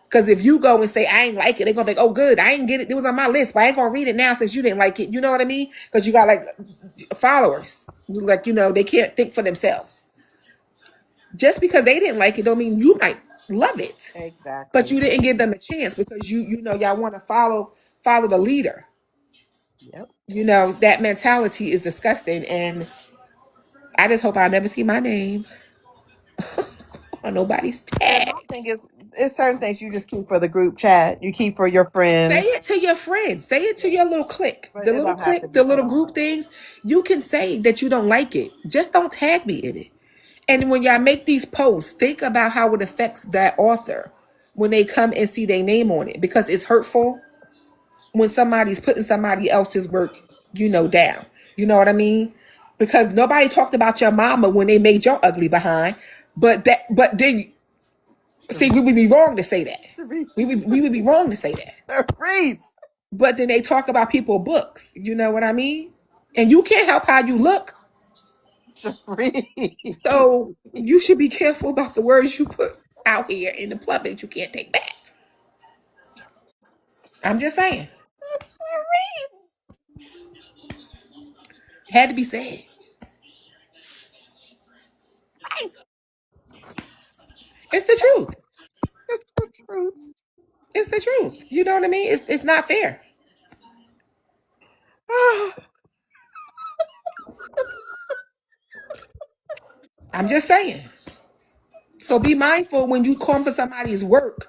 Because if you go and say, I ain't like it, they're going to be like, oh, good, I ain't get it. It was on my list, but I ain't going to read it now since you didn't like it. You know what I mean? Because you got like followers. Like, they can't think for themselves. Just because they didn't like it don't mean you might love it. But
Exactly.
you didn't give them a chance because y'all want to follow the leader.
Yep.
That mentality is disgusting. And I just hope I never see my name on nobody's
And my
tag.
thing is, it's certain things you just keep for the group chat. You keep for your
Say
friends.
it to your friends. Say it to
Yeah.
your little clique.
But
The
it
little
don't have to
clique,
be
the
said
little
on
group
post.
things. You can say that you don't like it. Just don't tag me in it. And when y'all make these posts, think about how it affects that author when they come and see their name on it. Because it's hurtful when somebody's putting somebody else's work, down. You know what I mean? Because nobody talked about your mama when they made your ugly behind. But then see, we would be wrong to say that. We would be wrong to say that.
Reese.
But then they talk about people books. You know what I mean? And you can't help how you look.
Reese.
So you should be careful about the words you put out here in the public you can't take back. I'm just saying. It had to be said. It's the truth. It's the truth. You know what I mean? It's not fair. I'm just saying. So be mindful when you come for somebody's work.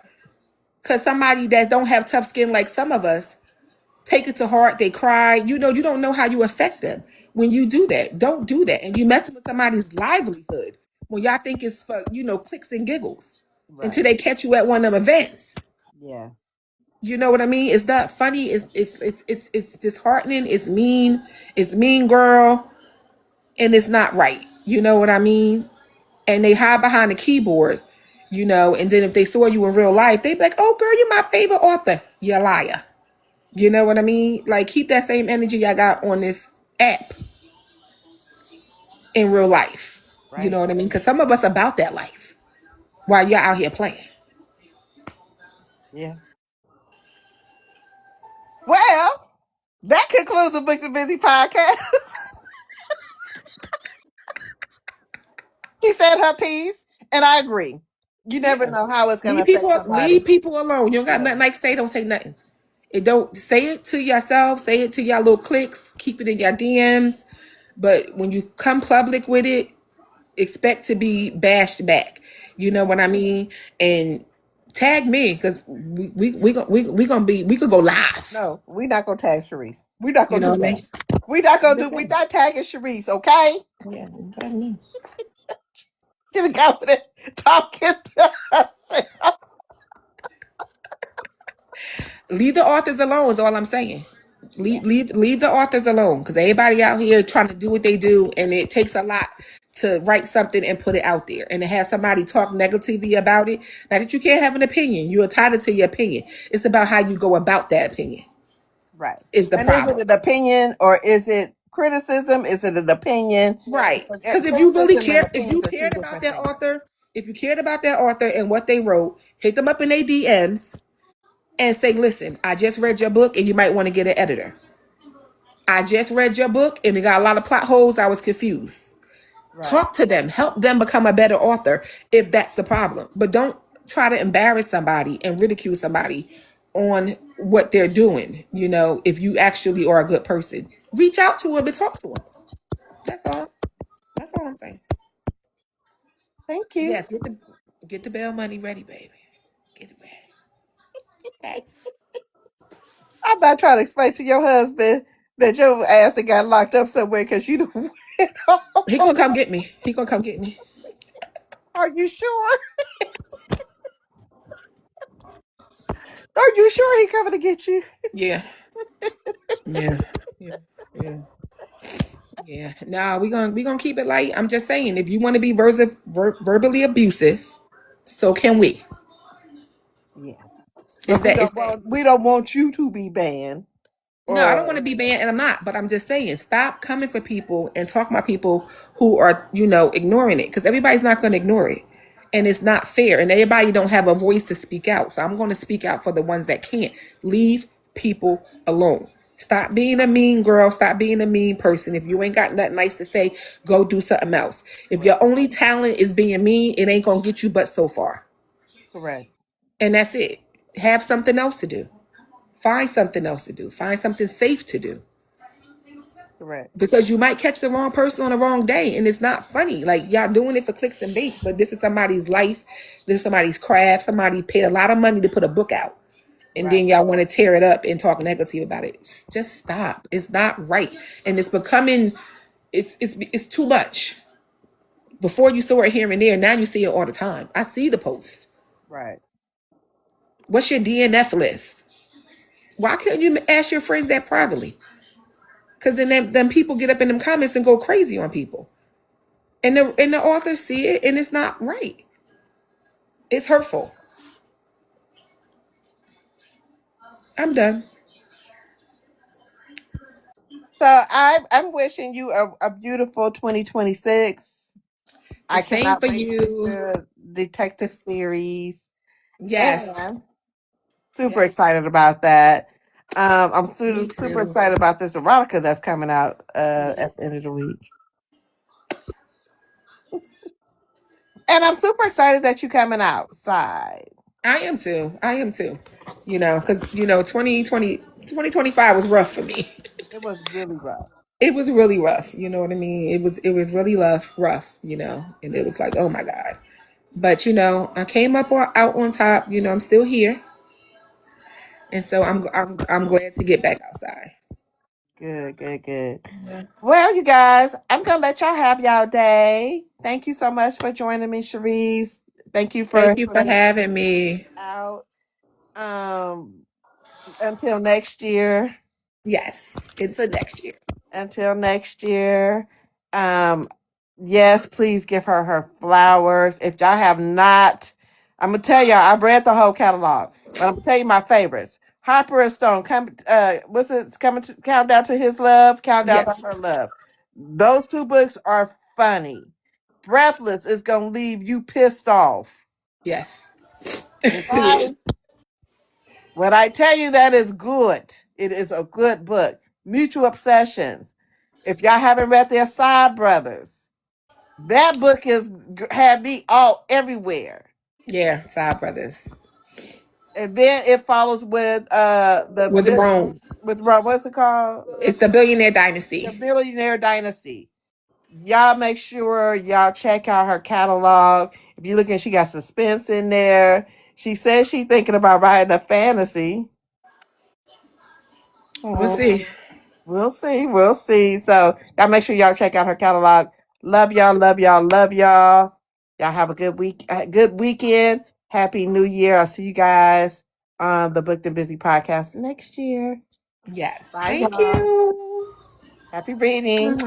Cause somebody that don't have tough skin like some of us take it to heart. They cry. You don't know how you affect them when you do that. Don't do that. And you messing with somebody's livelihood when y'all think it's for, clicks and giggles until
Right.
they catch you at one of them events.
Yeah.
You know what I mean? It's not funny. It's disheartening. It's mean girl. And it's not right. You know what I mean? And they hide behind the keyboard, and then if they saw you in real life, they'd be like, oh girl, you're my favorite author. You're a liar. You know what I mean? Like, keep that same energy I got on this app in real life. You know
Right.
what I mean? Because some of us about that life while you're out here playing.
Yeah. Well, that concludes the Booked and Busy podcast. She said her piece, and I agree. You never
Yeah.
know how it's going to
Leave
affect
people
somebody.
leave people alone. You don't got
Yeah.
nothing like say, don't say nothing. It don't say it to yourself, say it to your little clicks, keep it in your DMs. But when you come public with it, expect to be bashed back. You know what I mean? And tag me because we gonna be we could go live.
No, we're not going to tag Charisse. We're not
You
going to
know
do
what I mean?
that. We're not going to
Just
do, we're
saying.
not tagging Charisse, okay?
Yeah, tag me.
Get a guy with it talking to herself.
Leave the authors alone is all I'm saying.
Yeah.
Leave the authors alone because everybody out here trying to do what they do, and it takes a lot to write something and put it out there, and to have somebody talk negatively about it. Not that you can't have an opinion, you're entitled to your opinion. It's about how you go about that opinion.
Right.
Is the
And is it
problem.
an opinion or is it criticism? Is it an opinion?
Right.
Because
Because if you really
criticism and
care, if you
opinions are two
cared about
different
that
things.
author, if you cared about that author and what they wrote, hit them up in their DMs and say, listen, I just read your book and you might want to get an editor. I just read your book and it got a lot of plot holes. I was confused.
Right.
Talk to them, help them become a better author if that's the problem. But don't try to embarrass somebody and ridicule somebody on what they're doing. If you actually are a good person, reach out to them and talk to them. That's all. That's all I'm saying.
Thank you.
Yes, get the bail money ready, baby. Get it ready. Okay.
I'm not trying to explain to your husband that your ass that got locked up somewhere because you don't went
He
home.
gonna come get me. He gonna come get me.
Are you sure? Are you sure he coming to get you?
Yeah. Yeah. Yeah. Yeah. Yeah. Nah, we gonna keep it light. I'm just saying, if you want to be verbally abusive, so can we.
Yes.
Is
But we
that
don't
is that
want we don't want you to be banned.
No, I don't want
Or
to be banned, and I'm not. But I'm just saying, stop coming for people and talking about people who are, ignoring it, because everybody's not going to ignore it, and it's not fair. And everybody don't have a voice to speak out. So I'm going to speak out for the ones that can't. Leave people alone. Stop being a mean girl. Stop being a mean person. If you ain't got nothing nice to say, go do something else. If your
correct.
only talent is being mean, it ain't gonna get you but so far,
Correct.
and that's it. Have something else to do. Find something else to do. Find something safe to do,
Correct.
because you might catch the wrong person on the wrong day, and it's not funny. Like, y'all doing it for clicks and baits, but this is somebody's life. This is somebody's craft. Somebody paid a lot of money to put a book out, and
Right.
then y'all want to tear it up and talk negative about it. Just stop. It's not right, and it's becoming it's too much. Before you saw it here and there, now you see it all the time. I see the posts.
Right.
What's your DNF list? Why couldn't you ask your friends that privately? Because then them people get up in them comments and go crazy on people. And the authors see it, and it's not right. It's hurtful. I'm done.
So I'm wishing you a beautiful 2026.
The
I
same
cannot
for
wait for
you.
the detective series.
Yes.
And super
Yes.
excited about that. I'm
Me
super
too.
excited about this erotica that's coming out at the end of the week. And I'm super excited that you're coming outside.
I am too. I am too. Because 2025 was rough for me.
It was really rough.
It was really rough. You know what I mean? It was really rough. And it was like, oh my God. But I came out on top. I'm still here, and so I'm glad to get back outside.
Good, good, good.
Yeah.
Well, you guys, I'm gonna let y'all have y'all day. Thank you so much for joining me, Charisse. Thank you for
Thank you for having me.
out. Um, until next year.
Yes, until next year.
Until next year. Um, yes, please give her flowers. If y'all have not, I'm gonna tell y'all, I've read the whole catalog, but I'm gonna tell you my favorites. Harper and Stone, what's it coming to Countdown to His Love, Countdown to
Yes,
Her Love. Those two books are funny. Breathless is gonna leave you pissed off.
yes, it is.
Okay? When I tell you that is good, it is a good book. Mutual Obsessions. If y'all haven't read the Assad Brothers, that book is had me all everywhere.
Yeah, Side Brothers
And then it follows with
with Rome.
with what's it called?
It's the Billionaire
The
Dynasty.
Billionaire Dynasty. Y'all make sure y'all check out her catalog. If you look at, she got suspense in there. She says she's thinking about writing a fantasy.
We'll
Mhm.
see.
We'll see. We'll see. So y'all make sure y'all check out her catalog. Love y'all. Love y'all. Love y'all. Y'all have a good week. Good weekend. Happy New Year. I'll see you guys on the Booked and Busy podcast next year.
Yes,
Bye,
thank
y'all.
you.
Happy reading.